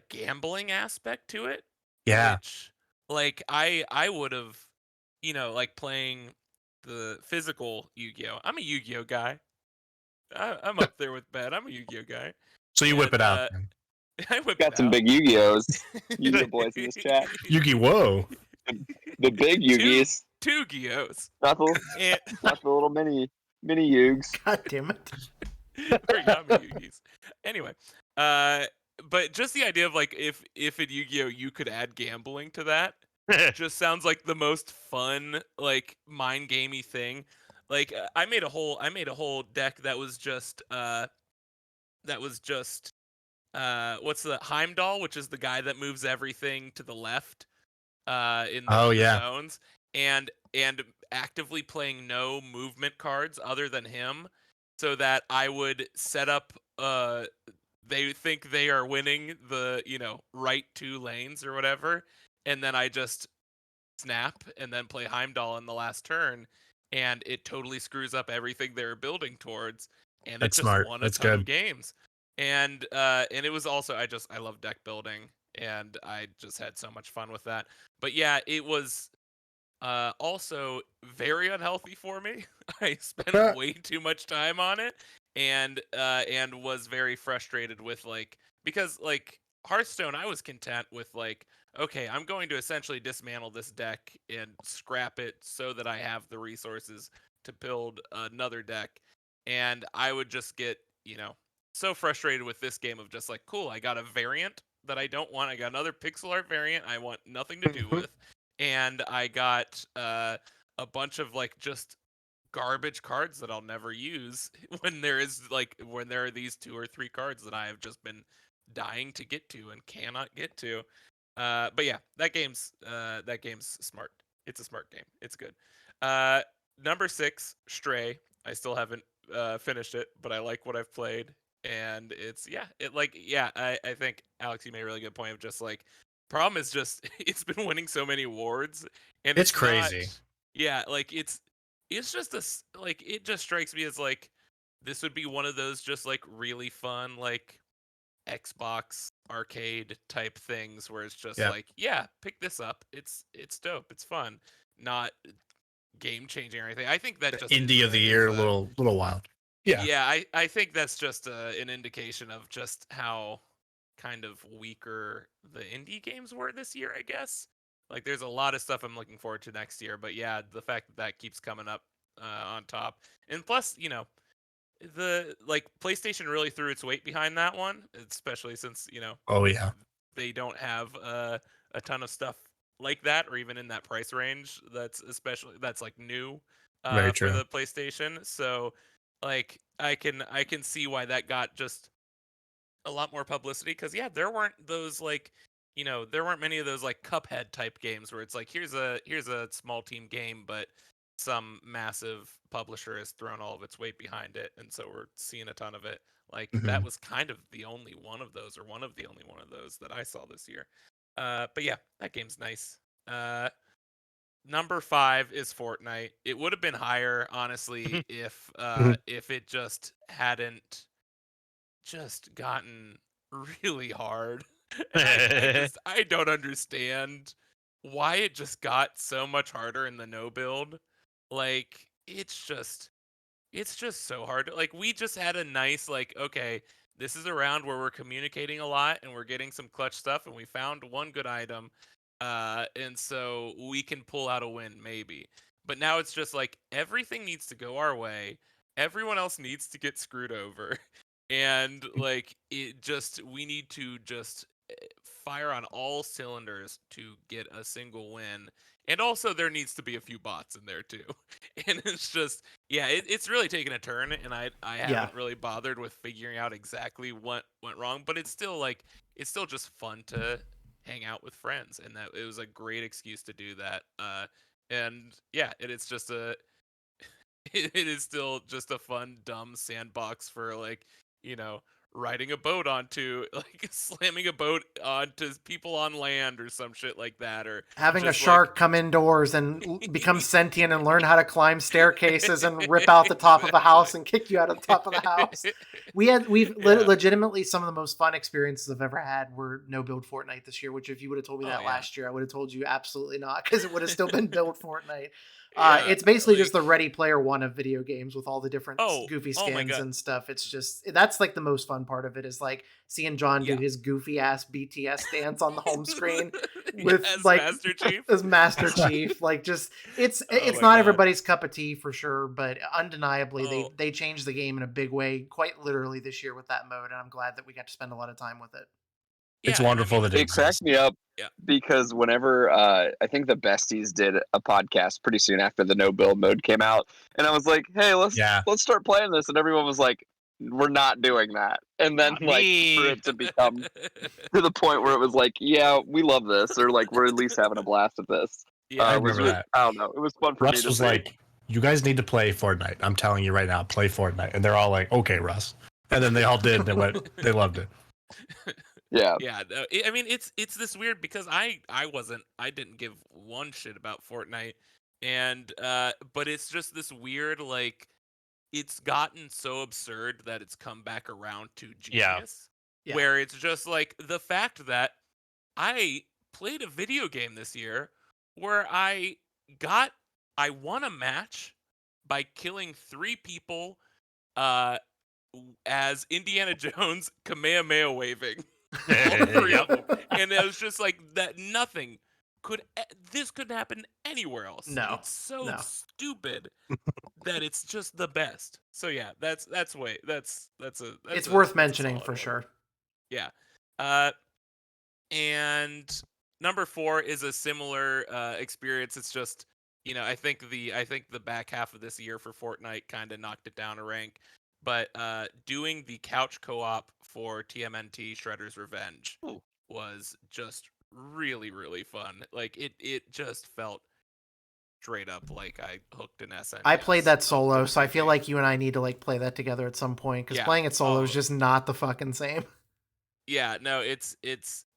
gambling aspect to it. Yeah. Which like I would have, like playing the physical Yu-Gi-Oh. I'm a Yu-Gi-Oh guy. I'm up there with Ben. I'm a Yu-Gi-Oh guy. So you whip it out. Then. I whip Got it some out. big Yu-Gi-Ohs. Yu-Gi-Oh boys in this chat. Yu-Gi-Whoa. The big Yu-Gis. Two Gi-Ohs. Not the little mini Yugs. God damn it. Yami Yu-Gis. Anyway, but just the idea of like if in Yu-Gi-Oh you could add gambling to that, just sounds like the most fun like mind gamey thing. Like I made a whole deck that was just what's the Heimdall, which is the guy that moves everything to the left in the zones, and actively playing no movement cards other than him, so that I would set up they think they are winning the right 2 lanes or whatever, and then I just snap and then play Heimdall in the last turn, and it totally screws up everything they're building towards, and That's it just smart. won a That's ton good. of games. And it was also I love deck building, and I just had so much fun with that. But yeah, it was also very unhealthy for me. I spent way too much time on it, and was very frustrated with because Hearthstone, I was content with okay, I'm going to essentially dismantle this deck and scrap it so that I have the resources to build another deck. And I would just get, so frustrated with this game of just cool, I got a variant that I don't want. I got another pixel art variant I want nothing to do with. And I got a bunch of just garbage cards that I'll never use when there are these 2 or 3 cards that I have just been dying to get to and cannot get to. But yeah, that game's smart. It's a smart game. It's good. Number 6, Stray. I still haven't finished it, but I like what I've played, and it's I think Alex, you made a really good point of just problem is just it's been winning so many awards, and it's crazy. It's just it just strikes me as this would be one of those just really fun Xbox arcade type things where it's just pick this up. It's dope. It's fun. Not game changing or anything. I think that just indie of the year, a little wild. Yeah, I think that's just an indication of just how kind of weaker the indie games were this year, I guess. There's a lot of stuff I'm looking forward to next year, but yeah, the fact that keeps coming up on top, and plus, the PlayStation really threw its weight behind that one, especially since oh yeah, they don't have a ton of stuff like that, or even in that price range. That's new for the PlayStation. So I can see why that got just a lot more publicity, because there weren't those there weren't many of those Cuphead type games where it's here's a small team game, but some massive publisher has thrown all of its weight behind it, and so we're seeing a ton of it. That was kind of the only one of those, or one of the only one of those that I saw this year. But yeah, that game's nice. Number 5 is Fortnite. It would have been higher, honestly, if it just hadn't just gotten really hard. I don't understand why it just got so much harder in the no build. It's just so hard. We just had a nice okay, this is a round where we're communicating a lot and we're getting some clutch stuff, and we found one good item, and so we can pull out a win maybe. But now it's just everything needs to go our way, everyone else needs to get screwed over, and like we need to just fire on all cylinders to get a single win. And also there needs to be a few bots in there too. And it's just, yeah, it's really taken a turn, and I haven't really bothered with figuring out exactly what went wrong, but it's still just fun to hang out with friends, and that it was a great excuse to do that. And yeah, it's just it is still just a fun, dumb sandbox for riding a boat onto, like slamming a boat onto people on land or some shit like that, or having a shark come indoors and become sentient and learn how to climb staircases and rip out the top of a house and kick you out of the top of the house. Legitimately some of the most fun experiences I've ever had were no build Fortnite this year, which if you would have told me last year, I would have told you absolutely not, because it would have still been build Fortnite. It's basically just the Ready Player One of video games with all the different goofy skins and stuff. It's just, that's like the most fun part of it, is like seeing John do his goofy ass BTS dance on the home screen with as like Master Chief. As Master Chief. Like, just it's not everybody's cup of tea for sure, but undeniably they changed the game in a big way, quite literally this year with that mode, and I'm glad that we got to spend a lot of time with it. It's wonderful that it cracked me up because whenever I think the Besties did a podcast pretty soon after the no build mode came out, and I was like, hey, let's start playing this, and everyone was like, we're not doing that. And then for it to become to the point where it was like, yeah, we love this, or like we're at least having a blast at this. I remember that. I don't know, it was fun for Russ me to was see. like, you guys need to play Fortnite. I'm telling you right now, play Fortnite. And they're all like, okay, Russ. And then they all did, and they loved it. Yeah. I mean, it's this weird, because I didn't give one shit about Fortnite, and but it's just this weird, like, it's gotten so absurd that it's come back around to genius. Yeah. Where it's just like the fact that I played a video game this year where I won a match by killing 3 people as Indiana Jones Kamehameha waving. All 3 of them. And it was just like that. This couldn't happen anywhere else. No, it's so stupid that it's just the best. So yeah, that's it's worth mentioning for sure. Yeah. And number 4 is a similar experience. It's just, I think the back half of this year for Fortnite kind of knocked it down a rank. But doing the couch co-op for TMNT Shredder's Revenge was just really, really fun. Like, it just felt straight up like I hooked an SNES. I played that solo, so I feel like you and I need to like play that together at some point, because playing it solo is just not the fucking same. Yeah, no, it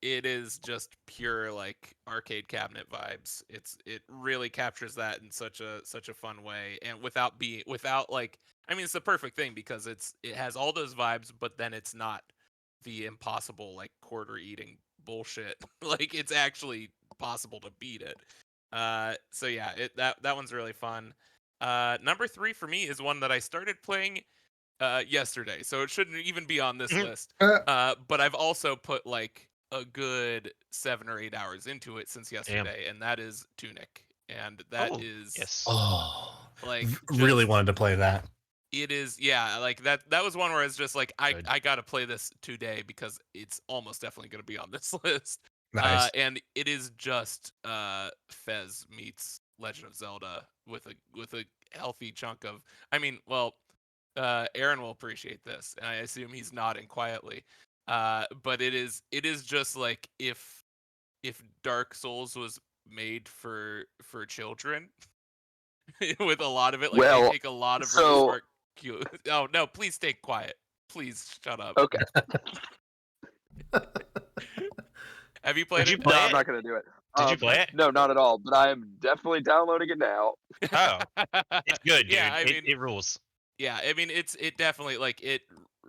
is just pure like arcade cabinet vibes. It really captures that in such a fun way, and without like, I mean, it's the perfect thing, because it has all those vibes, but then it's not the impossible like quarter eating bullshit. Like, it's actually possible to beat it. So yeah, that one's really fun. Number 3 for me is one that I started playing yesterday, so it shouldn't even be on this list. But I've also put like a good 7 or 8 hours into it since yesterday. Damn. And that is Tunic. And that is like, really wanted to play that. It is, yeah, like that was one where it's just like, I gotta play this today, because it's almost definitely gonna be on this list. Nice. And it is just Fez meets Legend of Zelda with a healthy chunk of, I mean, well, Aaron will appreciate this, and I assume he's nodding quietly. But it is just like if Dark Souls was made for children, with a lot of it, like, they take a lot of really smart cues. Oh no, please stay quiet. Please shut up. Okay. Have you played it? No, I'm not gonna do it. Did you play it? No, not at all. But I am definitely downloading it now. Oh, it's good, dude. Yeah, I mean, it rules. Yeah, I mean, it definitely, like, it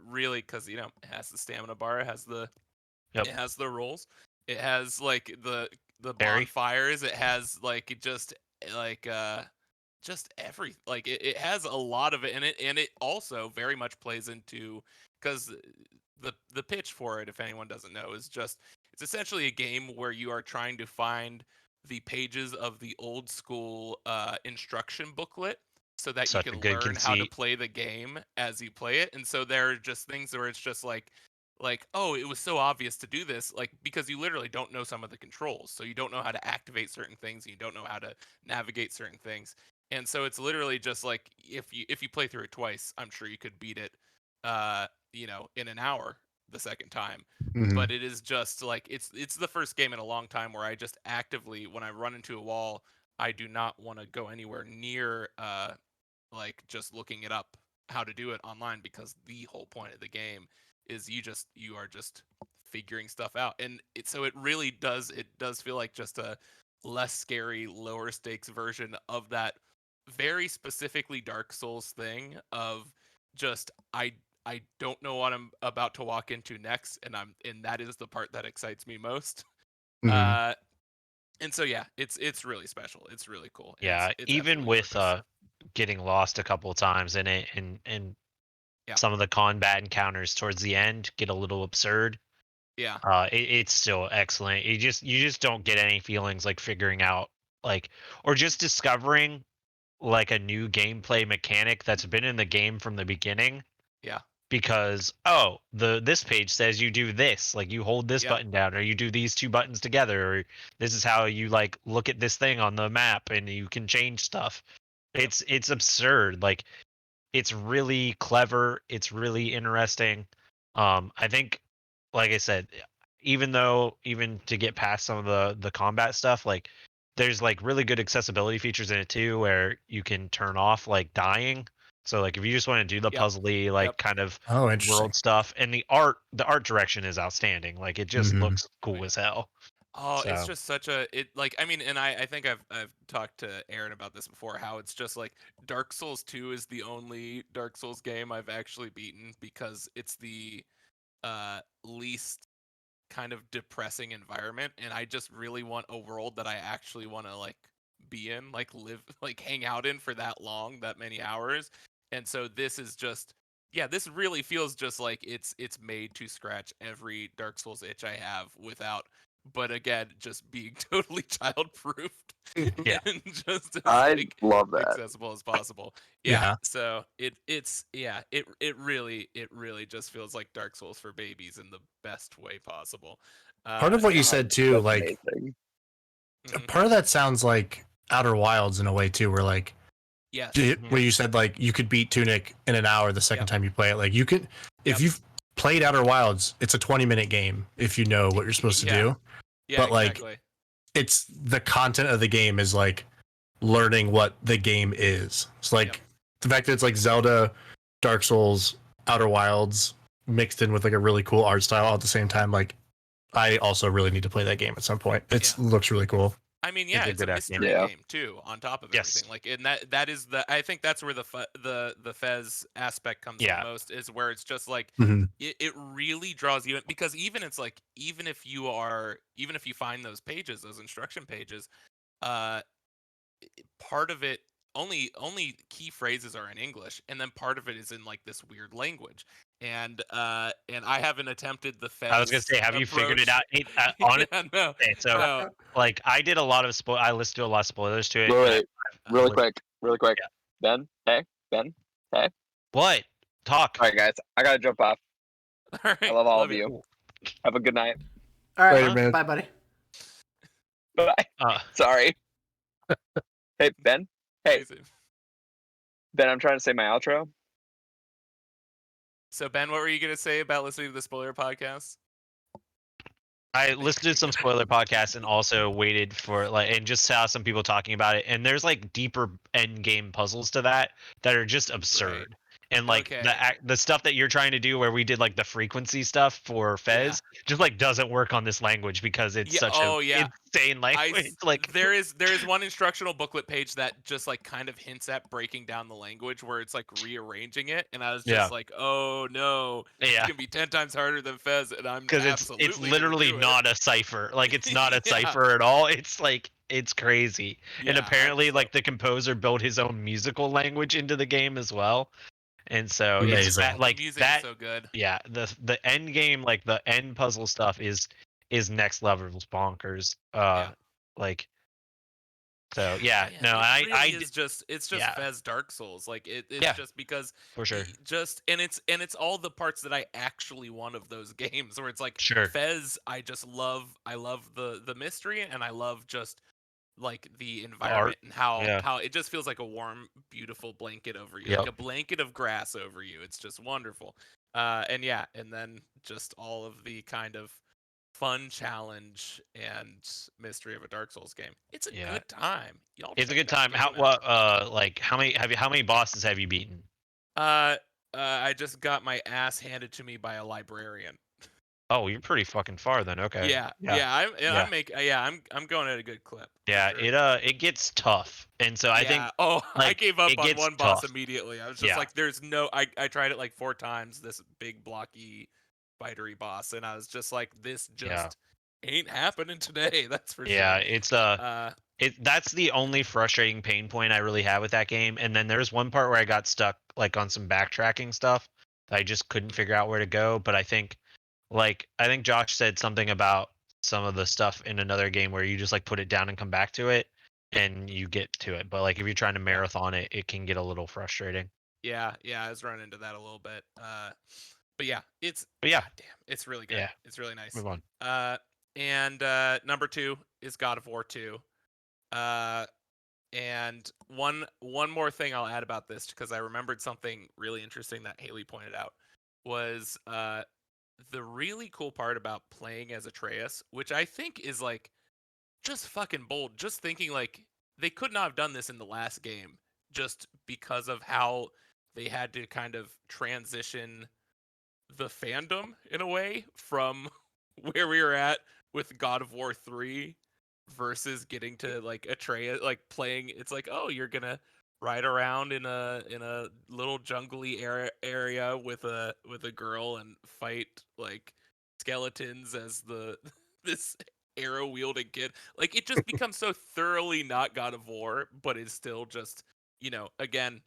really, because it has the stamina bar, it has the rolls, it has like the bonfires, it has like just every, like, it has a lot of it in it, and it also very much plays into, because the pitch for it, if anyone doesn't know, is just, it's essentially a game where you are trying to find the pages of the old school instruction booklet so that Such you a can good learn how to conceit. play the game as you play it. And so there are just things where it's just like, oh, it was so obvious to do this, like, because you literally don't know some of the controls, so you don't know how to activate certain things, you don't know how to navigate certain things. And so it's literally just like, if you play through it twice, I'm sure you could beat it in an hour the second time. But it is just like, it's the first game in a long time where I just actively, when I run into a wall, I do not want to go anywhere near like just looking it up how to do it online, because the whole point of the game is you are just figuring stuff out. And it does feel like just a less scary, lower stakes version of that very specifically Dark Souls thing of just I don't know what I'm about to walk into next, and that is the part that excites me most. Uh and so yeah, it's really special. It's really cool. And Yeah, it's even absolutely with gorgeous. getting lost a couple of times in it, and Yeah. some of the combat encounters towards the end get a little absurd. Yeah. It's still excellent. You just don't get any feelings like figuring out like, or just discovering like a new gameplay mechanic that's been in the game from the beginning. Yeah. Because this page says you do this, like you hold this Yeah. button down, or you do these two buttons together, or this is how you like look at this thing on the map and you can change stuff. It's absurd. Like, it's really clever, it's really interesting. I think, like I said, even to get past some of the combat stuff, like there's like really good accessibility features in it too, where you can turn off like dying. So like if you just want to do the Yep. puzzly like Yep. kind of interesting. world stuff, and the art direction is outstanding. Like it just looks cool as hell. Oh, So it's just such a like, I mean, and I think I've talked to Aaron about this before, how it's just like Dark Souls 2 is the only Dark Souls game I've actually beaten, because it's the least kind of depressing environment, and I just really want a world that I actually want to like be in, like live, like hang out in for that long, that many hours. And so this is just, yeah, this really feels just like it's made to scratch every Dark Souls itch I have, without, but again, just being totally child-proofed yeah. and just as I like love that. accessible as possible. Yeah. So it really just feels like Dark Souls for babies in the best way possible. Part of what you And said too, That's like amazing. part of that sounds like Outer Wilds in a way too, where like yes, where you said like you could beat Tunic in an hour the second time you play it. Like you could, if you've played Outer Wilds, it's a 20-minute game if you know what you're supposed to do. Yeah, But like exactly. it's the content of the game is like learning what the game is. It's like the fact that it's like Zelda, Dark Souls, Outer Wilds mixed in with like a really cool art style all at the same time. Like I also really need to play that game at some point. It looks really cool. I mean, yeah, it's a mystery game too, on top of everything. Like, and that is I think that's where the Fez aspect comes in most, is where it's just like it really draws you in, because even it's like, even if you find those pages, those instruction pages, part of it, only key phrases are in English, and then part of it is in like this weird language. And I haven't attempted the Fez. I was gonna say, have you figured it out? No, okay, so no. like I did a lot of I listened to a lot of spoilers to it. Wait, really quick. Ben, hey, hey. What? Talk. All right, guys, I gotta jump off. All right, I love all of you. Have a good night. All right, later, man. Bye, buddy. Bye. Sorry. Hey, Ben. Hey, Ben. I'm trying to say my outro. So Ben, what were you gonna say about listening to the spoiler podcast? I listened to some spoiler podcasts and also waited for like, and just saw some people talking about it. And there's like deeper end game puzzles to that are just absurd. And like the stuff that you're trying to do, where we did like the frequency stuff for Fez, just like doesn't work on this language because it's such a insane language. Like there is one instructional booklet page that just like kind of hints at breaking down the language, where it's like rearranging it, and I was just like, oh no, it's gonna be 10 times harder than Fez, and I'm because it's literally not a cipher. Like it's not a cipher at all. It's like, it's crazy. And apparently like the composer built his own musical language into the game as well. And so it's that, like that, so good. Yeah, the end game, like the end puzzle stuff is next level bonkers. Like So yeah, Man, no, it's just yeah. Fez Dark Souls. Like it's Yeah, just because for sure. It's all the parts that I actually want of those games where it's like Sure. Fez, I love the mystery, and I love just like the environment and how it just feels like a warm, beautiful blanket over you, like a blanket of grass over you. It's just wonderful. And then just all of the kind of fun challenge and mystery of a Dark Souls game. It's a good time. Y'all it's a good that time. game Like how many bosses have you beaten? I just got my ass handed to me by a librarian. Oh, you're pretty fucking far then. Okay. I'm going at a good clip. Yeah, sure. it gets tough, and so I think. Oh, like, I gave up on one boss tough. immediately. I was just like, "There's no." I tried it like 4 times. This big blocky, fightery boss, and I was just like, "This just ain't happening today." That's for sure. Yeah, it's that's the only frustrating pain point I really have with that game. And then there's one part where I got stuck like on some backtracking stuff that I just couldn't figure out where to go. But I think Josh said something about some of the stuff in another game where you just like put it down and come back to it and you get to it. But like if you're trying to marathon it, it can get a little frustrating. Yeah, I was running into that a little bit. But yeah, damn, it's really good. Yeah. It's really nice. Move on. And number 2 is God of War 2. And one more thing I'll add about this, because I remembered something really interesting that Haley pointed out, was the really cool part about playing as Atreus, which I think is like just fucking bold. Just thinking like they could not have done this in the last game just because of how they had to kind of transition the fandom in a way from where we were at with God of War 3 versus getting to like Atreus, like playing. It's like, oh, you're gonna ride around in a little jungly area with a girl and fight like skeletons as this arrow wielding kid. Like it just becomes so thoroughly not God of War, but is still just, again,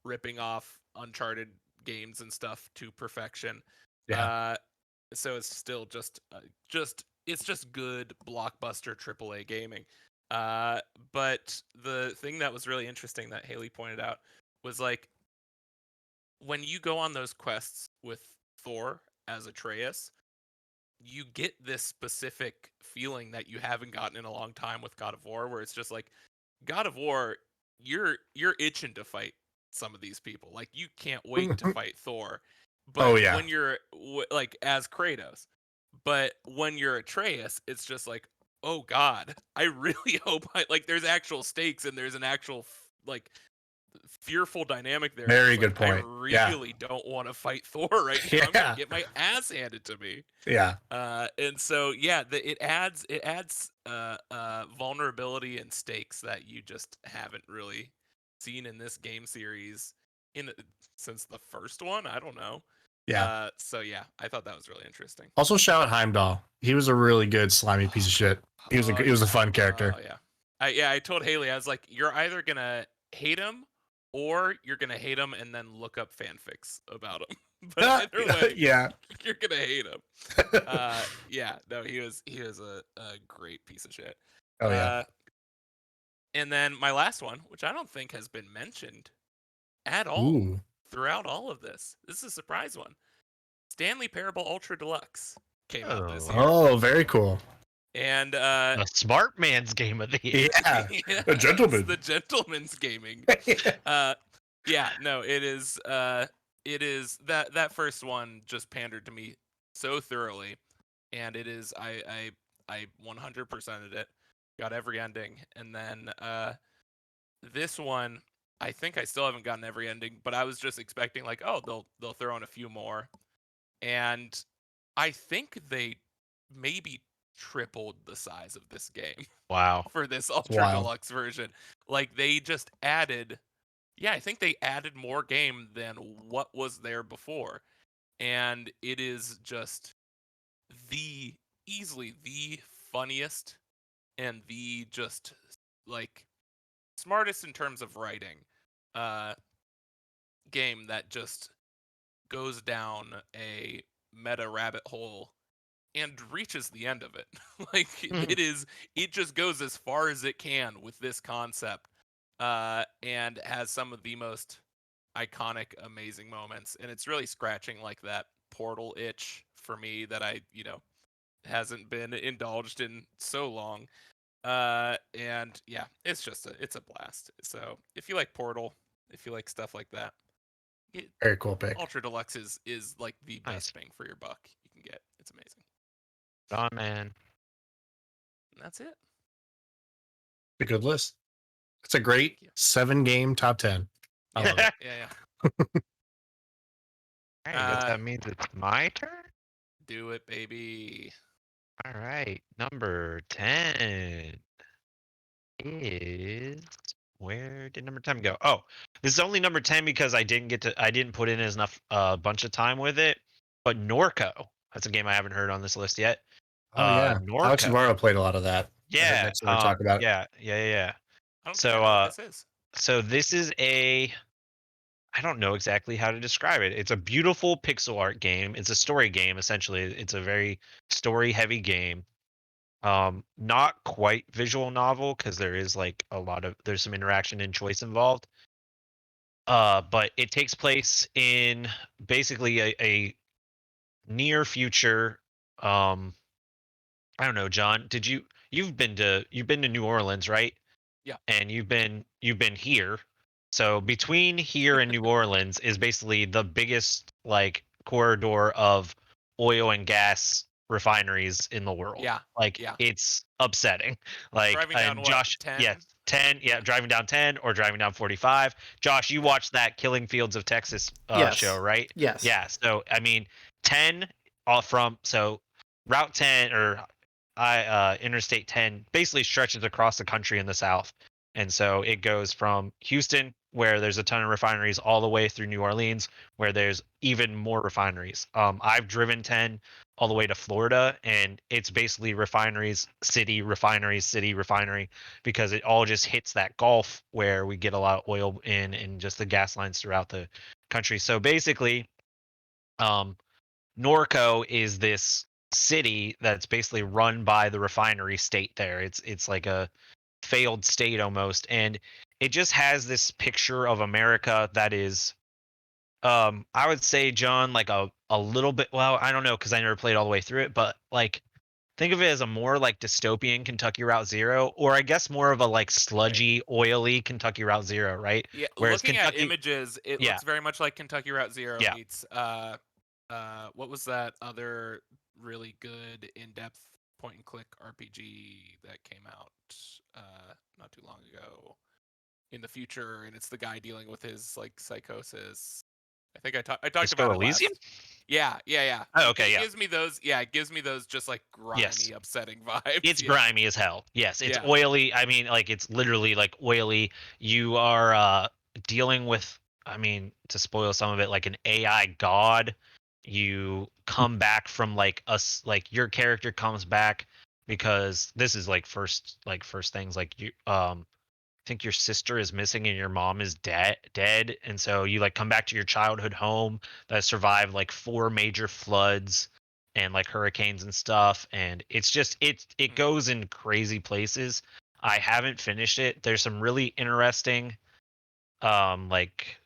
ripping off Uncharted games and stuff to perfection. Yeah. So it's still just it's just good blockbuster AAA gaming. But the thing that was really interesting that Haley pointed out was like when you go on those quests with Thor as Atreus, you get this specific feeling that you haven't gotten in a long time with God of War, where it's just like God of War, you're itching to fight some of these people. Like you can't wait to fight Thor. But when you're like as Kratos, but when you're Atreus, it's just like, oh God, I really hope there's actual stakes and there's an actual like fearful dynamic there. Very good point. I really don't want to fight Thor right now. I'm gonna get my ass handed to me. Yeah. And so it adds vulnerability and stakes that you just haven't really seen in this game series since the first one. I don't know. Yeah. So yeah, I thought that was really interesting. Also, shout out Heimdall. He was a really good slimy piece of shit. He was a fun character. Oh yeah. I told Haley, I was like, you're either gonna hate him or you're gonna hate him and then look up fanfics about him. But either way, you're gonna hate him. He was a great piece of shit. Oh yeah. And then my last one, which I don't think has been mentioned at all throughout all of this. This is a surprise one. Stanley Parable Ultra Deluxe came out this year. Oh, very cool. And a smart man's game of the year. Yeah, a gentleman. The gentleman's gaming. It is that first one just pandered to me so thoroughly, and it is I 100%ed it, got every ending, and then this one I think I still haven't gotten every ending, but I was just expecting like, oh, they'll throw in a few more, and I think they maybe tripled the size of this game. Wow. For this Ultra Deluxe version. Like they just added, I think they added more game than what was there before. And it is just easily the funniest and the just like smartest in terms of writing game that just goes down a meta rabbit hole and reaches the end of it. Like it just goes as far as it can with this concept, and has some of the most iconic, amazing moments. And it's really scratching like that Portal itch for me that I, hasn't been indulged in so long. And yeah, it's a blast. So if you like Portal, if you like stuff like that, very cool pick. Ultra Deluxe is like the best bang for your buck you can get. It's amazing. Oh man, And that's it. A good list. It's a great 7-game top 10. I love it. Yeah. I guess that means it's my turn. Do it, baby. All right, number 10 is, where did number 10 go? Oh, this is only number 10 because I didn't put in enough bunch of time with it. But Norco, that's a game I haven't heard on this list yet. Oh yeah, Norco. Alex Navarro played a lot of that. Yeah, next time we talk about it. Yeah. I don't think I know what this is. So this is I don't know exactly how to describe it. It's a beautiful pixel art game. It's a story game, essentially. It's a very story heavy game. Not quite visual novel because there is like there's some interaction and choice involved. But it takes place in basically a near future. I don't know, John. You've been to New Orleans, right? Yeah. And you've been here. So between here and New Orleans is basically the biggest like corridor of oil and gas refineries in the world. Yeah. It's upsetting. Like, driving down Josh, 10? yes, 10. Yeah, driving down 10 or driving down 45. Josh, you watched that Killing Fields of Texas show, right? Yes. Yeah. So I mean, 10 Route 10 or Interstate 10 basically stretches across the country in the South. And so it goes from Houston, where there's a ton of refineries, all the way through New Orleans, where there's even more refineries. I've driven 10 all the way to Florida, and it's basically refineries, city, refinery, because it all just hits that Gulf where we get a lot of oil in and just the gas lines throughout the country. So basically, Norco is this city that's basically run by the refinery state there. It's like a failed state almost, and it just has this picture of America that is I would say, John, like a little bit, well, I don't know because I never played all the way through it, but like think of it as a more like dystopian Kentucky Route Zero, or I guess more of a like sludgy, oily Kentucky Route Zero, right? Yeah, Whereas looking at images, it looks very much like Kentucky Route Zero Yeah. meets what was that other really good in-depth point and click RPG that came out not too long ago in the future, and it's the guy dealing with his like psychosis. I think I talked about it last. Yeah. Oh, okay, it gives me those. Yeah, it gives me those just like grimy, upsetting vibes. It's grimy as hell. Yes, it's oily. I mean, like it's literally like oily. You are dealing with, I mean, to spoil some of it, like an AI god. You come back from like us, like your character comes back because this is like first things like you think your sister is missing and your mom is dead, and so you like come back to your childhood home that survived like 4 major floods and like hurricanes and stuff, and it's just it goes in crazy places. I haven't finished it. There's some really interesting like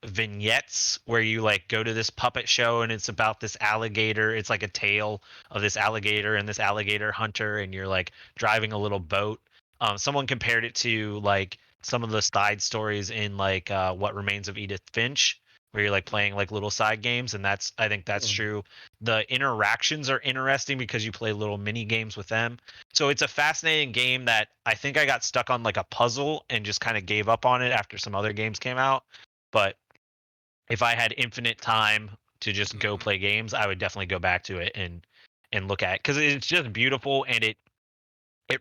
vignettes where you like go to this puppet show and it's about this alligator. It's like a tale of this alligator and this alligator hunter, and you're like driving a little boat. Someone compared it to like some of the side stories in like What Remains of Edith Finch, where you're like playing like little side games, and I think that's true. The interactions are interesting because you play little mini games with them. So it's a fascinating game that I think I got stuck on like a puzzle and just kind of gave up on it after some other games came out. But if I had infinite time to just go play games, I would definitely go back to it and look at it because it's just beautiful, and it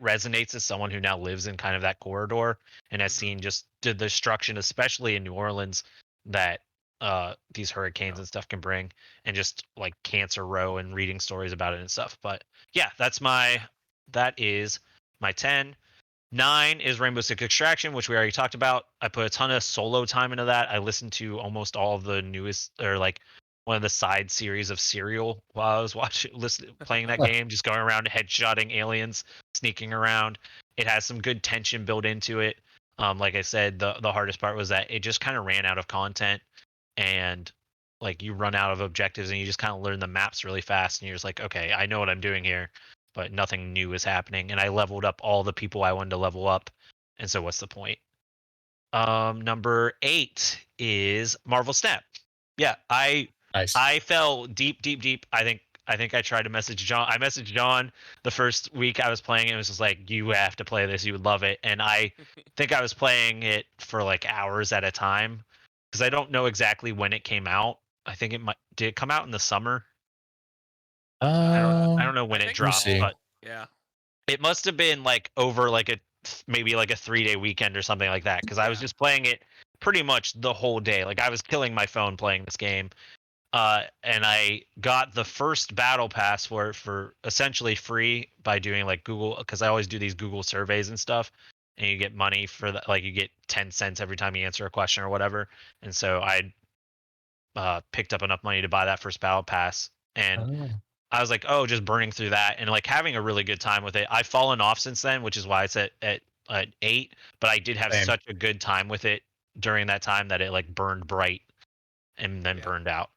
resonates as someone who now lives in kind of that corridor and has seen just the destruction, especially in New Orleans, that these hurricanes and stuff can bring, and just like Cancer Row and reading stories about it and stuff. But yeah, that is my 10. 9 is Rainbow Six Extraction, which we already talked about. I put a ton of solo time into that. I listened to almost all of the newest, or like one of the side series of Serial while I was playing that game, just going around headshotting aliens, sneaking around. It has some good tension built into it. Like I said, the hardest part was that it just kind of ran out of content, and like you run out of objectives and you just kind of learn the maps really fast, and you're just like, okay, I know what I'm doing here, but nothing new is happening. And I leveled up all the people I wanted to level up, and so what's the point? Number 8 is Marvel Snap. Yeah, Nice. I fell deep. I think I tried to message John. I messaged John the first week I was playing it. It was just like, you have to play this. You would love it. And I think I was playing it for like hours at a time because I don't know exactly when it came out. I think did it come out in the summer? I don't know when it dropped, but yeah, it must have been like over like maybe like a 3-day weekend or something like that, because I was just playing it pretty much the whole day. Like I was killing my phone playing this game. And I got the first battle pass for essentially free by doing like Google, because I always do these Google surveys and stuff, and you get money for that. Like you get 10 cents every time you answer a question or whatever. And so I picked up enough money to buy that first battle pass, and I was like, oh, just burning through that and like having a really good time with it. I've fallen off since then, which is why it's at 8, but I did have such a good time with it during that time that it like burned bright and then burned out.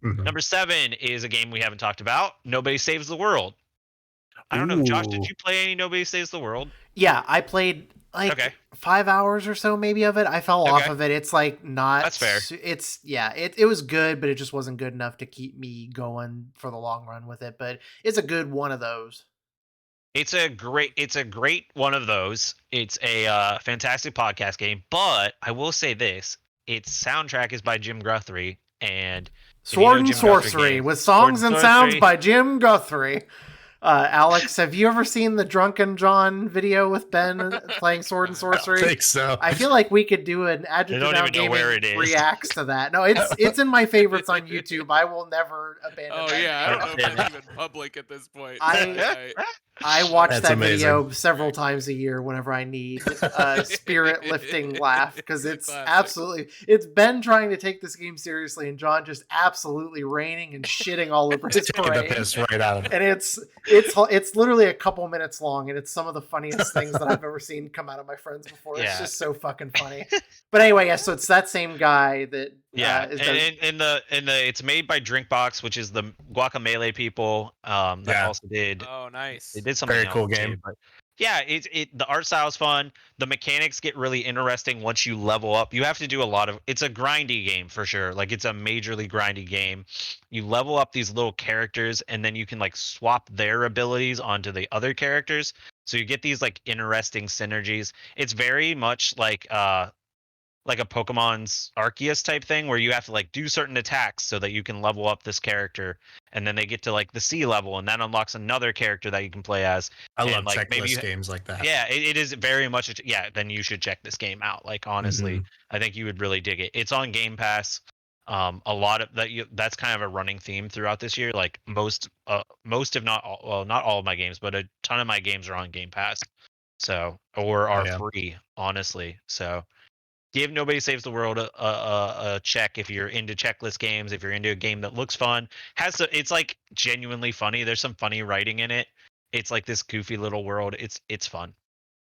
Mm-hmm. Number 7 is a game we haven't talked about, Nobody Saves the World. I don't know, Josh, did you play any Nobody Saves the World? Yeah, I played like 5 hours or so maybe of it. I fell off of it. It's like not... That's fair. It's, yeah, it was good, but it just wasn't good enough to keep me going for the long run with it. But it's a good one of those. It's a great one of those. It's a fantastic podcast game, but I will say this. Its soundtrack is by Jim Guthrie, and Sword and Sorcery with songs and sounds by Jim Guthrie. Alex, have you ever seen the Drunken John video with Ben playing Sword and Sorcery? I think so. I feel like we could do an Adjective Now Gaming reacts to that. No, it's in my favorites on YouTube. I will never abandon that. Oh yeah, I don't know if that's even public at this point. I watch that video several times a year whenever I need a spirit-lifting laugh, because it's absolutely... It's Ben trying to take this game seriously, and John just absolutely raining and shitting all over his parade. Right out of it. And it's literally a couple minutes long, and it's some of the funniest things that I've ever seen come out of my friends before. It's just so fucking funny. But anyway, so it's that same guy that... it's made by Drinkbox, which is the Guacamelee people that also did... Oh, nice. They did something very cool game. Too, but yeah, the art style is fun. The mechanics get really interesting once you level up. You have to do a lot of... It's a grindy game for sure. Like it's a majorly grindy game. You level up these little characters, and then you can like swap their abilities onto the other characters. So you get these like interesting synergies. It's very much like a Pokemon's Arceus type thing, where you have to like do certain attacks so that you can level up this character, and then they get to like the C level, and that unlocks another character that you can play as. I love checklist games like that. Yeah, it is very much. Then you should check this game out. Like honestly, I think you would really dig it. It's on Game Pass. A lot of that. That's kind of a running theme throughout this year. Like most if not all, well, not all of my games, but a ton of my games are on Game Pass. So are free, honestly. So. Give Nobody Saves the World a check if you're into checklist games, if you're into a game that looks fun. It's like genuinely funny. There's some funny writing in it. It's like this goofy little world. It's fun.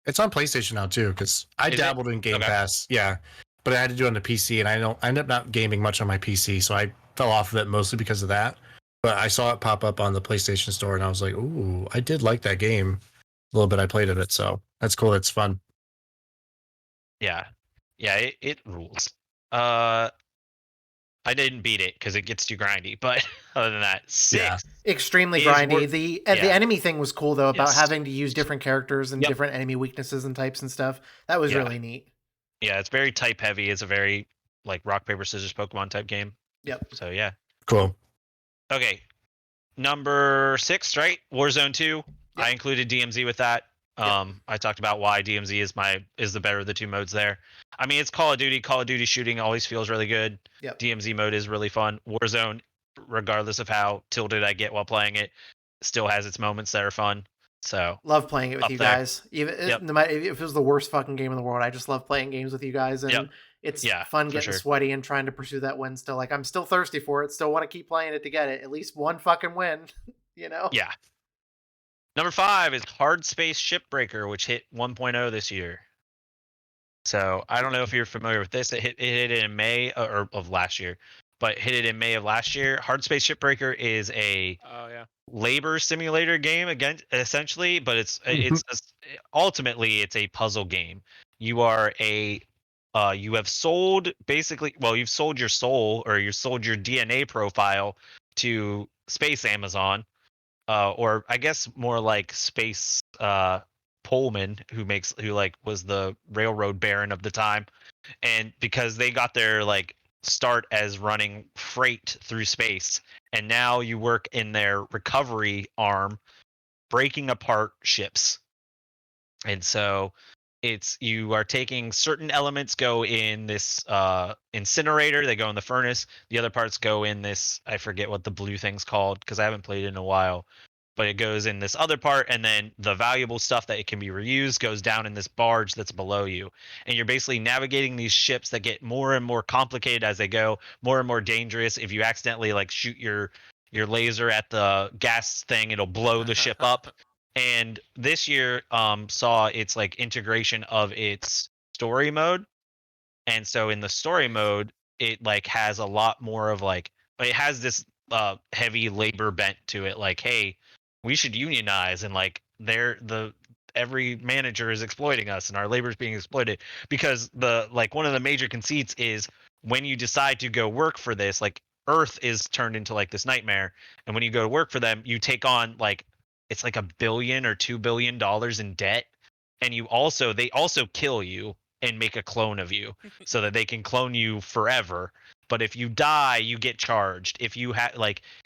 It's on PlayStation now too, because I dabbled in Game Pass. Yeah, but I had to do it on the PC, and I ended up not gaming much on my PC, so I fell off of it mostly because of that. But I saw it pop up on the PlayStation Store, and I was like, ooh, I did like that game. A little bit I played of it, so that's cool. It's fun. Yeah. Yeah, it rules. I didn't beat it because it gets too grindy, but other than that, 6 extremely grindy. The enemy thing was cool though, about having to use different characters and different enemy weaknesses and types and stuff. That was really neat. Yeah, it's very type heavy. It's a very like rock paper scissors Pokemon type game. Yep. So yeah, cool. Okay, number 6, right? Warzone 2. Yep. I included DMZ with that. I talked about why DMZ is the better of the two modes there. I mean, it's Call of Duty. Call of Duty shooting always feels really good. Yep. DMZ mode is really fun. Warzone, regardless of how tilted I get while playing it, still has its moments that are fun. So love playing it with you guys. Even no matter if it was the worst fucking game in the world, I just love playing games with you guys. And it's fun getting sweaty and trying to pursue that win still. Like, I'm still thirsty for it. Still want to keep playing it to get it. At least one fucking win, you know? Yeah. Number 5 is Hard Space Shipbreaker, which hit 1.0 this year. So I don't know if you're familiar with this. It hit it in May of last year, but hit it in May of last year. Hard Space Shipbreaker is a labor simulator game again, essentially, but it's ultimately it's a puzzle game. You are you have sold you've sold your soul, or you sold your DNA profile to Space Amazon, or I guess more like Space Pullman, who was the railroad baron of the time, and because they got their start as running freight through space, and now you work in their recovery arm, breaking apart ships. And so you are taking certain elements go in this incinerator, they go in the furnace, the other parts go in this, I forget what the blue thing's called because I haven't played it in a while, but it goes in this other part, and then the valuable stuff that it can be reused goes down in this barge that's below you. And you're basically navigating these ships that get more and more complicated as they go, more and more dangerous. If you accidentally shoot your laser at the gas thing, it'll blow the ship up. And this year saw its integration of its story mode. And so in the story mode, it has a lot more of it has this heavy labor bent to it, hey, we should unionize, and every manager is exploiting us and our labor is being exploited, because the one of the major conceits is when you decide to go work for this, Earth is turned into this nightmare, and when you go to work for them, you take on it's $1 billion or $2 billion in debt, and they also kill you and make a clone of you so that they can clone you forever. But if you die, you get charged. If you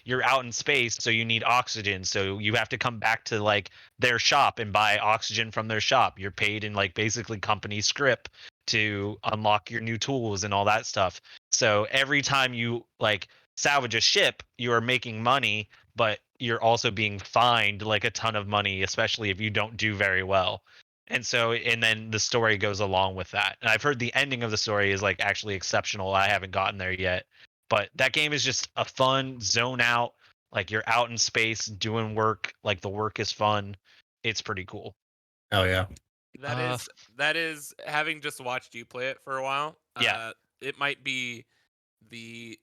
you're out in space, so you need oxygen, so you have to come back to their shop and buy oxygen from their shop. You're paid in basically company script to unlock your new tools and all that stuff. So every time you salvage a ship, you are making money, but you're also being fined a ton of money, especially if you don't do very well. And then the story goes along with that. And I've heard the ending of the story is actually exceptional. I haven't gotten there yet, but that game is just a fun zone out. You're out in space doing work. The work is fun. It's pretty cool. Oh yeah. That is having just watched you play it for a while. Yeah. It might be the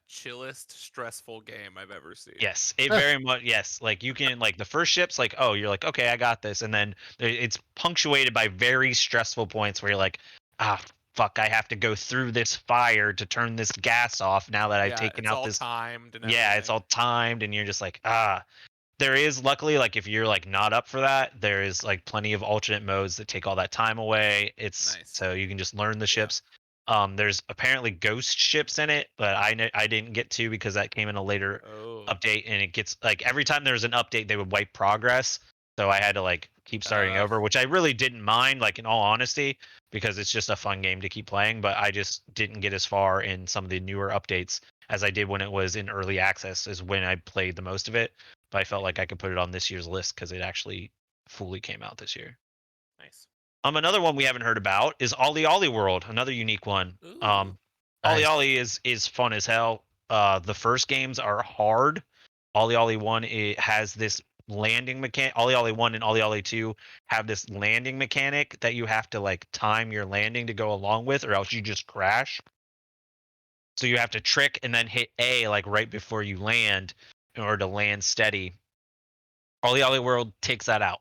chillest stressful game I've ever seen. Yes, it very much. Yes, you can the first ship's oh, you're okay, I got this, and then it's punctuated by very stressful points where you're fuck, I have to go through this fire to turn this gas off now that I've taken out this. Timed and it's all timed, and you're just There is luckily if you're not up for that, there is plenty of alternate modes that take all that time away. It's nice. So you can just learn the ships. There's apparently ghost ships in it, but I didn't get to because that came in a later update, and it gets every time there's an update they would wipe progress, so I had to keep starting over, which I really didn't mind, in all honesty, because it's just a fun game to keep playing. But I just didn't get as far in some of the newer updates as I did when it was in early access, is when I played the most of it. But I felt like I could put it on this year's list because it actually fully came out this year. Nice. Another one we haven't heard about is Ollie Ollie World, another unique one. Ollie Ollie is fun as hell. The first games are hard. Ollie Ollie 1, it has this landing mechanic. Ollie Ollie 1 and Ollie Ollie 2 have this landing mechanic that you have to time your landing to go along with, or else you just crash. So you have to trick and then hit A right before you land in order to land steady. Ollie Ollie World takes that out.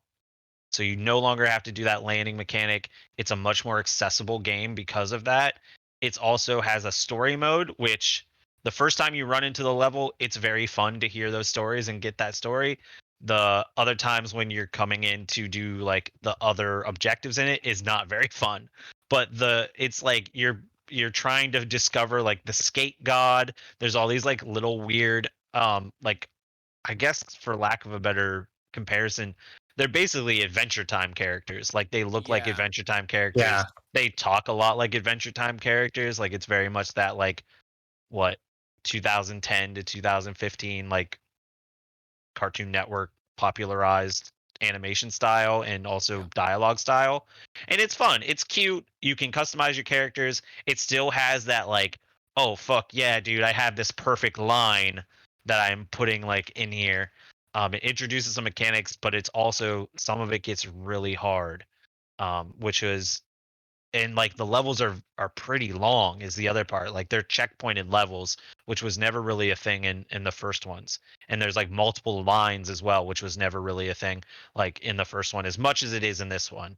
So you no longer have to do that landing mechanic. It's a much more accessible game because of that. It also has a story mode, which the first time you run into the level, it's very fun to hear those stories and get that story. The other times when you're coming in to do the other objectives in it is not very fun. But it's you're trying to discover the skate god. There's all these little weird I guess for lack of a better comparison, they're basically Adventure Time characters. They look like Adventure Time characters. Yeah. They talk a lot like Adventure Time characters. It's very much that 2010 to 2015 Cartoon Network popularized animation style and also dialogue style. And it's fun. It's cute. You can customize your characters. It still has that like, oh fuck yeah, dude, I have this perfect line that I'm putting like in here. It introduces some mechanics, but it's also some of it gets really hard. Which was and like the levels are pretty long is the other part. Like they're checkpointed levels, which was never really a thing in the first ones. And there's like multiple lines as well, which was never really a thing like in the first one as much as it is in this one.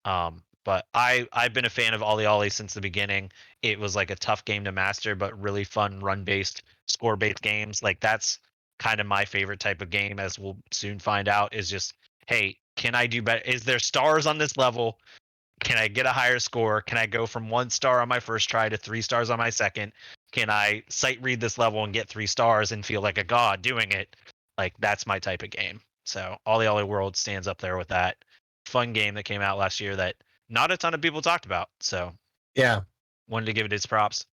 But I've been a fan of Ollie Ollie since the beginning. It was like a tough game to master, but really fun run based, score based games. Like that's kind of my favorite type of game, as we'll soon find out. Is just, hey, can I do better? Is there stars on this level? Can I get a higher score? Can I go from 1 star on my first try to 3 stars on my second? Can I sight read this level and get 3 stars and feel like a god doing it? Like that's my type of game. So Ollie Ollie World stands up there with that fun game that came out last year that not a ton of people talked about. So yeah, wanted to give it its props.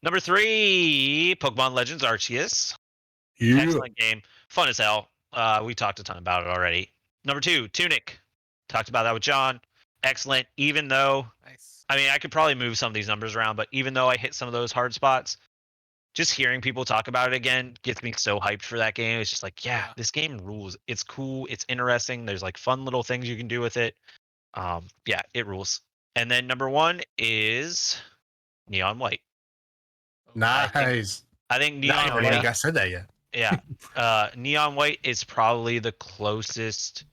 Number 3, Pokemon Legends Arceus. yeah. Excellent game, fun as hell. We talked a ton about it already. Number 2, Tunic. Talked about that with John. Excellent. Even though, Nice. I mean, I could probably move some of these numbers around, but even though I hit some of those hard spots, just hearing people talk about it again gets me so hyped for that game. It's just like, yeah, this game rules. It's cool. It's interesting. There's like fun little things you can do with it. Yeah, it rules. And then number 1 is Neon White. Nice. I think Neon White. I haven't said that yet. Yeah. Neon White is probably the closest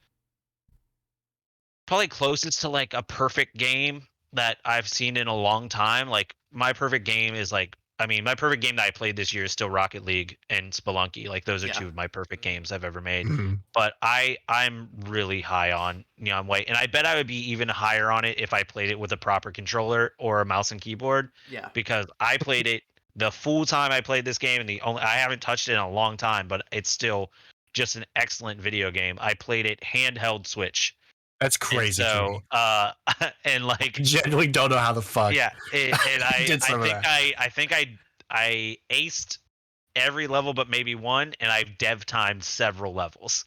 to like a perfect game that I've seen in a long time. Like my perfect game is like, I mean, my perfect game that I played this year is still Rocket League and Spelunky. Like those are two of my perfect games I've ever made. Mm-hmm. But I'm really high on Neon White, and I bet I would be even higher on it if I played it with a proper controller or a mouse and keyboard. Yeah. Because I played it the full time I played this game, and I haven't touched it in a long time, but it's still just an excellent video game. I played it handheld Switch. That's crazy. And so, and like, I genuinely don't know how the fuck. Yeah, and I think I aced every level but maybe one, and I've dev timed several levels.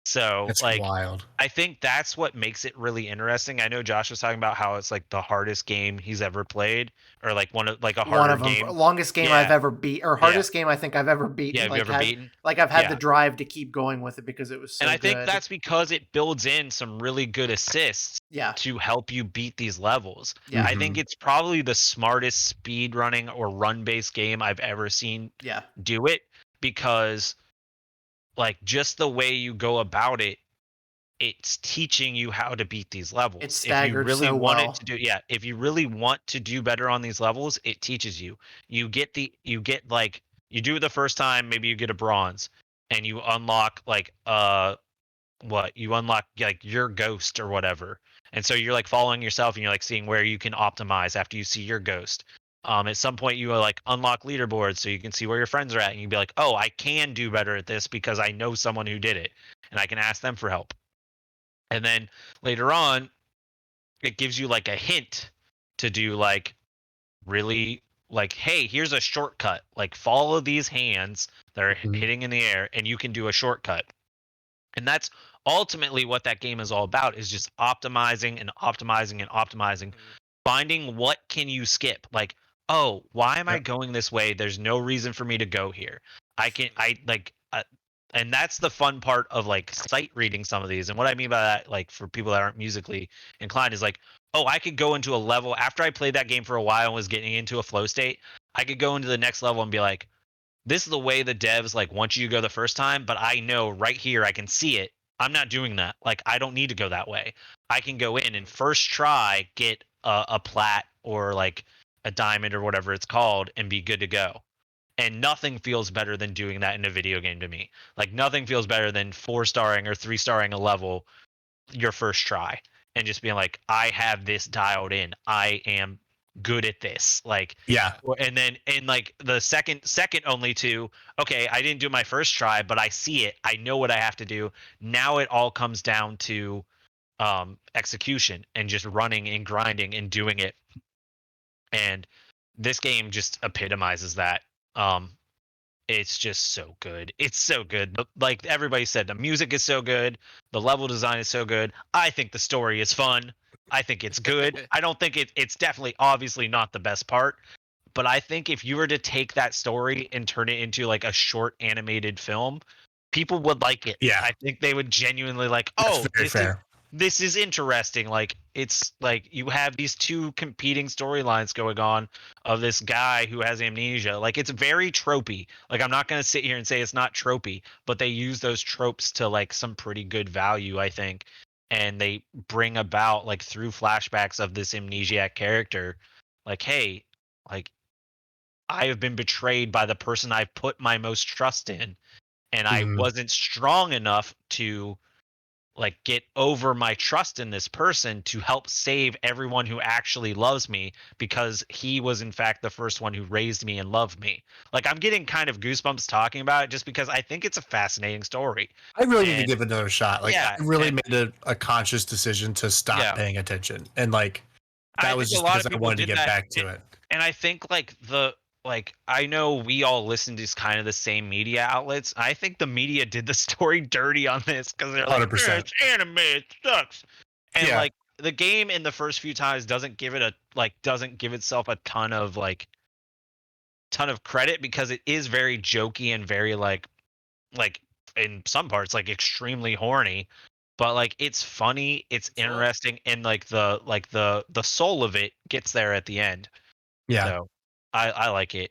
So that's like wild. I think that's what makes it really interesting. I know Josh was talking about how it's like the hardest game he's ever played, or like one of harder game. Longest game I've ever beat, or hardest game I think I've ever beaten. Yeah, have you ever beaten? Like I've had the drive to keep going with it because it was so good. And I think that's because it builds in some really good assists to help you beat these levels. Yeah. I think it's probably the smartest speed running or run based game I've ever seen do it, because like just the way you go about it, it's teaching you how to beat these levels. It's staggered if you really if you really want to do better on these levels, it teaches you. You do it the first time, maybe you get a bronze, and you unlock like you unlock like your ghost or whatever. And so you're like following yourself, and you're like seeing where you can optimize after you see your ghost. At some point you like unlock leaderboards so you can see where your friends are at, and you'd be like, oh, I can do better at this because I know someone who did it, and I can ask them for help. And then later on, it gives you like a hint to do like really like, hey, here's a shortcut. Like follow these hands that are hitting in the air, and you can do a shortcut. And that's ultimately what that game is all about, is just optimizing and optimizing and optimizing, finding what can you skip. Like, oh, why am I going this way? There's no reason for me to go here. And that's the fun part of like sight reading some of these. And what I mean by that, like for people that aren't musically inclined, is like, oh, I could go into a level after I played that game for a while and was getting into a flow state. I could go into the next level and be like, this is the way the devs like want you to go the first time, but I know right here I can see it. I'm not doing that. Like I don't need to go that way. I can go in and first try get a plat or like a diamond or whatever it's called and be good to go. And nothing feels better than doing that in a video game to me. Like nothing feels better than 4-starring or 3-starring a level your first try and just being like, I have this dialed in. I am good at this. Like, and then in like the second only to, okay, I didn't do my first try, but I see it. I know what I have to do. Now it all comes down to execution and just running and grinding and doing it. And this game just epitomizes that. it's just so good. It's so good. Like everybody said, the music is so good. The level design is so good. I think the story is fun. I think it's good. I don't think it's definitely obviously not the best part, but I think if you were to take that story and turn it into like a short animated film, people would like it. Yeah. I think they would genuinely like, That's very fair. This is interesting. Like it's like you have these two competing storylines going on of this guy who has amnesia. Like it's very tropey. Like I'm not going to sit here and say it's not tropey, but they use those tropes to like some pretty good value, I think. And they bring about like through flashbacks of this amnesiac character, like, hey, like I have been betrayed by the person I've put my most trust in, and I wasn't strong enough to like get over my trust in this person to help save everyone who actually loves me, because he was in fact the first one who raised me and loved me. Like I'm getting kind of goosebumps talking about it just because I think it's a fascinating story. I really need to give it another shot. Like yeah, I really made a conscious decision to stop paying attention, and like that was just because I wanted to get back to it. And I think like I know we all listen to kind of the same media outlets. I think the media did the story dirty on this because they're like, 100%. It's anime, it sucks. And like the game in the first few times doesn't give itself a ton of credit, because it is very jokey and very like in some parts like extremely horny. But like it's funny, it's interesting, and like the soul of it gets there at the end. Yeah. So I like it.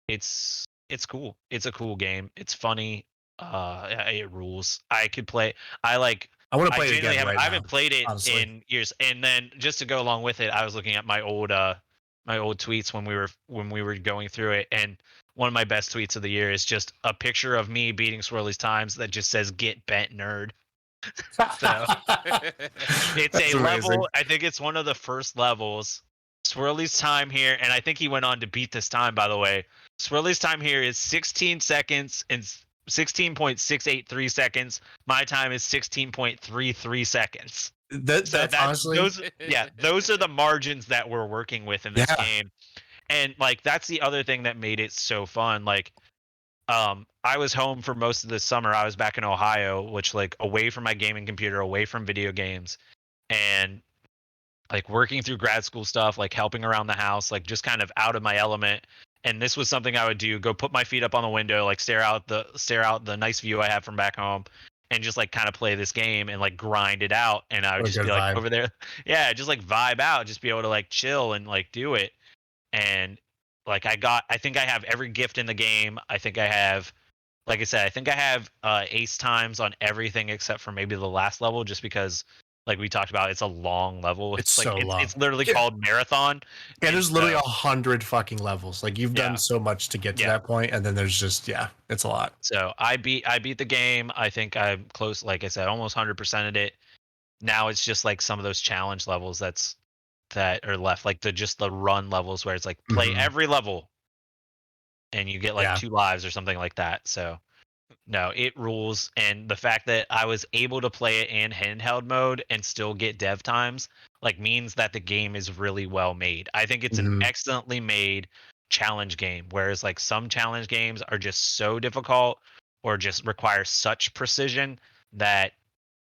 It's cool. It's a cool game. It's funny. It rules. I could play. I want to play it again. I haven't played it in years. And then just to go along with it, I was looking at my old tweets when we were going through it, and one of my best tweets of the year is just a picture of me beating Swirly's times that just says "Get bent, nerd." So it's a level. I think it's one of the first levels. Swirly's time here, and I think he went on to beat this time, by the way. Swirly's time here is 16 seconds and 16.683 seconds. My time is 16.33 seconds. That's honestly, those are the margins that we're working with in this game. And like that's the other thing that made it so fun. Like I was home for most of the summer. I was back in Ohio, which like away from my gaming computer, away from video games, and like working through grad school stuff, like helping around the house, like just kind of out of my element. And this was something I would do: go put my feet up on the window, like stare out the nice view I have from back home, and just like kind of play this game and like grind it out. And I would just be like over there, just like vibe out, just be able to like chill and like do it. And like I think I have every gift in the game. I think I have, like I said, I think I have ace times on everything except for maybe the last level, just because like we talked about, it's a long level. It's so long. It's literally called marathon. Yeah, there's literally 100 fucking levels. Like you've done so much to get to that point, and then there's just it's a lot. So I beat the game. I think I'm close. Like I said, almost 100%ed it. Now it's just like some of those challenge levels that are left, like the run levels where it's like play every level, and you get like 2 lives or something like that. So. No, it rules. And the fact that I was able to play it in handheld mode and still get dev times like means that the game is really well made. I think it's an excellently made challenge game, whereas like some challenge games are just so difficult or just require such precision that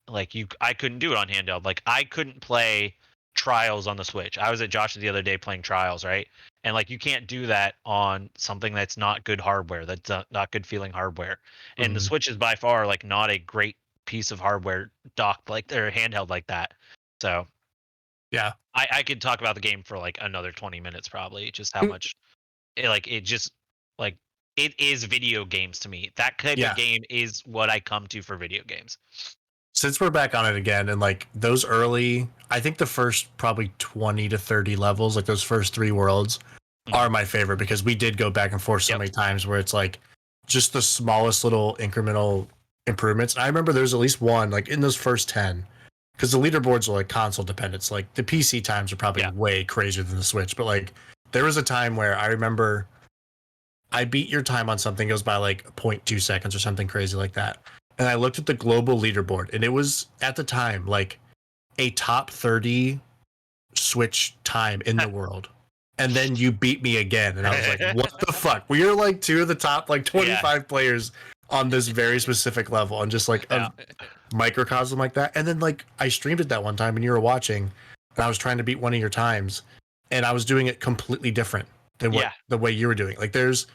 like I couldn't do it on handheld. Like I couldn't play Trials on the Switch. I was at Josh's the other day playing Trials, right? And like you can't do that on something that's not good hardware, that's not good feeling hardware. And the Switch is by far like not a great piece of hardware docked like or handheld like that. So yeah, I could talk about the game for like another 20 minutes probably, just how much it is video games to me. That type of game is what I come to for video games. Since we're back on it again, and like those early, I think the first probably 20 to 30 levels, like those first 3 worlds are my favorite, because we did go back and forth so many times where it's like just the smallest little incremental improvements. And I remember there's at least one like in those first 10, because the leaderboards are like console dependent. So like the PC times are probably way crazier than the Switch, but like there was a time where I remember I beat your time on something, goes by like 0.2 seconds or something crazy like that. And I looked at the global leaderboard, and it was at the time like a top 30 Switch time in the world. and then you beat me again, and I was like, what the fuck? We are like two of the top like 25 players on this very specific level, and just like a microcosm like that. And then like I streamed it that one time, and you were watching, and I was trying to beat one of your times, and I was doing it completely different than what the way you were doing. Like there's,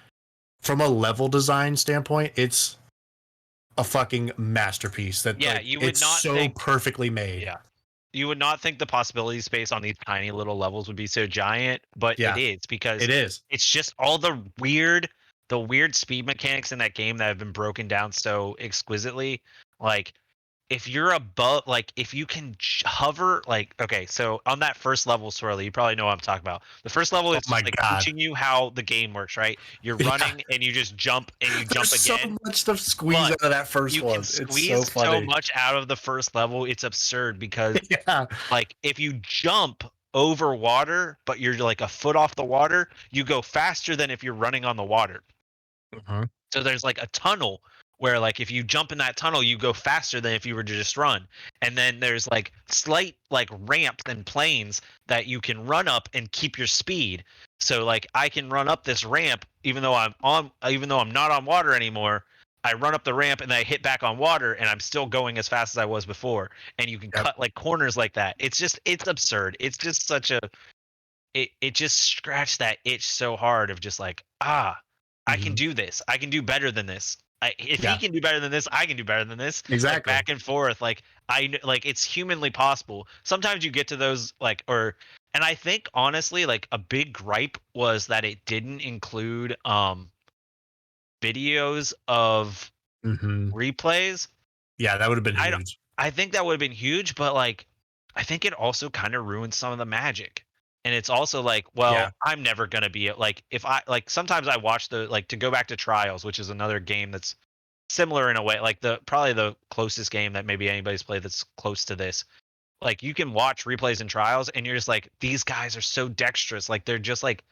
from a level design standpoint, it's a fucking masterpiece. That you would it's not so think, perfectly made. Yeah, you would not think the possibility space on these tiny little levels would be so giant, but it is, because it's just all the weird speed mechanics in that game that have been broken down so exquisitely. Like if you're above, like if you can hover, like, okay, so on that first level, Swirly, you probably know what I'm talking about. The first level is just like teaching you how the game works, right? You're running and you just jump and you jump again. There's so much stuff squeezed out of that first one. You can squeeze so much out of the first level. It's absurd because like if you jump over water, but you're like a foot off the water, you go faster than if you're running on the water. So there's like a tunnel where like if you jump in that tunnel, you go faster than if you were to just run. And then there's like slight like ramps and planes that you can run up and keep your speed. So like I can run up this ramp even though I'm not on water anymore. I run up the ramp and then I hit back on water and I'm still going as fast as I was before. And you can cut like corners like that. It's absurd. It's just such a it just scratched that itch so hard of just like, I can do this. I can do better than this. If he can do better than this, I can do better than this. Exactly. Like back and forth. Like it's humanly possible. Sometimes you get to those and I think honestly, like a big gripe was that it didn't include videos of replays. Yeah, that would have been huge. I think that would have been huge, but like I think it also kind of ruins some of the magic. And it's also like, I'm never gonna be like, if I like sometimes I watch to go back to Trials, which is another game that's similar in a way, like probably the closest game that maybe anybody's played that's close to this. Like you can watch replays in Trials and you're just like, these guys are so dexterous, like they're just like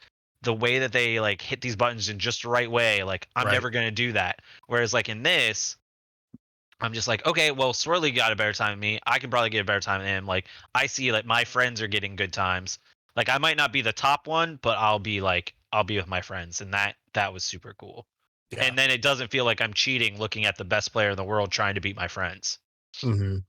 the way that they like hit these buttons in just the right way, like I'm never gonna do that. Whereas like in this, I'm just like, okay, well, Swirly got a better time than me. I can probably get a better time than him. Like I see like my friends are getting good times. Like I might not be the top one, but I'll be with my friends, and that was super cool. Yeah. And then it doesn't feel like I'm cheating looking at the best player in the world trying to beat my friends. So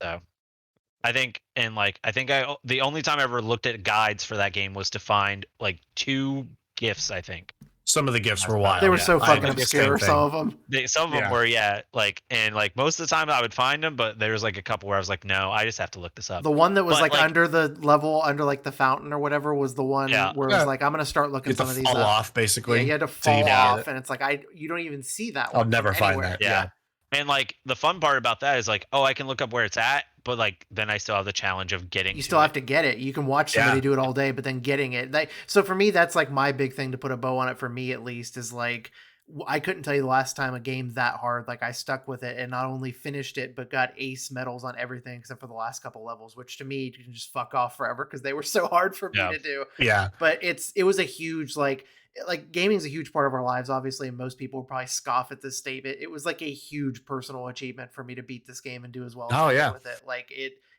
I think the only time I ever looked at guides for that game was to find like 2 gifts, I think. Some of the gifts were wild. They were so fucking obscure. Some of them. Some of them were, like most of the time I would find them, but there was like a couple where I was like, no, I just have to look this up. The one that was like under the level, under like the fountain or whatever, was the one where it was like, I'm gonna start looking some of these fall up. off, basically. Yeah, you had to fall off, and it's like you don't even see that. I'll never find that. Yeah. And like the fun part about that is like, I can look up where it's at, but like then I still have the challenge of getting. You still have to get it. You can watch somebody do it all day, but then getting it. So for me, that's like my big thing to put a bow on it. For me, at least, is like I couldn't tell you the last time a game that hard. Like I stuck with it and not only finished it, but got ace medals on everything except for the last couple levels, which to me you can just fuck off forever because they were so hard for me to do. Yeah, but it was a huge like gaming is a huge part of our lives, obviously, and most people would probably scoff at this statement. It was like a huge personal achievement for me to beat this game and do as well as I did with it. Like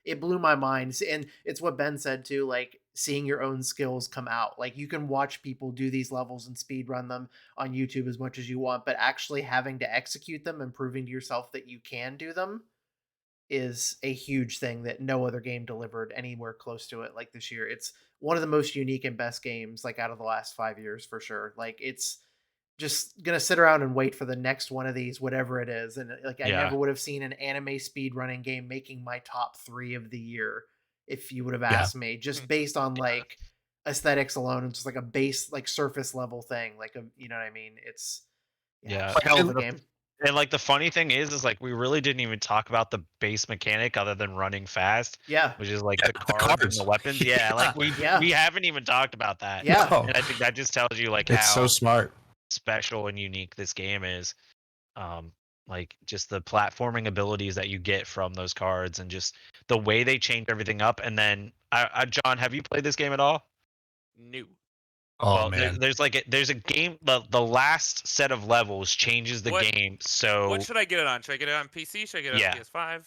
it blew my mind. And it's what Ben said too, like seeing your own skills come out. Like you can watch people do these levels and speed run them on YouTube as much as you want, but actually having to execute them and proving to yourself that you can do them is a huge thing that no other game delivered anywhere close to it like this year. It's one of the most unique and best games like out of the last 5 years for sure. Like it's just gonna sit around and wait for the next one of these, whatever it is. And like I never would have seen an anime speed running game making my top 3 of the year if you would have asked me, just based on like aesthetics alone. It's just like a base like surface level thing, like a, you know what I mean? It's a hell of a game. And like the funny thing is like we really didn't even talk about the base mechanic other than running fast. Yeah. Which is like the cards and the weapons. Yeah. Like we haven't even talked about that. Yeah. And I think that just tells you like it's how so smart, special and unique this game is. Like just the platforming abilities that you get from those cards and just the way they change everything up. And then John, have you played this game at all? No. Oh man, there's a game. The last set of levels changes the game. So what should I get it on? Should I get it on PC? Should I get it on PS5?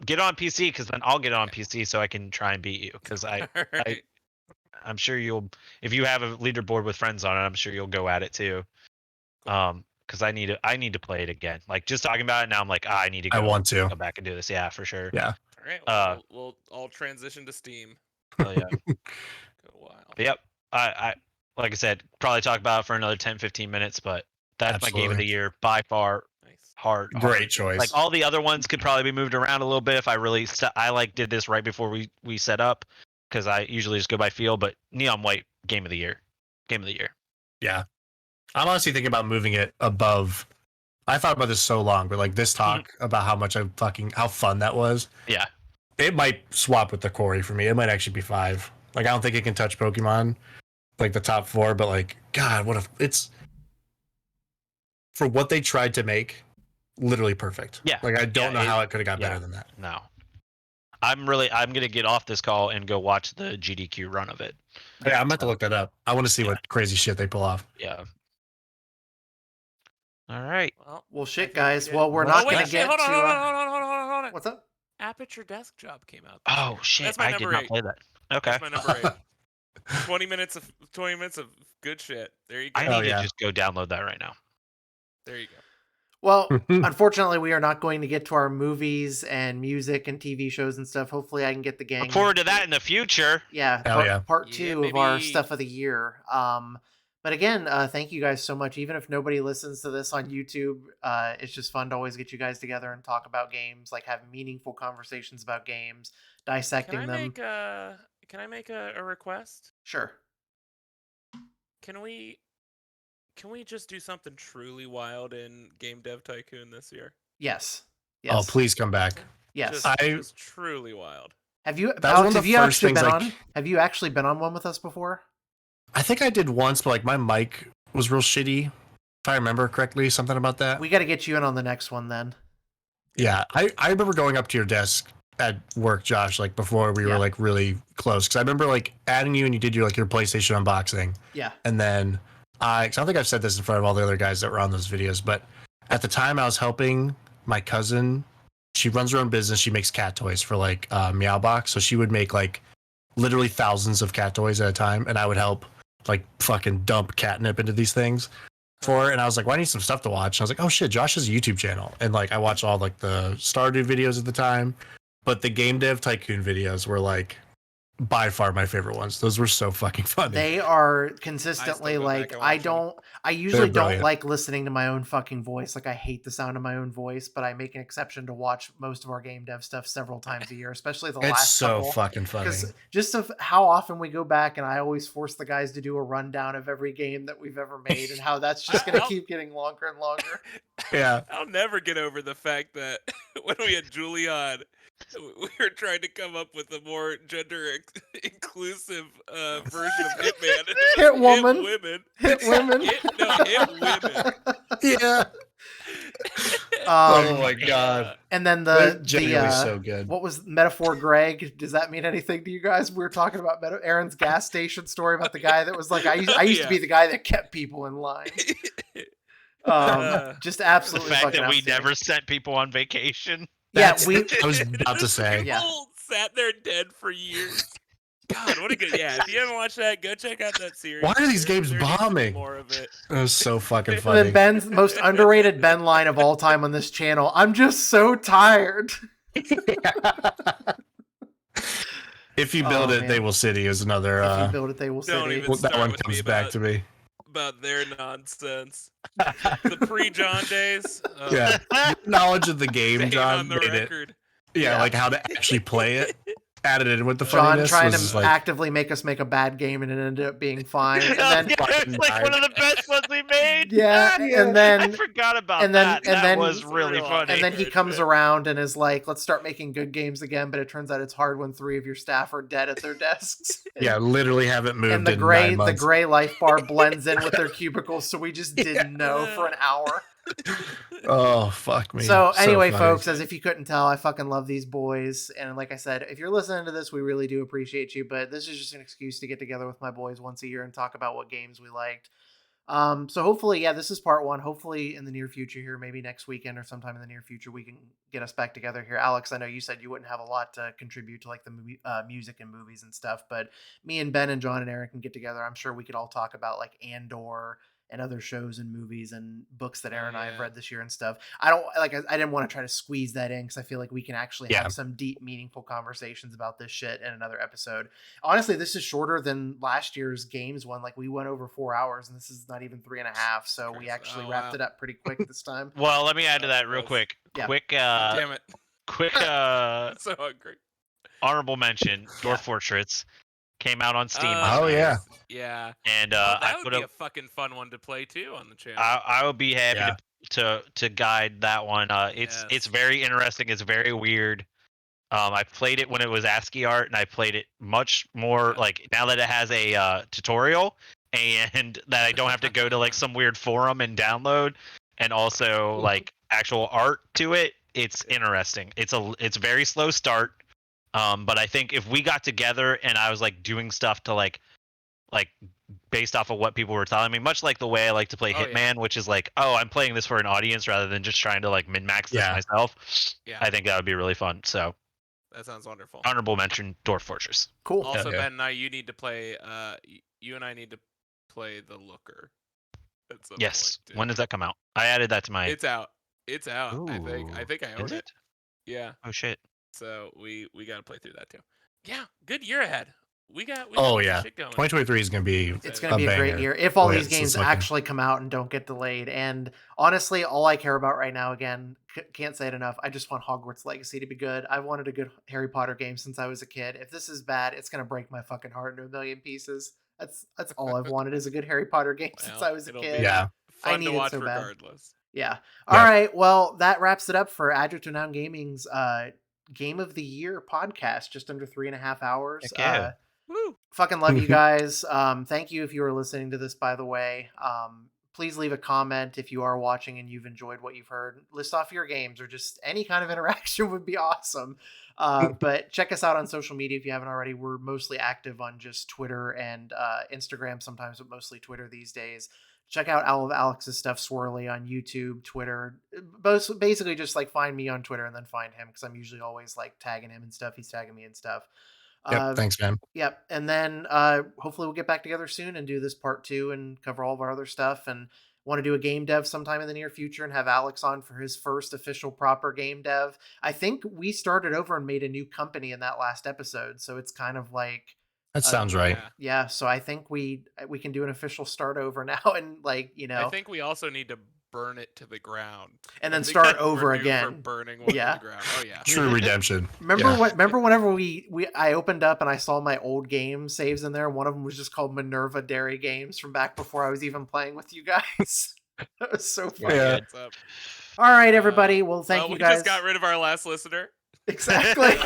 Get on PC because then I'll get it on PC so I can try and beat you because I I'm sure you'll, if you have a leaderboard with friends on it, I'm sure you'll go at it too. Because I need to play it again. Like just talking about it now, I'm like, I need to go. I want to go back and do this. Yeah, for sure. Yeah. All right. Well, we'll all transition to Steam. Oh yeah. Go wild. But yep. I like I said, probably talk about it for another 10-15 minutes, but that's my game of the year by far. Nice. Great choice. Like all the other ones could probably be moved around a little bit if I really did this right before we set up, because I usually just go by feel. But Neon White, game of the year. Yeah, I'm honestly thinking about moving it above. I thought about this so long, but like this talk about how fun that was. Yeah, it might swap with the Corey for me. It might actually be 5. Like I don't think it can touch Pokemon, like the top 4. But like, God, it's for what they tried to make. Literally perfect. Yeah. Like I don't know how it could have got better than that. No. I'm gonna get off this call and go watch the GDQ run of it. Yeah, I'm about to look that up. I want to see what crazy shit they pull off. Yeah. All right. Well, shit, guys. Well, we're not going to get hold to. on. What's up? Aperture Desk Job came out. Oh shit! That's my I did not play that. Okay. That's my number 8. 20 minutes of good shit. There you go. I need to just go download that right now. There you go. Well, unfortunately, we are not going to get to our movies and music and TV shows and stuff. Hopefully, I can get the gang. Look forward to that in the future. Yeah, part 2 of our stuff of the year. But again, thank you guys so much. Even if nobody listens to this on YouTube, it's just fun to always get you guys together and talk about games, like have meaningful conversations about games, dissecting them. Can I make a request? Sure. Can we just do something truly wild in Game Dev Tycoon this year? Yes. Oh, please come back. Yes. Just truly wild. Have you, Alex, have you actually been on? Have you actually been on one with us before? I think I did once, but like my mic was real shitty. If I remember correctly, something about that. We got to get you in on the next one then. Yeah, I remember going up to your desk at work, Josh, like before we were like really close. Because I remember like adding you and you did your PlayStation unboxing. Yeah. And then I don't think I've said this in front of all the other guys that were on those videos, but at the time I was helping my cousin. She runs her own business. She makes cat toys for like Meowbox. So she would make like literally thousands of cat toys at a time, and I would help like fucking dump catnip into these things for her. And I was like, well, I need some stuff to watch. And I was like, oh shit, Josh has a YouTube channel. And like I watched all like the Stardew videos at the time, but the Game Dev Tycoon videos were like by far my favorite ones. Those were so fucking funny. They are consistently like, I usually don't like listening to my own fucking voice. Like I hate the sound of my own voice, but I make an exception to watch most of our game dev stuff several times a year, especially the last couple. It's so fucking funny. Just of how often we go back, and I always force the guys to do a rundown of every game that we've ever made and how that's just going to keep getting longer and longer. Yeah. I'll never get over the fact that when we had Julie on, we were trying to come up with a more gender inclusive version of Hitman. Hit woman. Hit women. Hit women. Yeah. Oh my god. And then so good. What was Metaphor Greg? Does that mean anything to you guys? We were talking about Aaron's gas station story about the guy that was like, I used to be the guy that kept people in line. Just absolutely. The fact that we never sent people on vacation. I was about to say. People sat there dead for years. God, what a good... Yeah, if you haven't watched that, go check out that series. Why are these games bombing? More of it. It was so fucking funny. And then Ben's most underrated Ben line of all time on this channel. I'm just so tired. If you build it, they will city is another. If you build it, they will city. That one comes back to me. About their nonsense. The pre-John days. Yeah. Knowledge of the game, John. On the record. Yeah, like how to actually play it. Added it with the John funniness. Trying to actively make us make a bad game, and it ended up being fine. And then it's like one of the best ones we made. Yeah, and then I forgot about that. That was really funny. And then he comes around and is like, "Let's start making good games again." But it turns out it's hard when 3 of your staff are dead at their desks. Yeah, literally haven't moved. And the gray life bar blends in with their cubicles, so we just didn't know for an hour. Oh, fuck me. So anyway, folks, as if you couldn't tell, I fucking love these boys. And like I said, if you're listening to this, we really do appreciate you. But this is just an excuse to get together with my boys once a year and talk about what games we liked. So hopefully, yeah, this is part one. Hopefully in the near future here, maybe next weekend or sometime in the near future, we can get us back together here. Alex, I know you said you wouldn't have a lot to contribute to like the movie, music and movies and stuff, but me and Ben and John and Aaron can get together. I'm sure we could all talk about like Andor and other shows and movies and books that Aaron and I have read this year and stuff. I didn't want to try to squeeze that in because I feel like we can actually have some deep, meaningful conversations about this shit in another episode. Honestly, this is shorter than last year's games one. Like we went over 4 hours and this is not even 3.5. So we actually wrapped it up pretty quick this time. Well, let me add to that real quick. Yeah. Damn it. Quick I'm so hungry. Honorable mention, Dwarf Fortress. Came out on Steam. Yeah. Yeah. And that would be a fucking fun one to play too on the channel. I would be happy to guide that one. It's very interesting. It's very weird. I played it when it was ASCII art, and I played it much more like now that it has a tutorial, and that I don't have to go to like some weird forum and download, and also like actual art to it. It's interesting. It's very slow start. But I think if we got together and I was like doing stuff to like based off of what people were telling me, much like the way I like to play Hitman, which is like, I'm playing this for an audience rather than just trying to like min-max this myself. Yeah. I think that would be really fun. So that sounds wonderful. Honorable mention, Dwarf Fortress. Cool. Also, Ben and I, you need to play. You and I need to play The Looker. Yes. When does that come out? I added that to my. It's out. Ooh. I think I own it. Yeah. Oh shit. So we got to play through that too. Yeah, good year ahead. We got shit going. 2023 is going to be it's going to be a great year if all these games actually come out and don't get delayed. And honestly, all I care about right now, again, can't say it enough, I just want Hogwarts Legacy to be good. I've wanted a good Harry Potter game since I was a kid. If this is bad, it's going to break my fucking heart into a million pieces. That's all I've wanted is a good Harry Potter game since I was a kid. Yeah. Fun to watch regardless. Yeah. All right. Well, that wraps it up for Adjective Noun Gaming's Game of the Year podcast, just under 3.5 hours. Woo. Fucking love you guys. Thank you if you are listening to this, by the way. Please leave a comment if you are watching and you've enjoyed what you've heard. List off your games or just any kind of interaction would be awesome. But check us out on social media if you haven't already. We're mostly active on just Twitter and Instagram sometimes, but mostly Twitter these days. Check out all of Alex's stuff, Swirly, on YouTube, Twitter. Basically just like find me on Twitter and then find him because I'm usually always like tagging him and stuff. He's tagging me and stuff. Yep, thanks, man. Yep. And then hopefully we'll get back together soon and do this part 2 and cover all of our other stuff. And want to do a game dev sometime in the near future and have Alex on for his first official proper game dev. I think we started over and made a new company in that last episode. So it's kind of like... That sounds right. Yeah. So I think we can do an official start over now. And like, I think we also need to burn it to the ground and then start over again. For burning one to the ground. Oh yeah. True redemption. Remember whenever I opened up and I saw my old game saves in there. One of them was just called Minerva Dairy Games from back before I was even playing with you guys. That was so funny. Yeah. All right, everybody. Well, thank you guys. We just got rid of our last listener. Exactly.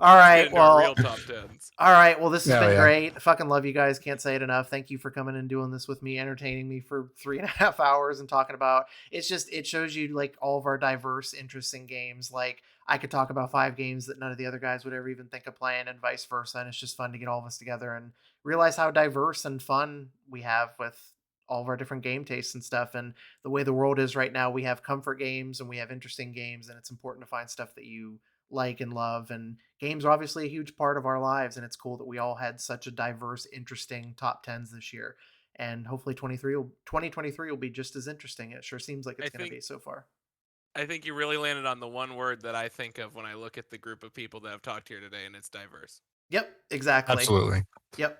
All right. Well, real top tens. All right. Well, this has been great. I fucking love you guys. Can't say it enough. Thank you for coming and doing this with me, entertaining me for 3.5 hours and talking about. It shows you like all of our diverse, interesting games. Like I could talk about 5 games that none of the other guys would ever even think of playing, and vice versa. And it's just fun to get all of us together and realize how diverse and fun we have with all of our different game tastes and stuff. And the way the world is right now, we have comfort games and we have interesting games, and it's important to find stuff that you like and love. And games are obviously a huge part of our lives, and it's cool that we all had such a diverse, interesting top 10s this year. And hopefully 2023 will be just as interesting. It sure seems like it's going to be so far. I think you really landed on the one word that I think of when I look at the group of people that have talked here today, and it's diverse. Yep, exactly. Absolutely. Yep.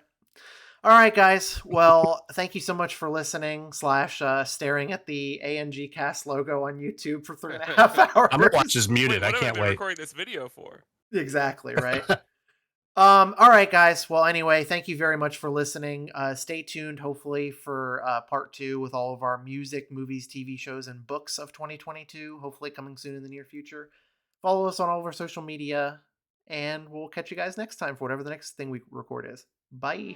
All right, guys. Well, thank you so much for listening / staring at the ANG Cast logo on YouTube for 3.5 hours. I'm gonna watch this muted. I can't wait. Recording this video for exactly right. All right, guys. Well, anyway, thank you very much for listening. Stay tuned, hopefully, for part 2 with all of our music, movies, TV shows, and books of 2022. Hopefully, coming soon in the near future. Follow us on all of our social media, and we'll catch you guys next time for whatever the next thing we record is. Bye.